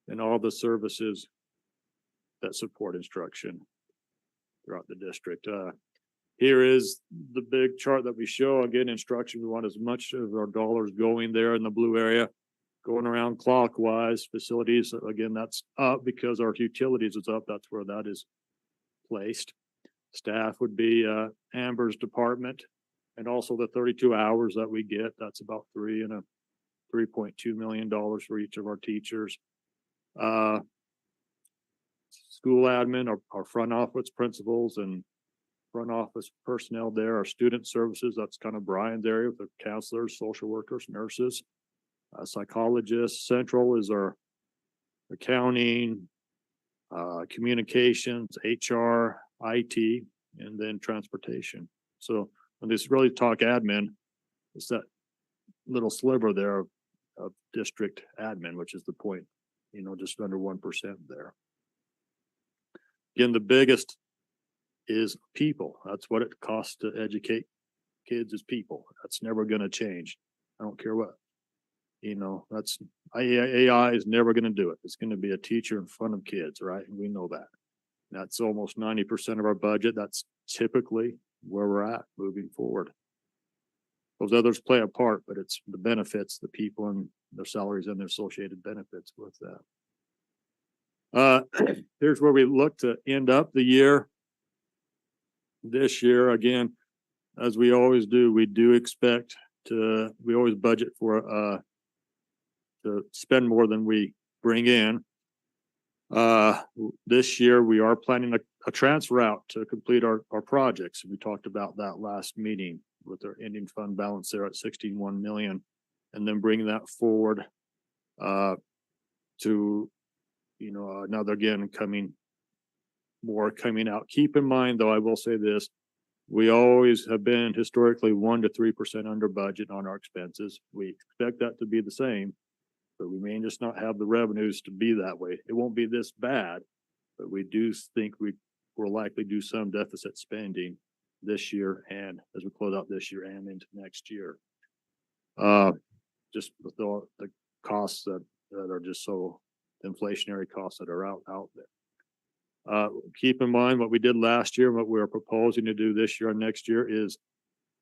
and all the services that support instruction throughout the district. Here is the big chart that we show. Again, instruction, we want as much of our dollars going there in the blue area, going around clockwise. Facilities, again, that's up because our utilities is up. That's where that is placed. Staff would be Amber's department, and also the 32 hours that we get. That's about $3.2 million for each of our teachers. School admin, our front office principals and front office personnel there. Our student services, that's kind of Brian's area with the counselors, social workers, nurses, psychologists. Central is our accounting, communications, HR, IT, and then transportation. So when this really talk admin, it's that little sliver there of district admin, which is the point, just under 1% there. Again, the biggest is people. That's what it costs to educate kids, is people. That's never going to change. I don't care what, that's AI is never going to do it. It's going to be a teacher in front of kids, right? And we know that. That's almost 90% of our budget. That's typically where we're at moving forward. Those others play a part, but it's the benefits, the people and their salaries and their associated benefits with that. Here's where we look to end up the year. This year, again, as we always do, we do expect we always budget for, to spend more than we bring in. This year, we are planning a transfer out to complete our projects. We talked about that last meeting with our ending fund balance there at 61 million. And then bringing that forward, to, another again, coming out. Keep in mind, though, I will say this, we always have been historically 1 to 3% under budget on our expenses. We expect that to be the same, but we may just not have the revenues to be that way. It won't be this bad, but we do think we will likely do some deficit spending this year and as we close out this year and into next year. Just with the costs that are just so inflationary costs that are out there. Keep in mind what we did last year and what we're proposing to do this year and next year is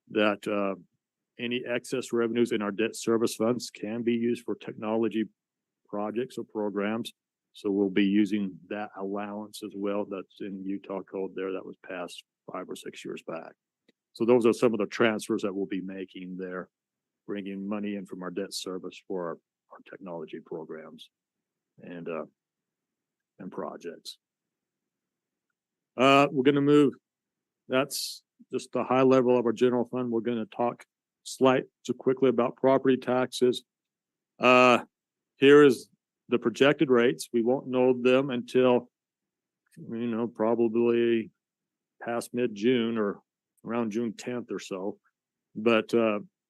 that any excess revenues in our debt service funds can be used for technology projects or programs. So we'll be using that allowance as well. That's in Utah code there that was passed 5 or 6 years back. So those are some of the transfers that we'll be making there, bringing money in from our debt service for our technology programs and projects. We're going to move. That's just the high level of our general fund. We're going to talk quickly about property taxes. Here is the projected rates. We won't know them until, probably past mid-June or around June 10th or so. But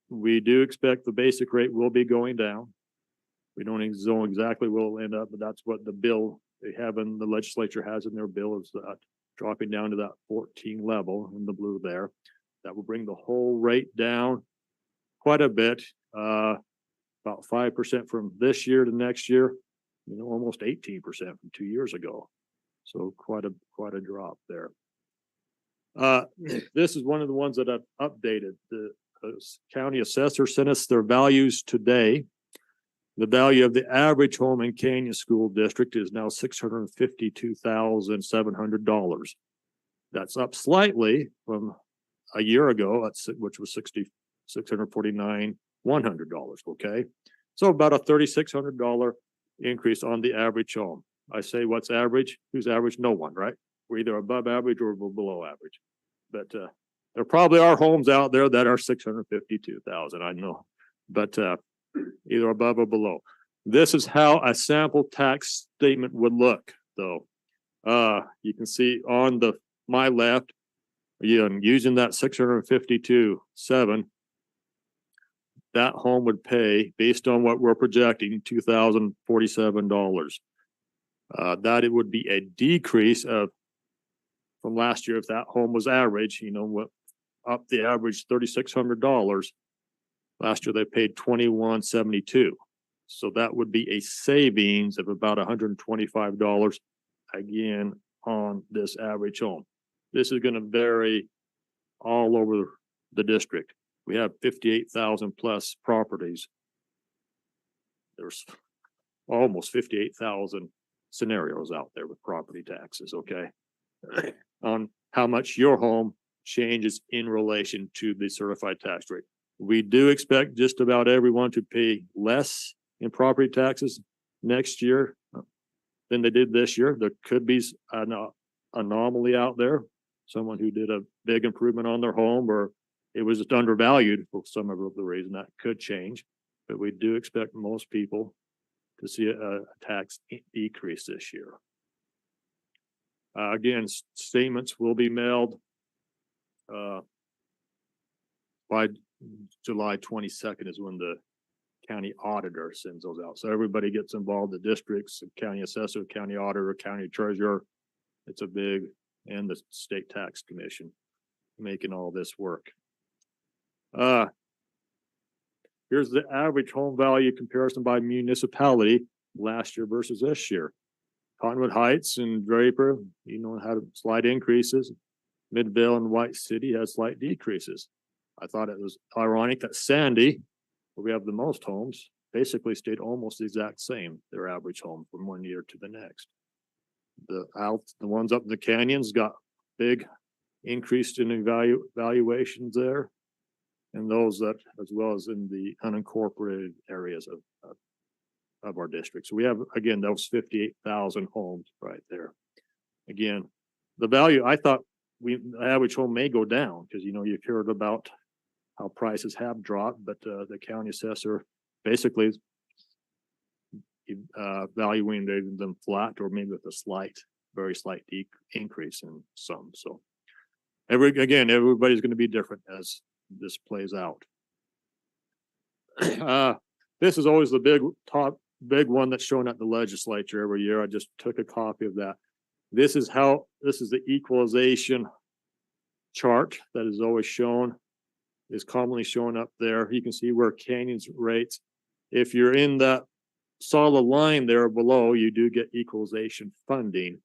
we do expect the basic rate will be going down. We don't know exactly where it'll end up, but that's what the bill they have in the legislature has in their bill is that dropping down to that 14 level in the blue there. That will bring the whole rate down quite a bit, about 5% from this year to next year, almost 18% from 2 years ago. So quite a drop there. This is one of the ones that I've updated. The county assessor sent us their values today. The value of the average home in Canyon School District is now $652,700. That's up slightly from a year ago, which was $649,100. Okay, so about a $3,600 increase on the average home. I say, what's average? Who's average? No one, right? We're either above average or we're below average. But there probably are homes out there that are $652,000. I know, but either above or below. This is how a sample tax statement would look, though. You can see on my left, using that $652,700, that home would pay, based on what we're projecting, $2,047. That it would be a decrease from last year if that home was average, up the average $3,600. Last year they paid $2,172. So that would be a savings of about $125 again on this average home. This is going to vary all over the district. We have 58,000 plus properties. There's almost 58,000 scenarios out there with property taxes, okay? On how much your home changes in relation to the certified tax rate. We do expect just about everyone to pay less in property taxes next year than they did this year. There could be an anomaly out there, someone who did a big improvement on their home or it was just undervalued for some of the reason that could change. But we do expect most people to see a tax decrease this year. Again, statements will be mailed by July 22nd is when the county auditor sends those out. So everybody gets involved, the districts, the county assessor, county auditor, county treasurer. It's a big, and the state tax commission making all this work. Here's the average home value comparison by municipality last year versus this year. Cottonwood Heights and Draper, had slight increases. Midvale and White City had slight decreases. I thought it was ironic that Sandy, where we have the most homes, basically stayed almost the exact same, their average home from one year to the next. The ones up in the canyons got big increased in valuations there. And those that, as well as in the unincorporated areas of our district. So we have, again, those 58,000 homes right there. Again, the value, I thought the average home may go down because, you know, you've heard about how prices have dropped, but the county assessor basically valuing them flat or maybe with a very slight increase in some. So everybody's going to be different as this plays out. This is always the big one that's shown at the legislature every year. I just took a copy of that. This is the equalization chart that is always shown, is commonly shown up there. You can see where Canyon's rates, if you're in that solid line there below, you do get equalization funding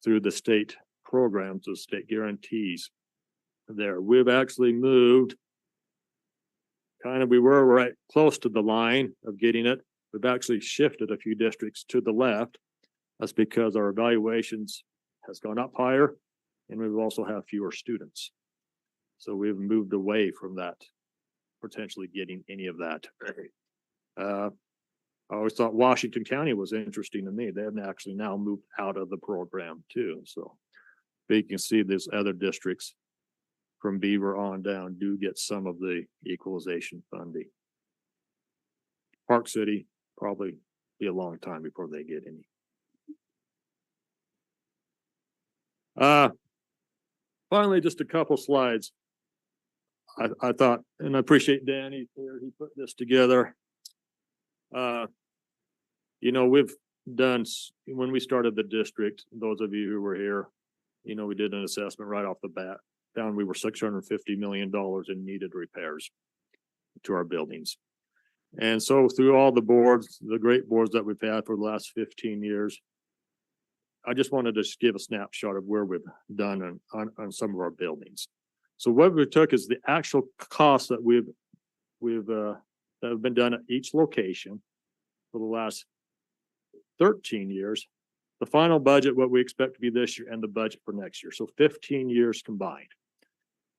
through the state programs, the state guarantees there. We've actually moved we were right close to the line of getting it. We've actually shifted a few districts to the left. That's because our evaluations has gone up higher and we've also have fewer students. So we've moved away from that, potentially getting any of that. I always thought Washington County was interesting to me. They have actually now moved out of the program too. So but you can see these other districts from Beaver on down do get some of the equalization funding. Park City probably be a long time before they get any. Finally, just a couple slides. I thought, and I appreciate Danny here, he put this together. You know, we've done, when we started the district, those of you who were here, you know, we did an assessment right off the bat. Found we were $650 million in needed repairs to our buildings. And so through all the boards, the great boards that we've had for the last 15 years, I just wanted to just give a snapshot of where we've done on some of our buildings. So what we took is the actual costs that that have been done at each location for the last 13 years, the final budget, what we expect to be this year, and the budget for next year. So 15 years combined.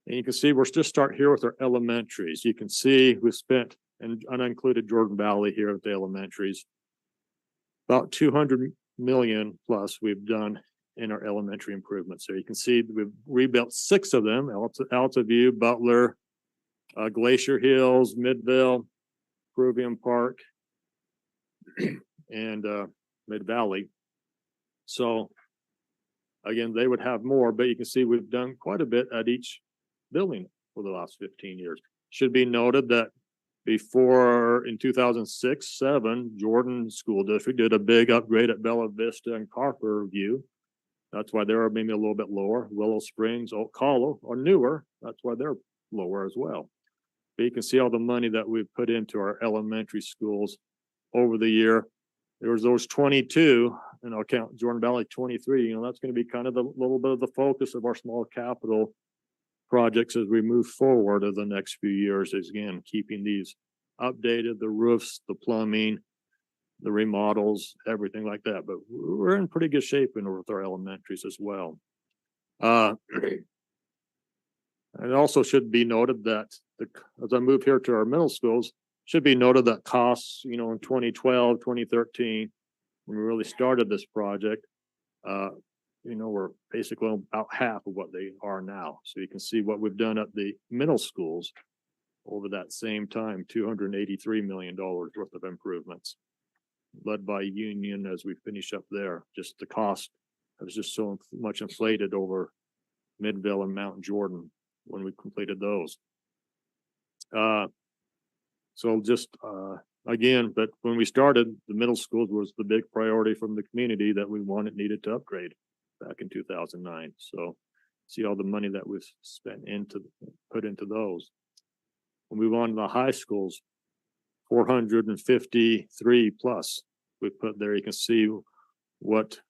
And you can see we're just start here with our elementaries. You can see we've spent, and unincluded Jordan Valley here at the elementaries, about 200 million plus we've done in our elementary improvements. So you can see we've rebuilt 6 of them: Alta View, Butler, Glacier Hills, Midville, Peruvian Park, and Mid Valley. So again, they would have more, but you can see we've done quite a bit at each building for the last 15 years. Should be noted that before, in 2006-07, Jordan School District did a big upgrade at Bella Vista and Copper View. That's why they're maybe a little bit lower. Willow Springs, Oak Hollow are newer. That's why they're lower as well. But you can see all the money that we've put into our elementary schools over the year. There was those 22, and I'll count Jordan Valley 23. You know, that's going to be kind of the little bit of the focus of our small capital projects as we move forward of the next few years, is again keeping these updated, the roofs, the plumbing, the remodels, everything like that. But we're in pretty good shape with our elementaries as well. It also should be noted that as I move here to our middle schools, should be noted that costs, you know, in 2012, 2013, when we really started this project, you know, we're basically about half of what they are now. So you can see what we've done at the middle schools over that same time, $283 million worth of improvements, led by Union as we finish up there. Just the cost was just so much inflated over Midville and Mount Jordan when we completed those. So just again, but when we started, the middle schools was the big priority from the community that we needed to upgrade back in 2009. So see all the money that was put into those. We'll move on to the high schools, 453 plus we put there. You can see what,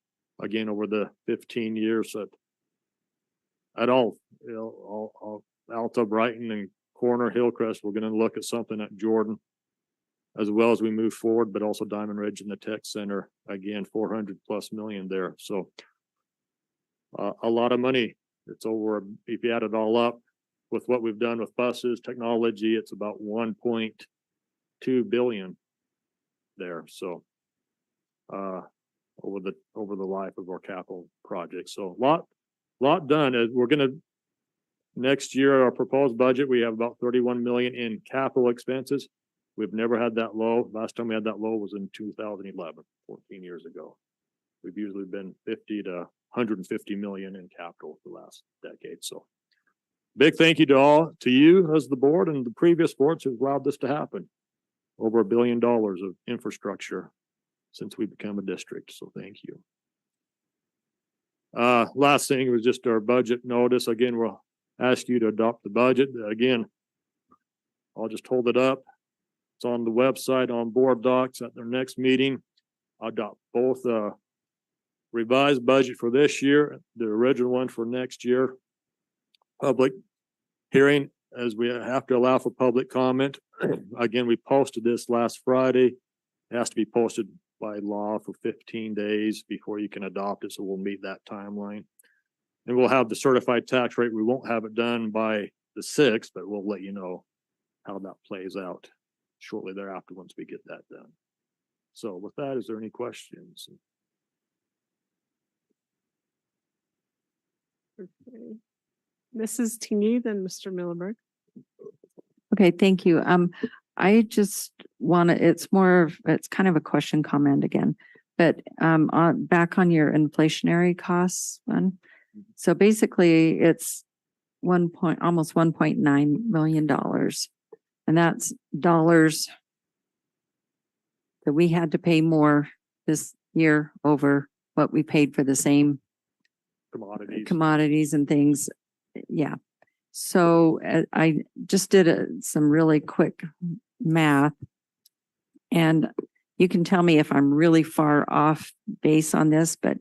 again, over the 15 years at all, you know, all Alta, Brighton, and Corner, Hillcrest, we're going to look at something at Jordan as well as we move forward, but also Diamond Ridge and the Tech Center, again, 400+ million there. So a lot of money It's over, if you add it all up with what we've done with buses, technology, it's about 1.2 billion there. So over the life of our capital project. So lot done. We're gonna next year, our proposed budget, we have about 31 million in capital expenses. We've never had that low. Last time we had that low was in 2011, 14 years ago. We've usually been 50 to 150 million in capital for the last decade. So big thank you to you as the board and the previous boards who've allowed this to happen. Over $1 billion of infrastructure since we became a district. So thank you. Last thing was just our budget notice. Again, we'll ask you to adopt the budget. Again, I'll just hold it up. It's on the website on board docs at their next meeting. I'll adopt both revised budget for this year, the original one for next year. Public hearing, as we have to allow for public comment. Again, we posted this last Friday. It has to be posted by law for 15 days before you can adopt it. So we'll meet that timeline. And we'll have the certified tax rate. We won't have it done by the 6th, but we'll let you know how that plays out shortly thereafter once we get that done. So with that, is there any questions? Okay. Mrs. Teeny, then Mr. Millenberg. Okay, thank you. I just want to, it's kind of a question comment again, but back on your inflationary costs one. So basically it's almost $1.9 million. And that's dollars that we had to pay more this year over what we paid for the same commodities and things. Yeah. So I just did some really quick math, and you can tell me if I'm really far off base on this, but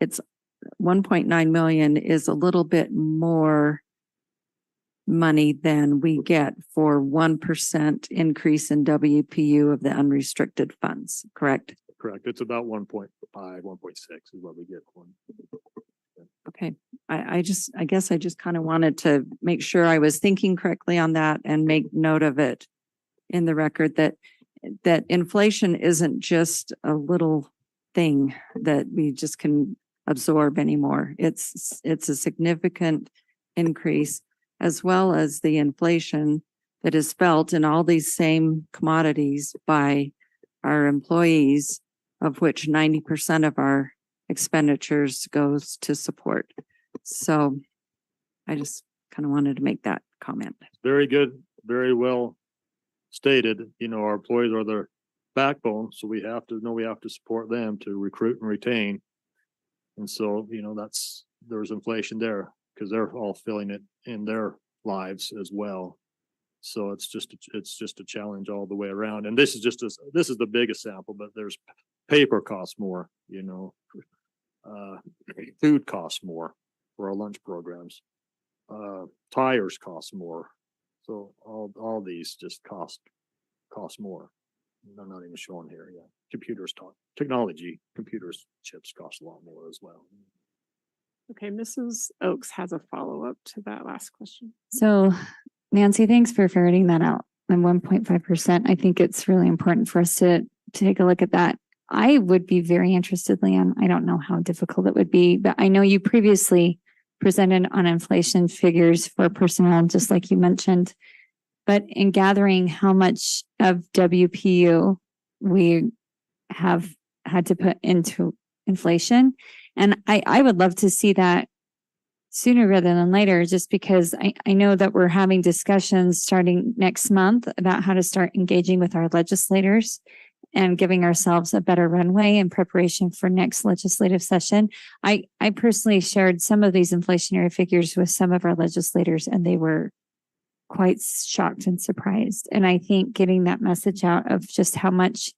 it's 1.9 million is a little bit more money than we get for 1% increase in WPU of the unrestricted funds, correct? Correct. It's about 1.5, 1.6 is what we get. Okay. I guess I just kind of wanted to make sure I was thinking correctly on that and make note of it in the record that inflation isn't just a little thing that we just can absorb anymore. It's a significant increase, as well as the inflation that is felt in all these same commodities by our employees, of which 90% of our expenditures goes to support. So I just kind of wanted to make that comment. Very good. Very well stated. You know, our employees are their backbone. So we have to support them to recruit and retain. And so, you know, there's inflation there because they're all feeling it in their lives as well. So it's just a challenge all the way around. And this is the biggest sample, but there's paper costs more, you know, food costs more for our lunch programs, tires cost more. So all these just cost more. I'm not even showing here. Yeah. Technology, computers, chips cost a lot more as well. Okay, Mrs. Oakes has a follow-up to that last question. So Nancy, thanks for ferreting that out. And 1.5%. I think it's really important for us to take a look at that. I would be very interested, Leanne. I don't know how difficult it would be, but I know you previously presented on inflation figures for personnel, just like you mentioned. But in gathering how much of WPU we have had to put into inflation, and I would love to see that sooner rather than later, just because I know that we're having discussions starting next month about how to start engaging with our legislators and giving ourselves a better runway in preparation for next legislative session. I personally shared some of these inflationary figures with some of our legislators, and they were quite shocked and surprised. And I think getting that message out of just how much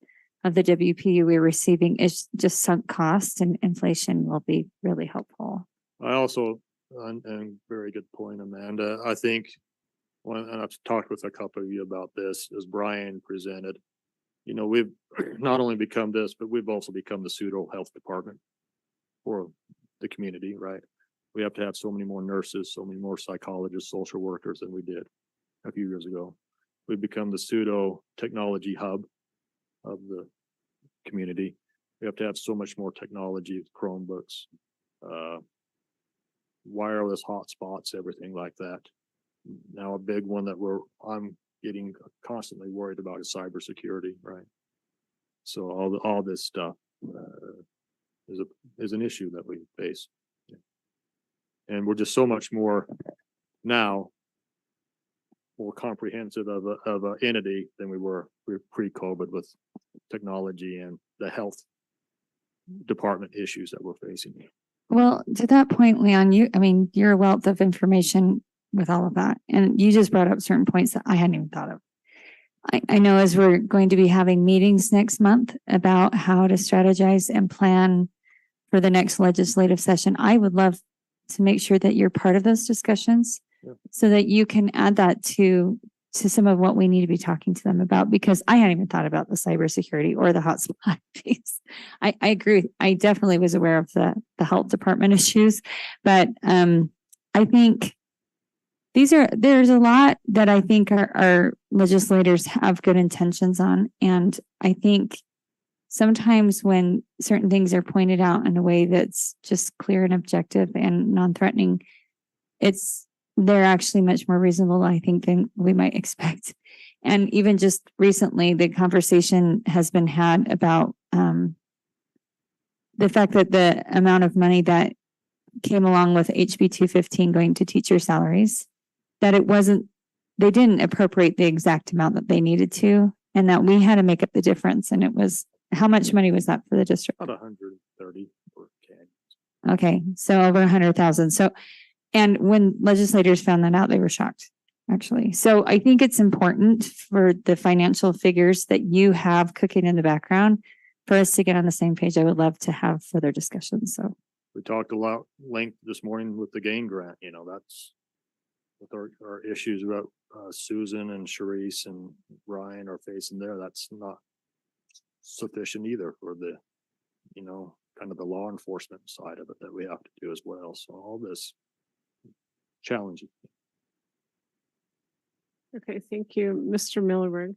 of the WPU we're receiving is just sunk cost and inflation will be really helpful. I also, and very good point, Amanda. I think, and I've talked with a couple of you about this as Brian presented. You know, we've not only become this, but we've also become the pseudo health department for the community, right? We have to have so many more nurses, so many more psychologists, social workers than we did a few years ago. We've become the pseudo technology hub of the community. We have to have so much more technology, Chromebooks, wireless hotspots, everything like that. Now, a big one that I'm getting constantly worried about is cybersecurity, right? So all this stuff is an issue that we face, and we're just so much more now more comprehensive of a entity than we were pre-COVID with technology and the health department issues that we're facing. Well, to that point, Leon, you're a wealth of information with all of that. And you just brought up certain points that I hadn't even thought of. I know as we're going to be having meetings next month about how to strategize and plan for the next legislative session, I would love to make sure that you're part of those discussions so that you can add that to some of what we need to be talking to them about, because I hadn't even thought about the cybersecurity or the hotspot piece. I agree. I definitely was aware of the health department issues, but I think there's a lot that I think our legislators have good intentions on. And I think sometimes when certain things are pointed out in a way that's just clear and objective and non-threatening, they're actually much more reasonable, I think, than we might expect. And even just recently, the conversation has been had about the fact that the amount of money that came along with HB 215 going to teacher salaries, that they didn't appropriate the exact amount that they needed to, and that we had to make up the difference. And it was, how much money was that for the district? About 130 per kid. Okay, so over 100,000. So, and when legislators found that out, they were shocked, actually. So I think it's important for the financial figures that you have cooking in the background for us to get on the same page. I would love to have further discussions. So we talked a lot length this morning with the GAIN grant. That's with our issues about Susan and Sharice and Ryan are facing there. That's not sufficient either for the, kind of the law enforcement side of it that we have to do as well. So all this challenging. Okay, thank you, Mr. Millerberg.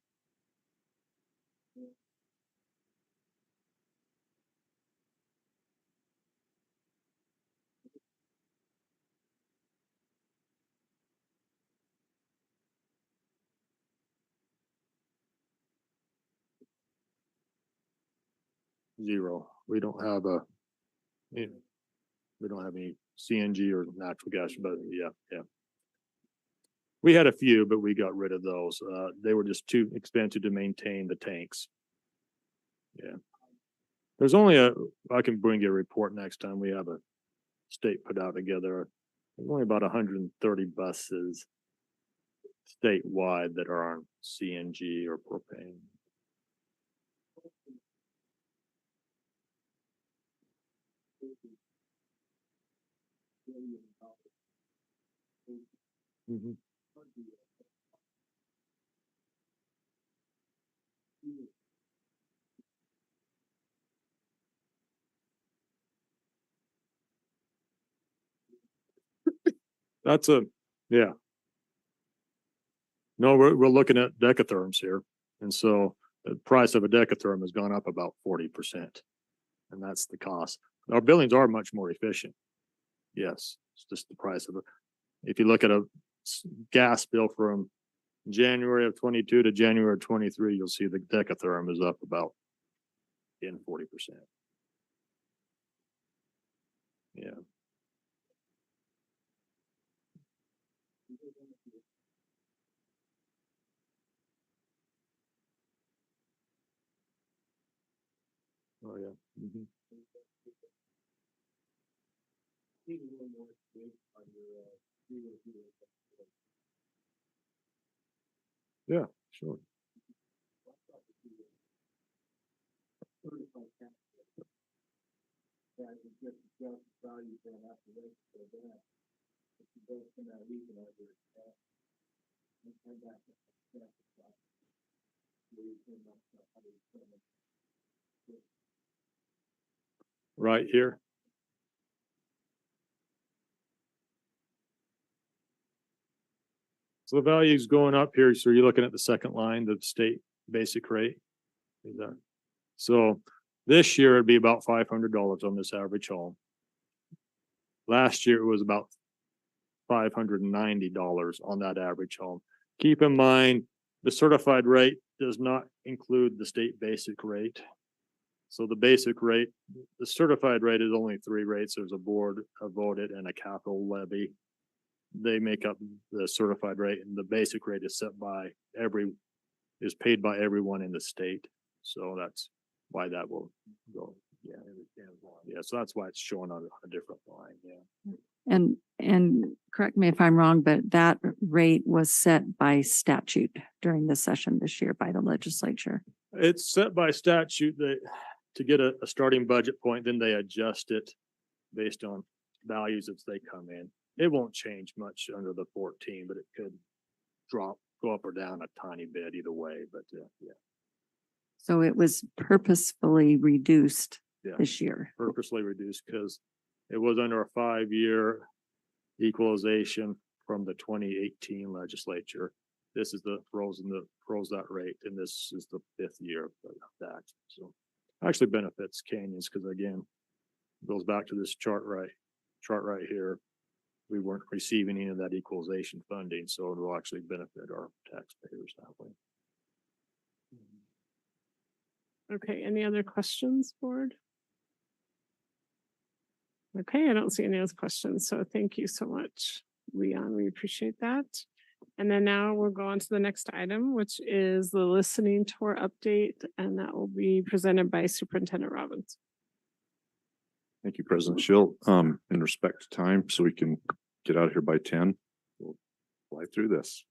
Zero. We don't have any CNG or natural gas, but yeah. We had a few, but we got rid of those. They were just too expensive to maintain the tanks. Yeah. There's only I can bring you a report next time we have a state put out together. There's only about 130 buses statewide that are on CNG or propane. Mm-hmm. Yeah. No, we're looking at decatherms here. And so the price of a decatherm has gone up about 40%. And that's the cost. Our buildings are much more efficient. Yes, it's just the price of it. If you look at a gas bill from January of 22 to January of 23, you'll see the decatherm is up about 40%. Yeah. Oh yeah. Mm-hmm. Yeah, sure. Right here. So the value is going up here. So you're looking at the second line, the state basic rate. Is that? So this year it'd be about $500 on this average home. Last year it was about $590 on that average home. Keep in mind, the certified rate does not include the state basic rate. So the basic rate, the certified rate is only 3 rates. There's a board, a voted, and a capital levy. They make up the certified rate, and the basic rate is set by is paid by everyone in the state. So that's why that will go. Yeah. So that's why it's showing on a different line. Yeah. And correct me if I'm wrong, but that rate was set by statute during the session this year by the legislature. It's set by statute that to get a starting budget point, then they adjust it based on values as they come in. It won't change much under the 14, but it could go up or down a tiny bit either way. But yeah. So it was purposefully reduced this year. Purposely reduced because it was under a 5-year equalization from the 2018 legislature. This is the froze that rate, and this is the 5th year of that. So actually benefits Canyons because again, it goes back to this chart right here. We weren't receiving any of that equalization funding, so it will actually benefit our taxpayers that way. Okay, any other questions, board? Okay, I don't see any other questions, so thank you so much, Leon. We appreciate that. And then now we'll go on to the next item, which is the listening tour update, and that will be presented by Superintendent Robbins. Thank you, President Schill. In respect to time, so we can get out of here by 10, we'll fly through this.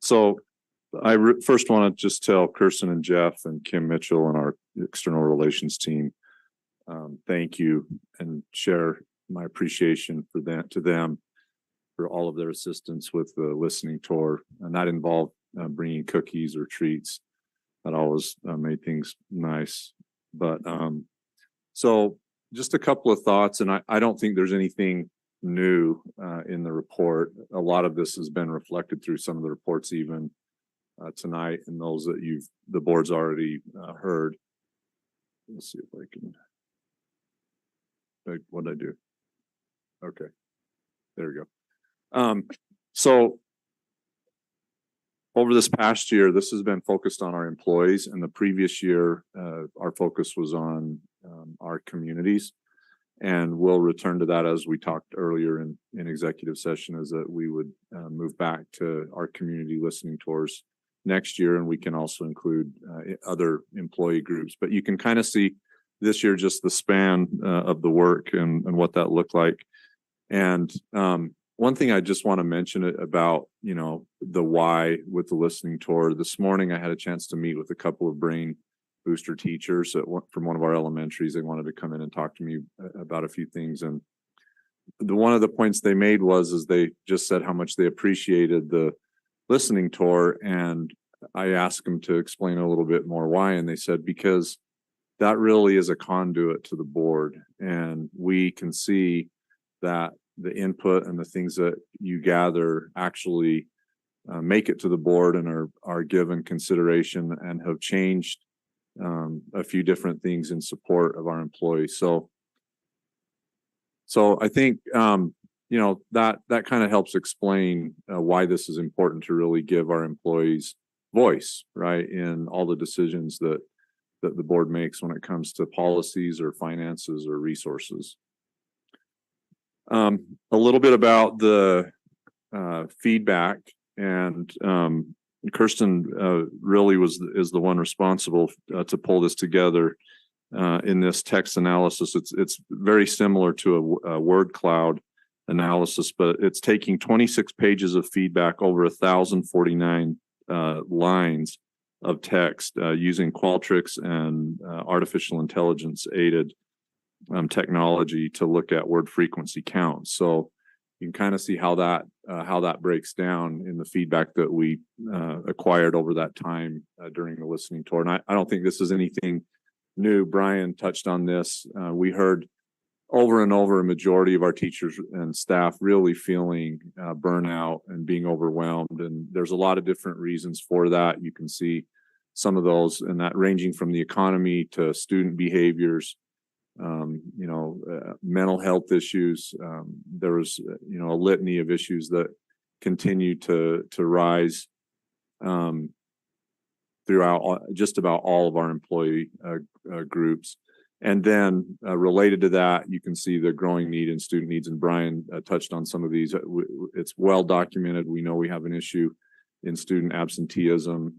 So I first want to just tell Kirsten and Jeff and Kim Mitchell and our external relations team, thank you, and share my appreciation for that to them for all of their assistance with the listening tour, and that involved bringing cookies or treats. That always made things nice. But so just a couple of thoughts, and I don't think there's anything new in the report. A lot of this has been reflected through some of the reports even tonight, and those that the board's already heard. Let's see if I can. What did I do? Okay, there we go. So over this past year, this has been focused on our employees, and the previous year, our focus was on our communities. And we'll return to that as we talked earlier in executive session, is that we would move back to our community listening tours next year, and we can also include other employee groups. But you can kind of see this year just the span of the work and what that looked like. And one thing I just want to mention about, the why with the listening tour. This morning, I had a chance to meet with a couple of brain booster teachers from one of our elementaries. They wanted to come in and talk to me about a few things. And one of the points they made is they just said how much they appreciated the listening tour. And I asked them to explain a little bit more why. And they said, because that really is a conduit to the board. And we can see that the input and the things that you gather actually make it to the board and are given consideration and have changed a few different things in support of our employees. So I think, that kind of helps explain why this is important to really give our employees voice, right, in all the decisions that the board makes when it comes to policies or finances or resources. A little bit about the feedback, and Kirsten really is the one responsible to pull this together in this text analysis. It's very similar to a word cloud analysis, but it's taking 26 pages of feedback over 1,049 lines of text using Qualtrics and artificial intelligence aided technology to look at word frequency counts. So you can kind of see how that breaks down in the feedback that we acquired over that time during the listening tour. And I don't think this is anything new. Brian touched on this. We heard over and over, a majority of our teachers and staff really feeling burnout and being overwhelmed. And there's a lot of different reasons for that. You can see some of those, and that ranging from the economy to student behaviors, mental health issues. There was, a litany of issues that continue to rise throughout just about all of our employee groups. And then related to that, you can see the growing need in student needs. And Brian touched on some of these. It's well documented. We know we have an issue in student absenteeism.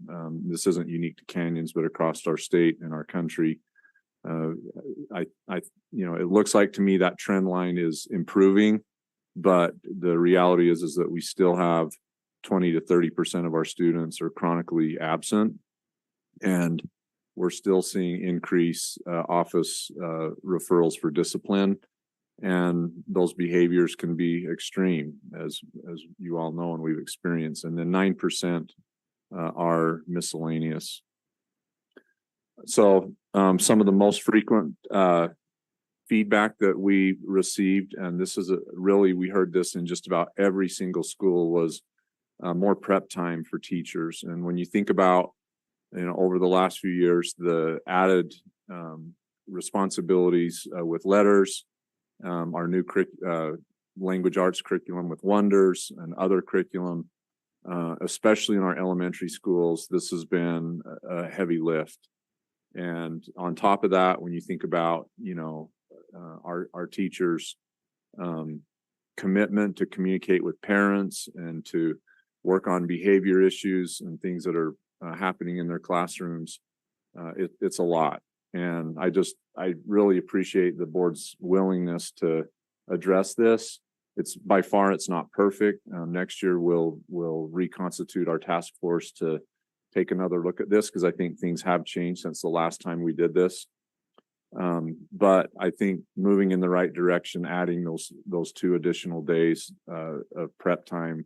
This isn't unique to Canyons, but across our state and our country. It looks like to me that trend line is improving, but the reality is that we still have 20 to 30% of our students are chronically absent, and we're still seeing increase office referrals for discipline, and those behaviors can be extreme, as you all know and we've experienced. And then 9% are miscellaneous. So some of the most frequent feedback that we received, and this is we heard this in just about every single school, was more prep time for teachers. And when you think about, over the last few years, the added responsibilities with letters, our new language arts curriculum with Wonders and other curriculum, especially in our elementary schools, this has been a heavy lift. And on top of that, when you think about, our teachers' commitment to communicate with parents and to work on behavior issues and things that are happening in their classrooms, it's a lot. And I really appreciate the board's willingness to address this. It's not perfect. Next year we'll reconstitute our task force to take another look at this, because I think things have changed since the last time we did this. But I think moving in the right direction, adding those 2 additional days of prep time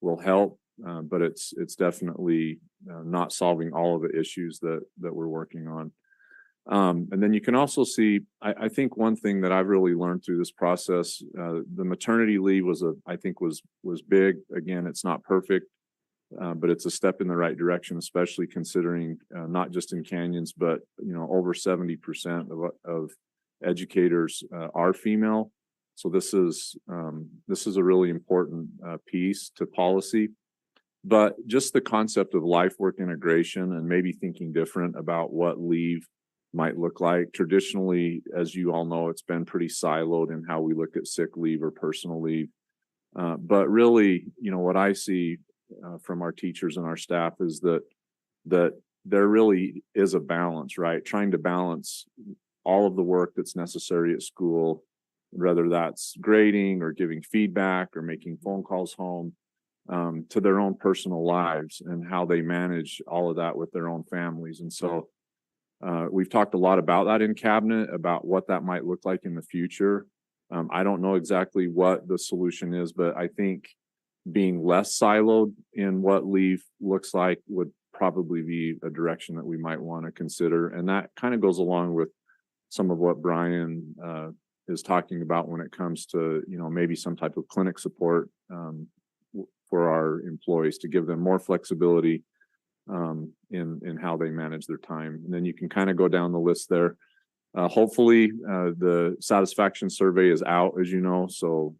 will help. But it's definitely not solving all of the issues that we're working on. And then you can also see, I think one thing that I've really learned through this process, the maternity leave was big. Again, it's not perfect, but it's a step in the right direction, especially considering not just in Canyons, but over 70% of educators are female. So this is a really important piece to policy. But just the concept of life work integration and maybe thinking different about what leave might look like. Traditionally, as you all know, it's been pretty siloed in how we look at sick leave or personal leave. But really, what I see from our teachers and our staff is that there really is a balance, right? Trying to balance all of the work that's necessary at school, whether that's grading or giving feedback or making phone calls home, to their own personal lives and how they manage all of that with their own families. And so we've talked a lot about that in cabinet, about what that might look like in the future. I don't know exactly what the solution is, but I think being less siloed in what leave looks like would probably be a direction that we might want to consider. And that kind of goes along with some of what Brian is talking about when it comes to, maybe some type of clinic support for our employees, to give them more flexibility in how they manage their time. And then you can kind of go down the list there. Hopefully the satisfaction survey is out, as you know, so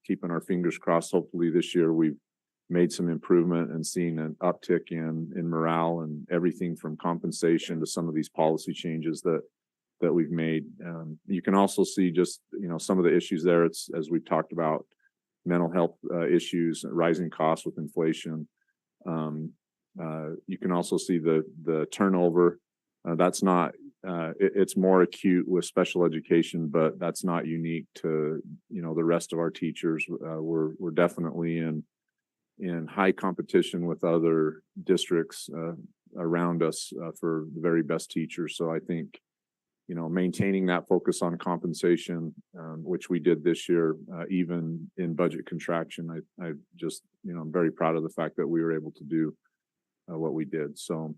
keeping our fingers crossed. Hopefully this year we've made some improvement and seen an uptick in morale and everything from compensation to some of these policy changes that we've made. You can also see just, some of the issues there. It's, as we've talked about, mental health issues, rising costs with inflation. You can also see the turnover. That's not, it's more acute with special education, but that's not unique to, the rest of our teachers. We're definitely in high competition with other districts around us for the very best teachers. So I think, maintaining that focus on compensation, which we did this year, even in budget contraction, I just, I'm very proud of the fact that we were able to do what we did. So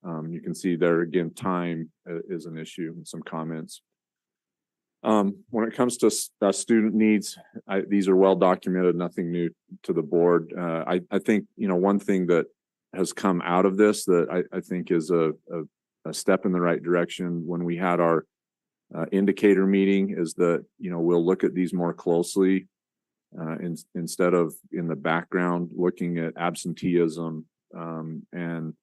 you can see there again, time is an issue, and some comments. When it comes to student needs, these are well documented, nothing new to the board. I think, one thing that has come out of this that I think is a step in the right direction when we had our indicator meeting is that, we'll look at these more closely instead of in the background, looking at absenteeism and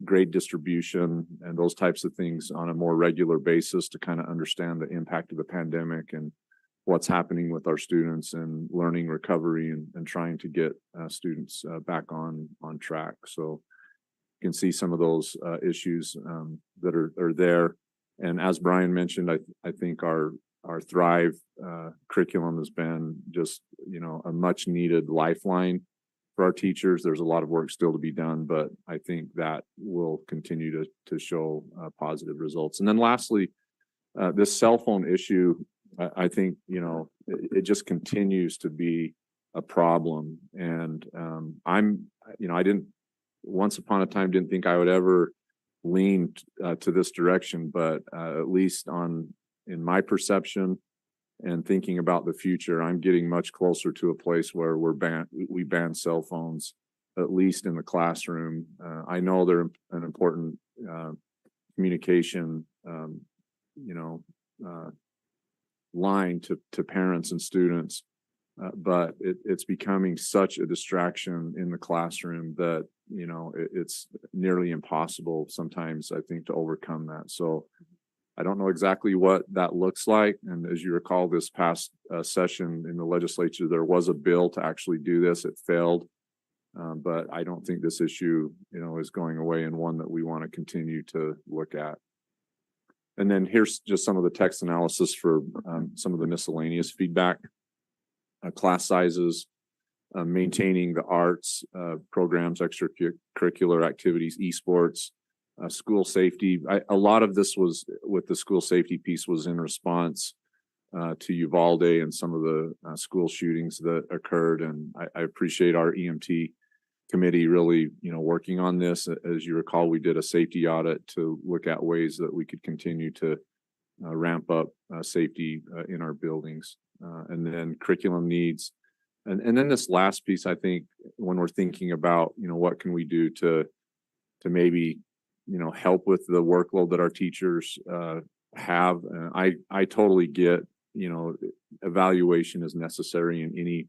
grade distribution and those types of things on a more regular basis to kind of understand the impact of the pandemic and what's happening with our students and learning recovery and trying to get students back on track. So you can see some of those issues that are there. And as Brian mentioned, I think our Thrive curriculum has been just, a much needed lifeline for our teachers. There's a lot of work still to be done, but I think that will continue to show positive results. And then lastly, this cell phone issue, I think, it just continues to be a problem. And I didn't, once upon a time, didn't think I would ever lean to this direction, but at least in my perception and thinking about the future, I'm getting much closer to a place where we ban cell phones, at least in the classroom. I know they're an important communication, line to parents and students, but it's becoming such a distraction in the classroom that, it's nearly impossible sometimes, I think, to overcome that. So I don't know exactly what that looks like. And as you recall, this past session in the legislature, there was a bill to actually do this. It failed. But I don't think this issue, is going away and one that we want to continue to look at. And then here's just some of the text analysis for some of the miscellaneous feedback. Class sizes, maintaining the arts programs, extracurricular activities, esports, school safety. A lot of this was with the school safety piece was in response to Uvalde and some of the school shootings that occurred. And I appreciate our EMT committee really, working on this. As you recall, we did a safety audit to look at ways that we could continue to ramp up safety in our buildings. And then curriculum needs. And then this last piece, I think, when we're thinking about, what can we do to maybe, help with the workload that our teachers have. I totally get, evaluation is necessary in any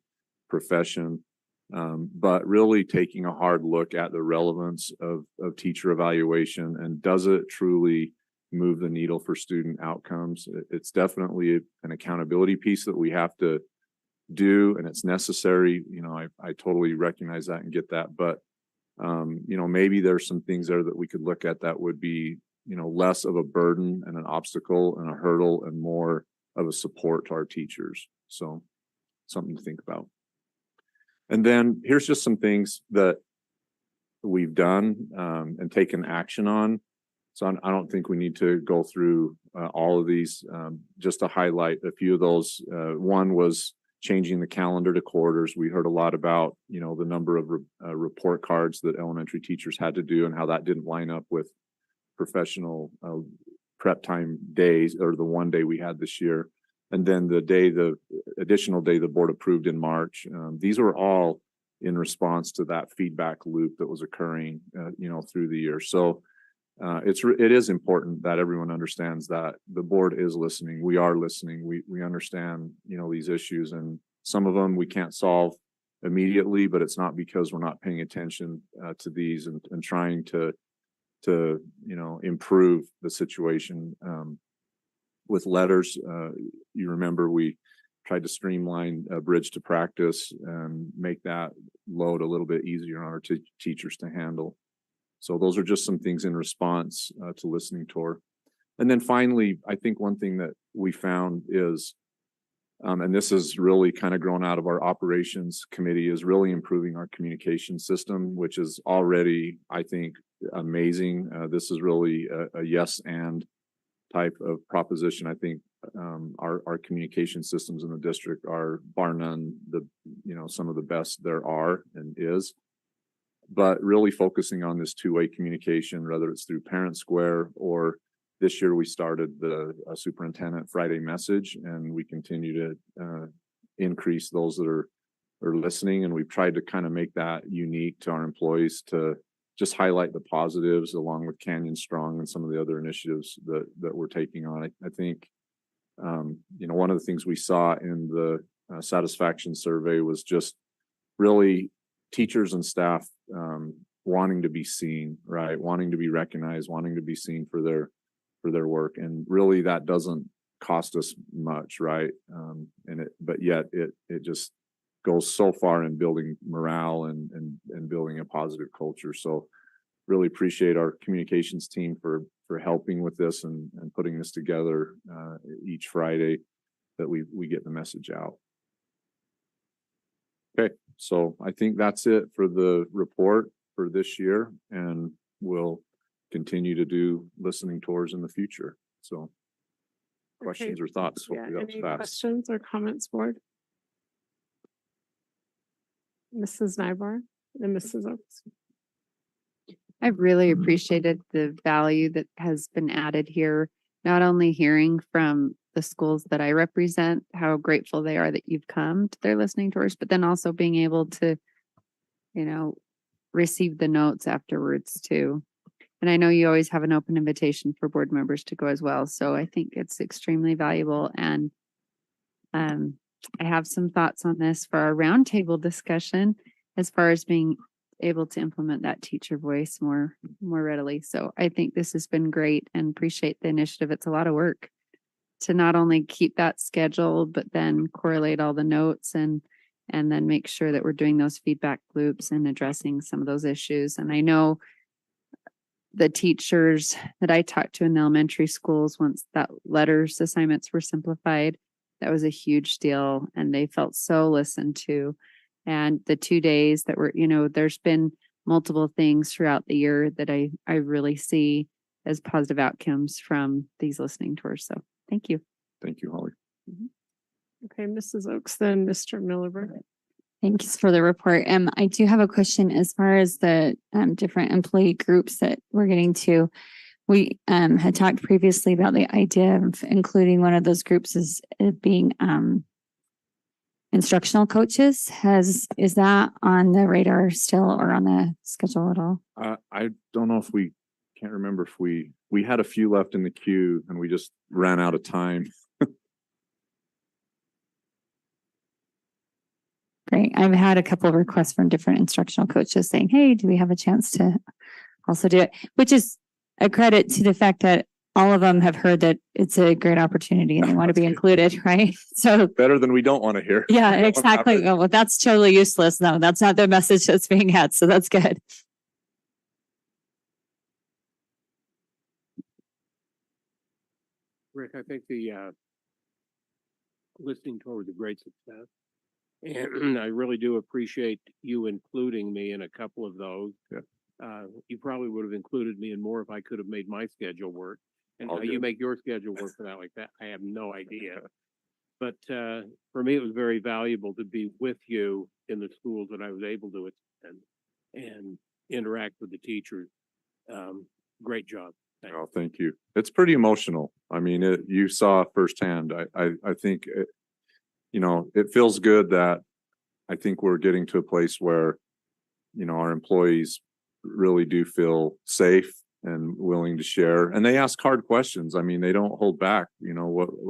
profession. But really taking a hard look at the relevance of teacher evaluation and does it truly move the needle for student outcomes? It's definitely an accountability piece that we have to do, and it's necessary. I totally recognize that and get that, but maybe there's some things there that we could look at that would be, less of a burden and an obstacle and a hurdle and more of a support to our teachers. So something to think about. And then here's just some things that we've done and taken action on. So I don't think we need to go through all of these, just to highlight a few of those. One was changing the calendar to quarters. We heard a lot about, the number of report cards that elementary teachers had to do and how that didn't line up with professional prep time days, or the one day we had this year. And then the additional day the board approved in March. These were all in response to that feedback loop that was occurring, through the year. So it is important that everyone understands that the board is listening. We are listening. We understand, these issues, and some of them we can't solve immediately, but it's not because we're not paying attention to these and trying to improve the situation. With letters, you remember we tried to streamline a bridge to practice and make that load a little bit easier on our teachers to handle. So those are just some things in response to listening to her. And then finally, I think one thing that we found is, and this is really kind of grown out of our operations committee, is really improving our communication system, which is already, I think, amazing. This is really a yes and type of proposition. I think our communication systems in the district are bar none some of the best there are and is. But really focusing on this two-way communication, whether it's through Parent Square or this year we started the superintendent Friday message, and we continue to increase those that are listening. And we've tried to kind of make that unique to our employees to just highlight the positives along with Canyon Strong and some of the other initiatives that we're taking on. I think, one of the things we saw in the satisfaction survey was just really teachers and staff wanting to be seen, right? Wanting to be recognized, wanting to be seen for their work. And really that doesn't cost us much, right? But yet it just goes so far in building morale and building a positive culture. So really appreciate our communications team for helping with this and putting this together each Friday that we get the message out. Okay, so I think that's it for the report for this year, and we'll continue to do listening tours in the future. So questions or thoughts? Yeah, Hopefully that was any fast. questions or comments, board? Mrs. Nybar and Mrs. Oaks. I've really appreciated the value that has been added here, not only hearing from the schools that I represent, how grateful they are that you've come to their listening tours, but then also being able to, receive the notes afterwards too. And I know you always have an open invitation for board members to go as well. So I think it's extremely valuable. And I have some thoughts on this for our roundtable discussion as far as being able to implement that teacher voice more readily. So I think this has been great and appreciate the initiative. It's a lot of work to not only keep that schedule, but then correlate all the notes and then make sure that we're doing those feedback loops and addressing some of those issues. And I know the teachers that I talked to in the elementary schools, once that letters assignments were simplified, that was a huge deal. And they felt so listened to. And the 2 days that were, there's been multiple things throughout the year that I really see as positive outcomes from these listening tours. So thank you. Thank you, Holly. Okay, Mrs. Oaks, then Mr. Milliburn. Thanks for the report. I do have a question as far as the different employee groups that we're getting to. We had talked previously about the idea of including one of those groups as being instructional coaches. Is that on the radar still or on the schedule at all? I don't know if can't remember if we had a few left in the queue and we just ran out of time. Great. I've had a couple of requests from different instructional coaches saying, hey, do we have a chance to also do it? Which is a credit to the fact that all of them have heard that it's a great opportunity and they want to be included, right? So better than we don't want to hear. Yeah, exactly. Well, that's totally useless. No, that's not the message that's being had. So that's good. Rick, I think the listening tour was a great success. And I really do appreciate you including me in a couple of those. Yeah. You probably would have included me in more if I could have made my schedule work. And All how you good. make your schedule work for that like that, I have no idea. But for me, it was very valuable to be with you in the schools that I was able to attend and interact with the teachers. Great job. Thanks. Oh, thank you. It's pretty emotional. I mean, you saw firsthand. I think it feels good that I think we're getting to a place where, our employees really do feel safe and willing to share, and they ask hard questions. I mean, they don't hold back,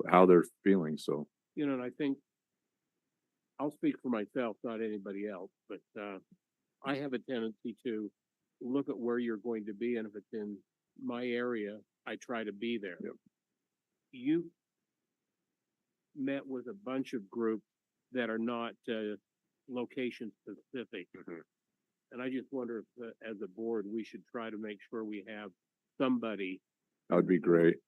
how they're feeling. So, And I think I'll speak for myself, not anybody else, but I have a tendency to look at where you're going to be, and if it's in my area, I try to be there. Yep. You met with a bunch of groups that are not location specific. Mhm. And I just wonder if, as a board, we should try to make sure we have somebody that would be great.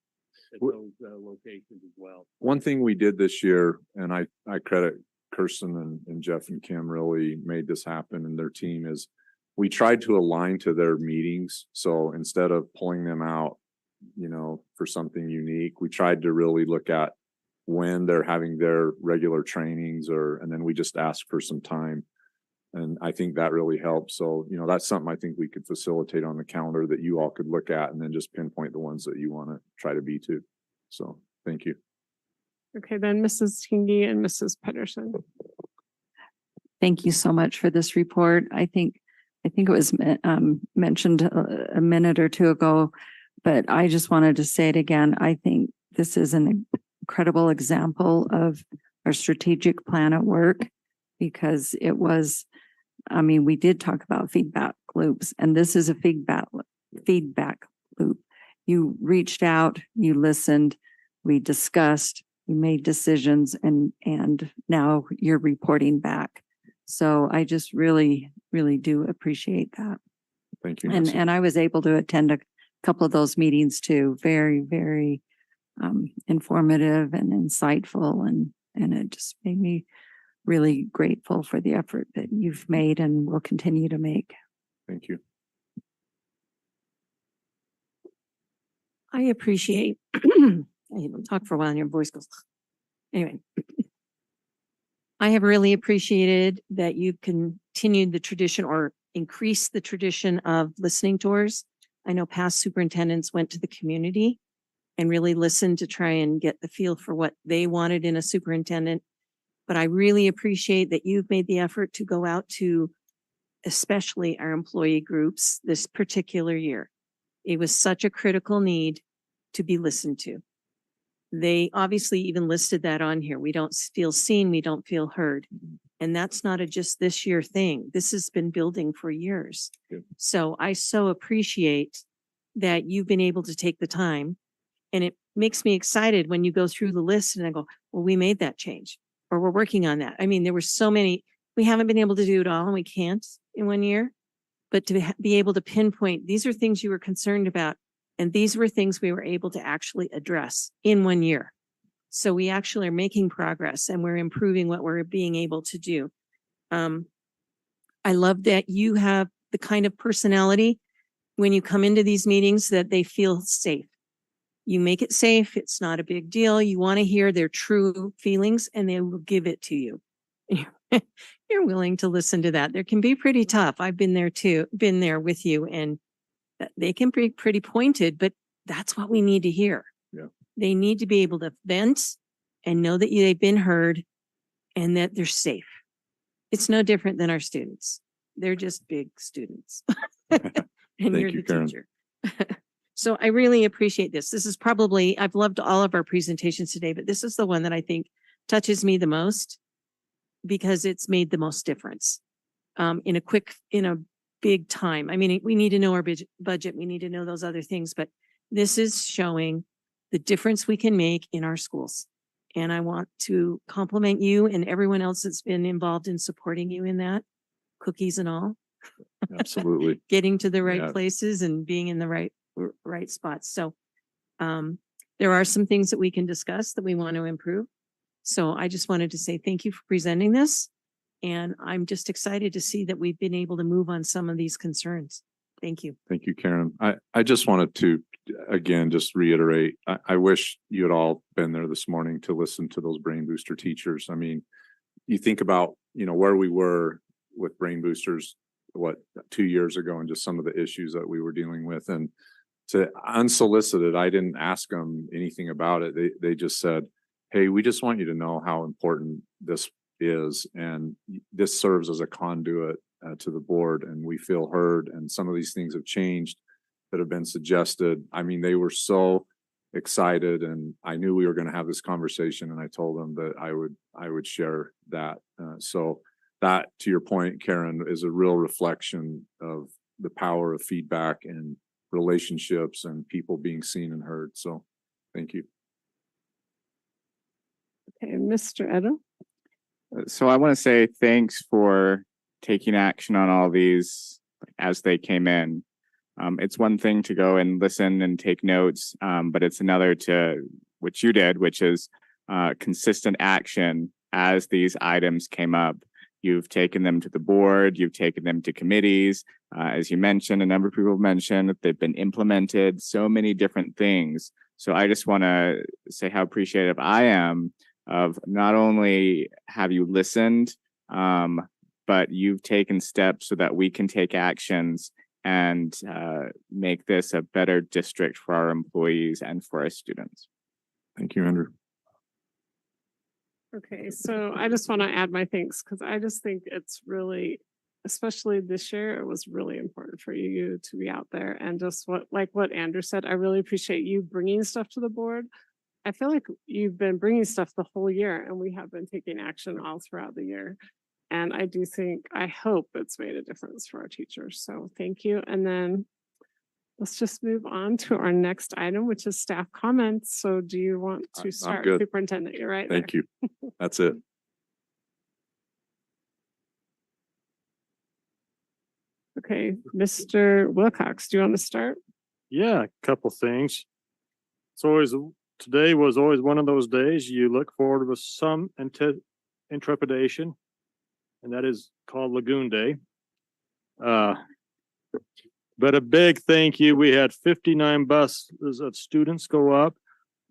at those locations as well. One thing we did this year, and I credit Kirsten and Jeff and Kim really made this happen, and their team, is we tried to align to their meetings. So instead of pulling them out, for something unique, we tried to really look at when they're having their regular trainings and then we just asked for some time. And I think that really helps. So, that's something I think we could facilitate on the calendar that you all could look at and then just pinpoint the ones that you want to try to be to. So thank you. Okay, then Mrs. Kingi and Mrs. Pedersen. Thank you so much for this report. I think it was mentioned a minute or two ago, but I just wanted to say it again. I think this is an incredible example of our strategic plan at work, because it was, we did talk about feedback loops, and this is a feedback loop. You reached out, you listened, we discussed, we made decisions, and now you're reporting back. So I just really, really do appreciate that. Thank you. Nancy. And I was able to attend a couple of those meetings too. Very, very informative and insightful, and it just made me really grateful for the effort that you've made and will continue to make. Thank you. I appreciate, I talk for a while and your voice goes. Anyway, I have really appreciated that you've continued the tradition or increased the tradition of listening tours. I know past superintendents went to the community and really listened to try and get the feel for what they wanted in a superintendent. But I really appreciate that you've made the effort to go out to especially our employee groups this particular year. It was such a critical need to be listened to. They obviously even listed that on here. We don't feel seen, we don't feel heard. And that's not a just this year thing. This has been building for years. Good. So I so appreciate that you've been able to take the time. And it makes me excited when you go through the list and I go, well, we made that change, or we're working on that. I mean, there were so many, we haven't been able to do it all, and we can't in 1 year, but to be able to pinpoint, these are things you were concerned about, and these were things we were able to actually address in 1 year. So we actually are making progress, and we're improving what we're being able to do. I love that you have the kind of personality when you come into these meetings that they feel safe. You make it safe. It's not a big deal. You want to hear their true feelings, and they will give it to you. You're willing to listen to that. There can be pretty tough. I've been there too, been there with you, and they can be pretty pointed, but that's what we need to hear. Yeah. They need to be able to vent and know that they've been heard and that they're safe. It's no different than our students. They're just big students. And you're the Karen. teacher. So I really appreciate this. This is probably, I've loved all of our presentations today, but this is the one that I think touches me the most because it's made the most difference in a big time. I mean, we need to know our budget. We need to know those other things, but this is showing the difference we can make in our schools. And I want to compliment you and everyone else that's been involved in supporting you in that, cookies and all. Absolutely. Getting to the right Yeah. places and being in the right spots. So there are some things that we can discuss that we want to improve. So I just wanted to say thank you for presenting this. And I'm just excited to see that we've been able to move on some of these concerns. Thank you. Thank you, Karen. I just wanted to, again, just reiterate, I wish you had all been there this morning to listen to those brain booster teachers. I mean, you think about, where we were with brain boosters, 2 years ago, and just some of the issues that we were dealing with. And to unsolicited, I didn't ask them anything about it. They just said, hey, we just want you to know how important this is. And this serves as a conduit to the board, and we feel heard. And some of these things have changed that have been suggested. I mean, they were so excited, and I knew we were going to have this conversation, and I told them that I would share that. So that, to your point, Karen, is a real reflection of the power of feedback and relationships and people being seen and heard. So thank you. Okay, Mr. Edo. So I want to say thanks for taking action on all these as they came in. It's one thing to go and listen and take notes, but it's another to what you did, which is consistent action as these items came up. You've taken them to the board, you've taken them to committees. As you mentioned, a number of people mentioned that they've been implemented, so many different things. So I just want to say how appreciative I am of not only have you listened, but you've taken steps so that we can take actions and make this a better district for our employees and for our students. Thank you, Andrew. Okay, so I just want to add my thanks because I just think it's really, especially this year, it was really important for you to be out there and just what Andrew said, I really appreciate you bringing stuff to the board. I feel like you've been bringing stuff the whole year and we have been taking action all throughout the year. And I hope it's made a difference for our teachers. So thank you. And then let's just move on to our next item, which is staff comments. So do you want to start, good. Superintendent? You're right. Thank you. That's it. Okay, Mr. Wilcox, do you want to start? Yeah, a couple things. Today was always one of those days you look forward with some intrepidation, and that is called Lagoon Day. But a big thank you. We had 59 buses of students go up.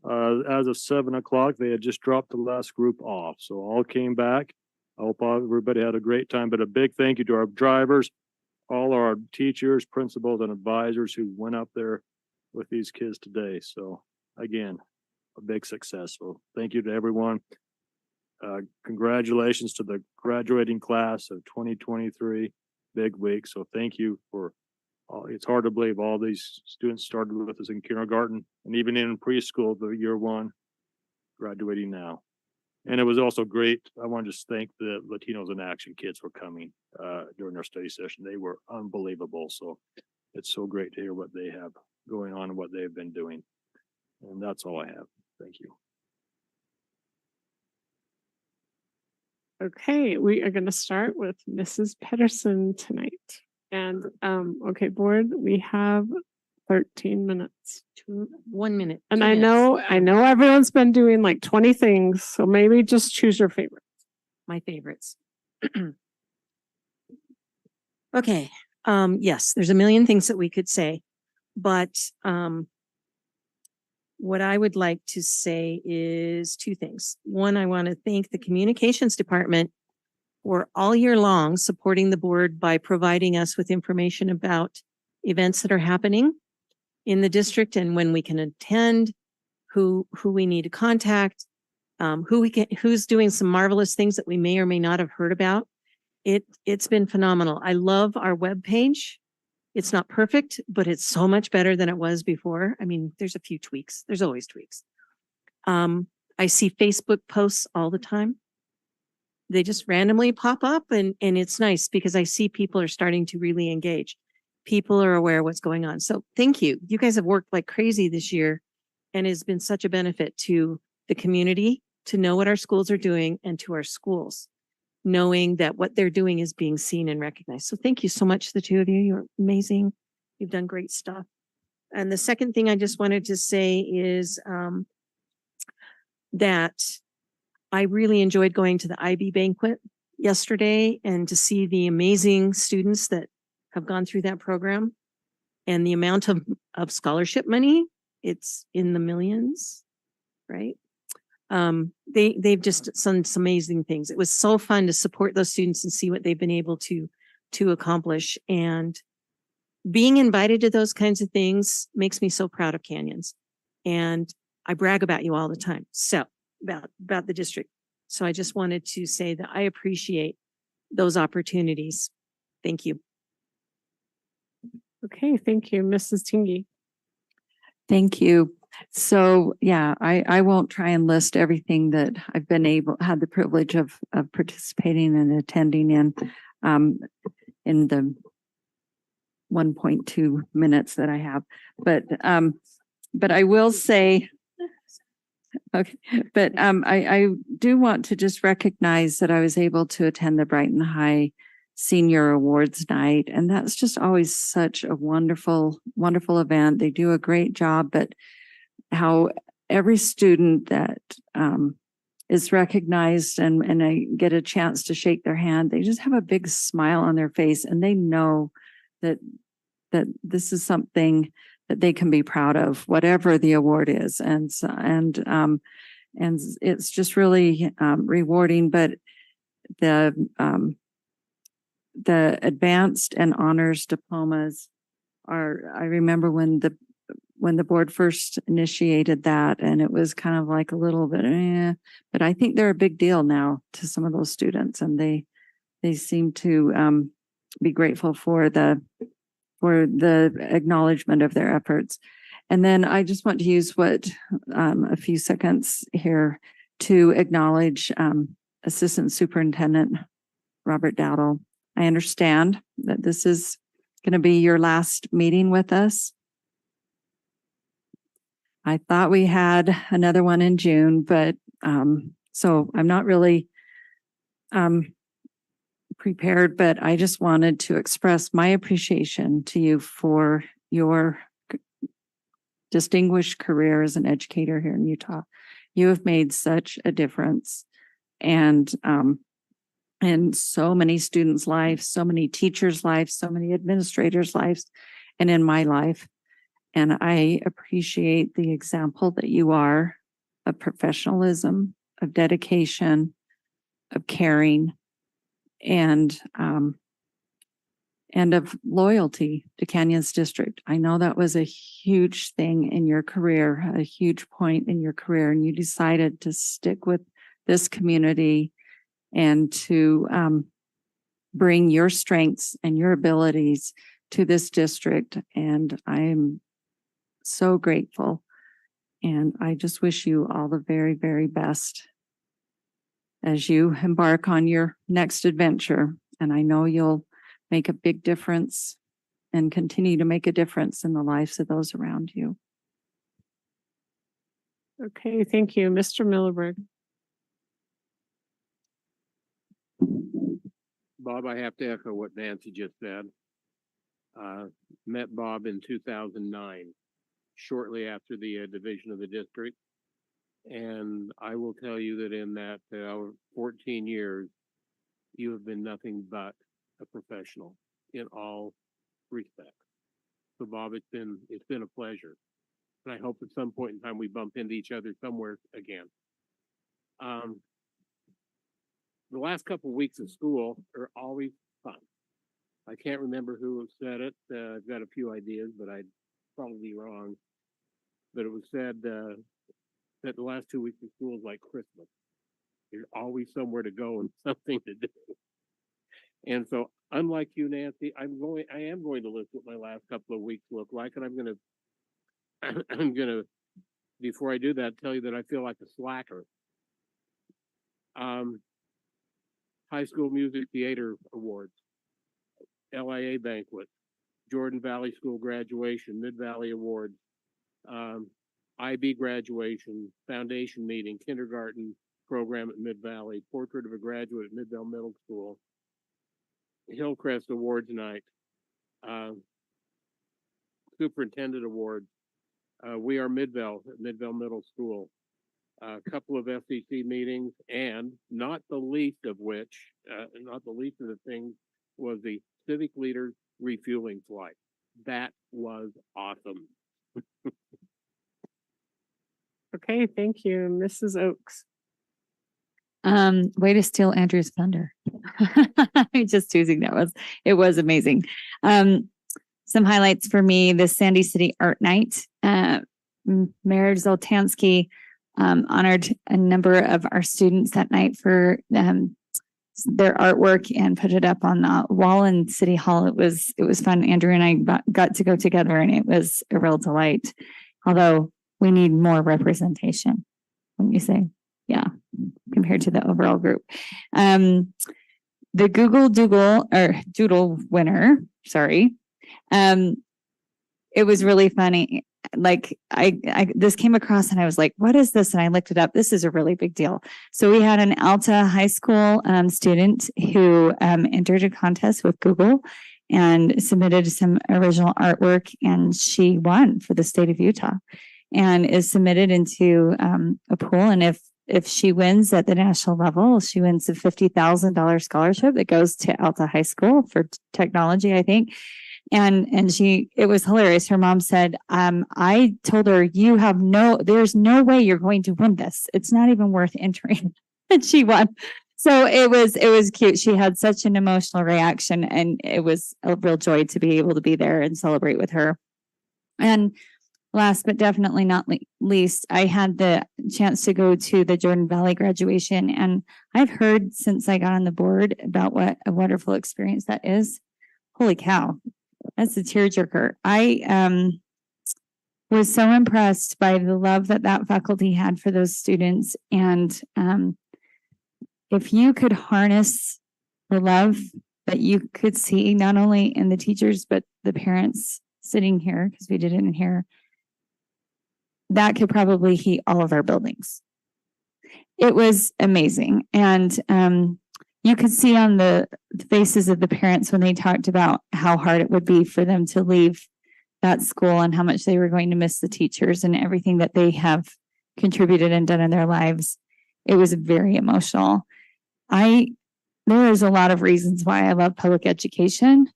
As of 7 o'clock, they had just dropped the last group off. So all came back. I hope everybody had a great time, but a big thank you to our drivers, all our teachers, principals, and advisors who went up there with these kids today. So again, a big success. So thank you to everyone. Congratulations to the graduating class of 2023. Big week. So thank you for it's hard to believe all these students started with us in kindergarten and even in preschool, the year one, graduating now. And it was also great. I want to just thank the Latinos in Action kids for coming during our study session. They were unbelievable. So it's so great to hear what they have going on and what they've been doing. And that's all I have. Thank you. Okay, we are going to start with Mrs. Pedersen tonight. And okay, board, we have 13 minutes. 1 minute. And I know everyone's been doing like 20 things, so maybe just choose your favorite. My favorites. Okay, yes, there's a million things that we could say, but what I would like to say is two things. One, I want to thank the communications department for all year long supporting the board by providing us with information about events that are happening in the district and when we can attend, who we need to contact, who's doing some marvelous things that we may or may not have heard about. It's been phenomenal. I love our webpage. It's not perfect, but it's so much better than it was before. I mean, there's a few tweaks. There's always tweaks. I see Facebook posts all the time. They just randomly pop up and it's nice because I see people are starting to really engage. People are aware of what's going on. So thank you. You guys have worked like crazy this year and it's been such a benefit to the community to know what our schools are doing and to our schools, knowing that what they're doing is being seen and recognized. So thank you so much, the two of you. You're amazing. You've done great stuff. And the second thing I just wanted to say is that I really enjoyed going to the IB banquet yesterday and to see the amazing students that have gone through that program and the amount of scholarship money. It's in the millions, right? They've just done some amazing things. It was so fun to support those students and see what they've been able to accomplish. And being invited to those kinds of things makes me so proud of Canyons. And I brag about you all the time. So about the district. So I just wanted to say that I appreciate those opportunities. Thank you. Okay, thank you, Mrs. Tingy. Thank you. So yeah, I won't try and list everything that I've had the privilege of participating and attending in the 1.2 minutes that I have. But I will say, okay, but I do want to just recognize that I was able to attend the Brighton High Senior Awards Night, and that's just always such a wonderful, wonderful event. They do a great job, but how every student that is recognized and I get a chance to shake their hand, they just have a big smile on their face, and they know that this is something that they can be proud of, whatever the award is, and it's just really rewarding. But the the advanced and honors diplomas are, I remember when the board first initiated that, and it was kind of like a little bit, but I think they're a big deal now to some of those students, and they seem to be grateful for the acknowledgement of their efforts. And then I just want to use a few seconds here to acknowledge Assistant Superintendent Robert Dowdle. I understand that this is going to be your last meeting with us. I thought we had another one in June, but so I'm not really prepared, but I just wanted to express my appreciation to you for your distinguished career as an educator here in Utah. You have made such a difference, and in so many students' lives, so many teachers' lives, so many administrators' lives, and in my life. And I appreciate the example that you are of professionalism, of dedication, of caring, and of loyalty to Canyons District. I know that was a huge thing in your career, a huge point in your career, and you decided to stick with this community and to bring your strengths and your abilities to this district. And I'm so grateful. And I just wish you all the very, very best as you embark on your next adventure. And I know you'll make a big difference and continue to make a difference in the lives of those around you. Okay, thank you. Mr. Millerberg. Bob, I have to echo what Nancy just said. Met Bob in 2009, shortly after the division of the district. And I will tell you that in that 14 years, you have been nothing but a professional in all respects. So Bob, it's been a pleasure. And I hope at some point in time we bump into each other somewhere again. The last couple of weeks of school are always fun. I can't remember who said it. I've got a few ideas, but I'd probably be wrong. But it was said that the last 2 weeks of school is like Christmas. There's always somewhere to go and something to do. And so, unlike you, Nancy, I am going to list what my last couple of weeks look like, and I'm gonna, before I do that, tell you that I feel like a slacker. High School Music Theater Awards, LIA banquet, Jordan Valley School graduation, Mid-Valley Awards, IB graduation, foundation meeting, kindergarten program at Mid-Valley, portrait of a graduate at Midvale Middle School, Hillcrest Awards night, superintendent awards, We Are Midvale at Midvale Middle School, a couple of FCC meetings, and not the least of the things was the civic leaders refueling flight. That was awesome. Okay, thank you. Mrs. Oakes. Way to steal Andrew's thunder. Just teasing. It was amazing. Some highlights for me: the Sandy City Art Night. Mayor Zoltansky honored a number of our students that night for their artwork and put it up on the wall in City Hall. It was fun. Andrew and I got to go together, and it was a real delight. Although we need more representation, wouldn't you say? Yeah, compared to the overall group. The Google Doodle winner, sorry. It was really funny. Like I this came across and I was like, what is this? And I looked it up. This is a really big deal. So we had an Alta High School student who entered a contest with Google and submitted some original artwork, and she won for the state of Utah and is submitted into a pool. And if she wins at the national level, she wins a $50,000 scholarship that goes to Alta High School for technology, I think. And it was hilarious. Her mom said, I told her, there's no way you're going to win this. It's not even worth entering. And she won. So it was cute. She had such an emotional reaction, and it was a real joy to be able to be there and celebrate with her. And last but definitely not least, I had the chance to go to the Jordan Valley graduation, and I've heard since I got on the board about what a wonderful experience that is. Holy cow, that's a tearjerker. I was so impressed by the love that faculty had for those students, and if you could harness the love that you could see not only in the teachers but the parents sitting here, because we did it in here, that could probably heat all of our buildings. It was amazing. And you could see on the faces of the parents when they talked about how hard it would be for them to leave that school and how much they were going to miss the teachers and everything that they have contributed and done in their lives. It was very emotional. There is a lot of reasons why I love public education.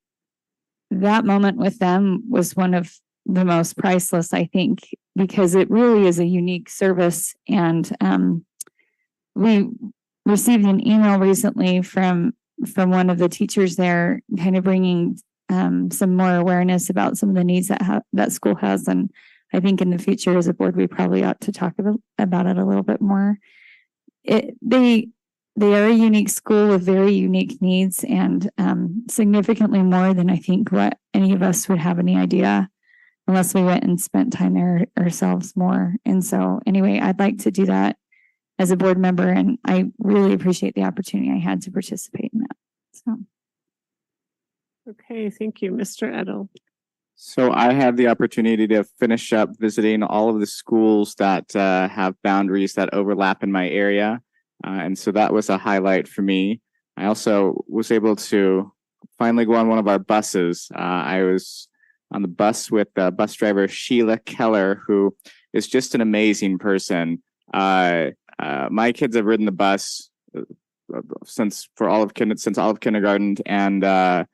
That moment with them was one of the most priceless, I think, because it really is a unique service. And we received an email recently from one of the teachers there, kind of bringing some more awareness about some of the needs that school has. And I think in the future as a board, we probably ought to talk about it a little bit more. They are a unique school with very unique needs, and significantly more than I think what any of us would have any idea unless we went and spent time there ourselves more. And so anyway, I'd like to do that as a board member, and I really appreciate the opportunity I had to participate in that. So. Okay, thank you, Mr. Edel. So I had the opportunity to finish up visiting all of the schools that have boundaries that overlap in my area. And so that was a highlight for me. I also was able to finally go on one of our buses. I was on the bus with bus driver Sheila Keller, who is just an amazing person. My kids have ridden the bus since all of kindergarten, and the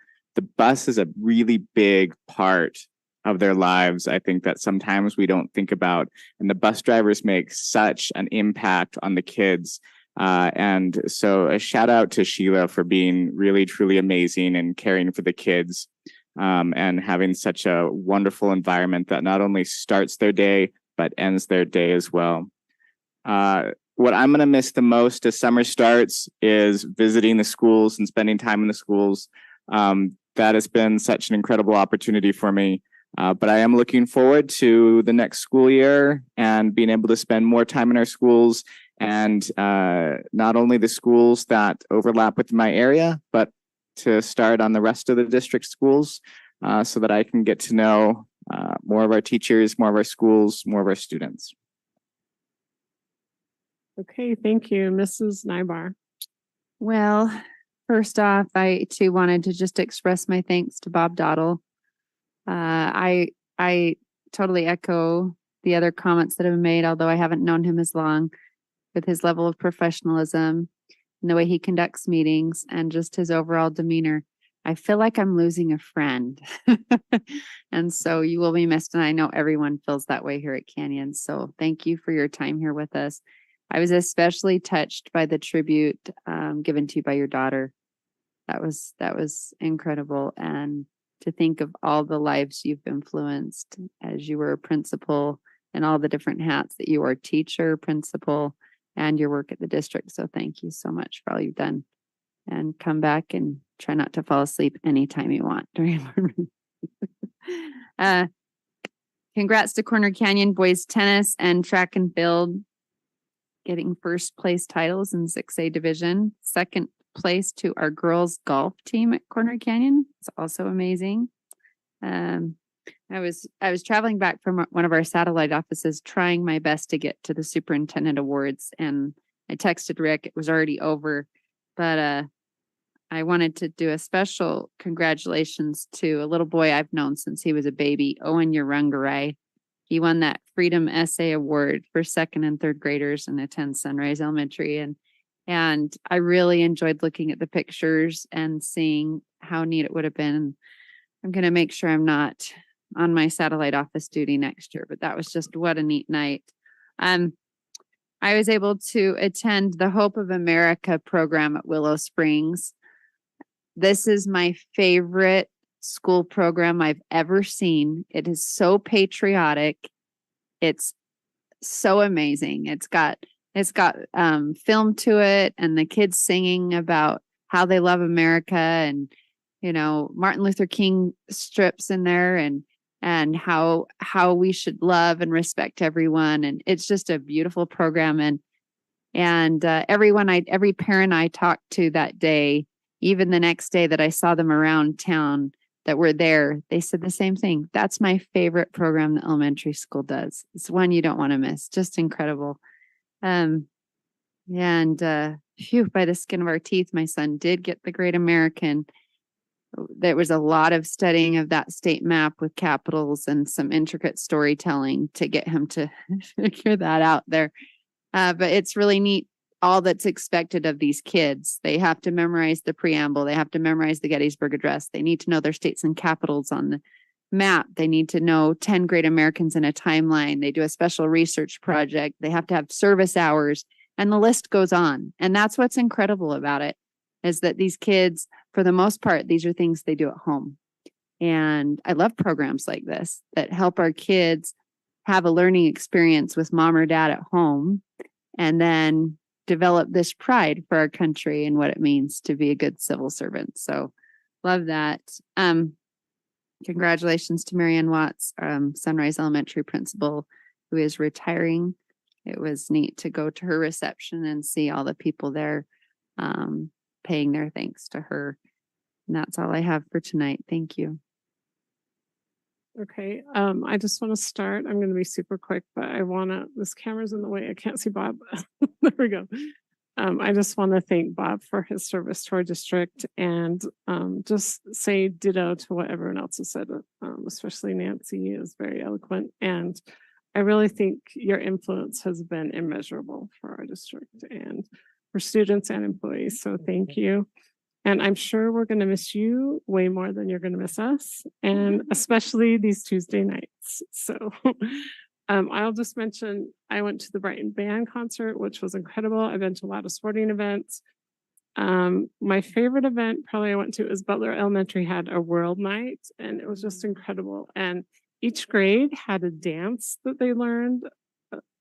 bus is a really big part of their lives. I think that sometimes we don't think about, and the bus drivers make such an impact on the kids. And so a shout out to Sheila for being really, truly amazing and caring for the kids, and having such a wonderful environment that not only starts their day, but ends their day as well. What I'm going to miss the most as summer starts is visiting the schools and spending time in the schools. That has been such an incredible opportunity for me. But I am looking forward to the next school year and being able to spend more time in our schools, and not only the schools that overlap with my area, but to start on the rest of the district schools, so that I can get to know more of our teachers, more of our schools, more of our students. Okay, thank you, Mrs. Nybar. Well, first off, I too wanted to just express my thanks to Bob Dottle. I totally echo the other comments that have been made, although I haven't known him as long, with his level of professionalism and the way he conducts meetings and just his overall demeanor. I feel like I'm losing a friend. And so you will be missed. And I know everyone feels that way here at Canyon. So thank you for your time here with us. I was especially touched by the tribute given to you by your daughter. That was incredible. And to think of all the lives you've influenced as you were a principal and all the different hats that you are, teacher, principal, and your work at the district. So thank you so much for all you've done. And come back and try not to fall asleep anytime you want during congrats to Corner Canyon boys tennis and track and field, getting first place titles in 6A division. Second place to our girls golf team at Corner Canyon. It's also amazing. I was traveling back from one of our satellite offices, trying my best to get to the superintendent awards, and I texted Rick. It was already over, but I wanted to do a special congratulations to a little boy I've known since he was a baby, Owen Urungaray. He won that Freedom Essay Award for second and third graders and attends Sunrise Elementary. And I really enjoyed looking at the pictures and seeing how neat it would have been. I'm going to make sure I'm not on my satellite office duty next year, but that was just what a neat night. I I was able to attend the Hope of America program at Willow Springs. This is my favorite school program I've ever seen. It is so patriotic. It's so amazing. It's got film to it, and the kids singing about how they love America, and Martin Luther King strips in there, and how we should love and respect everyone. And it's just a beautiful program. And every parent I talked to that day, even the next day that I saw them around town that were there, they said the same thing. That's my favorite program the elementary school does. It's one you don't want to miss. Just incredible. By the skin of our teeth, my son did get the Great American. There was a lot of studying of that state map with capitals and some intricate storytelling to get him to figure that out there. But it's really neat, all that's expected of these kids. They have to memorize the preamble. They have to memorize the Gettysburg Address. They need to know their states and capitals on the map. They need to know 10 great Americans in a timeline. They do a special research project. They have to have service hours, and the list goes on. And that's what's incredible about it, is that these kids, for the most part, these are things they do at home. And I love programs like this that help our kids have a learning experience with mom or dad at home, and then develop this pride for our country and what it means to be a good civil servant. So love that. Congratulations to Marianne Watts, Sunrise Elementary principal, who is retiring. It was neat to go to her reception and see all the people there paying their thanks to her. And that's all I have for tonight. Thank you. Okay, I just want to start. I'm going to be super quick, but this camera's in the way. I can't see Bob. There we go. I just want to thank Bob for his service to our district, and just say ditto to what everyone else has said, especially Nancy is very eloquent. And I really think your influence has been immeasurable for our district and for students and employees. So thank you. And I'm sure we're going to miss you way more than you're going to miss us, and especially these Tuesday nights. So I'll just mention, I went to the Brighton Band concert, which was incredible. I've been to a lot of sporting events. My favorite event probably I went to is Butler Elementary had a world night, and it was just incredible. And each grade had a dance that they learned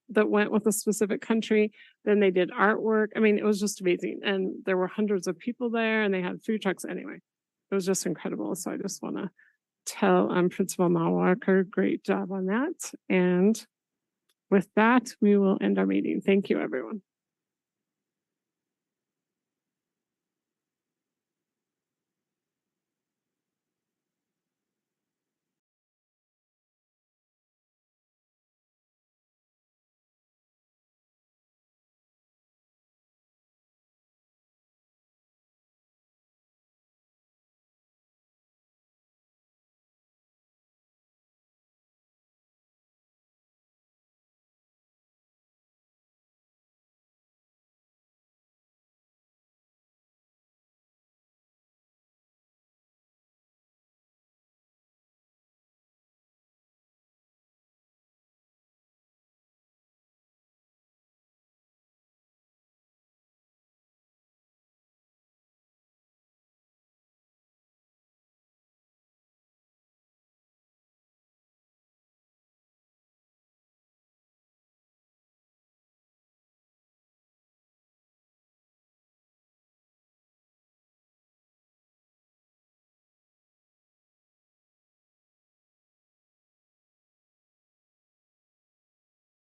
that went with a specific country. Then they did artwork. I mean, it was just amazing. And there were hundreds of people there, and they had food trucks. Anyway, it was just incredible. So I just want to tell Principal Malwalker, great job on that. And with that, we will end our meeting. Thank you, everyone.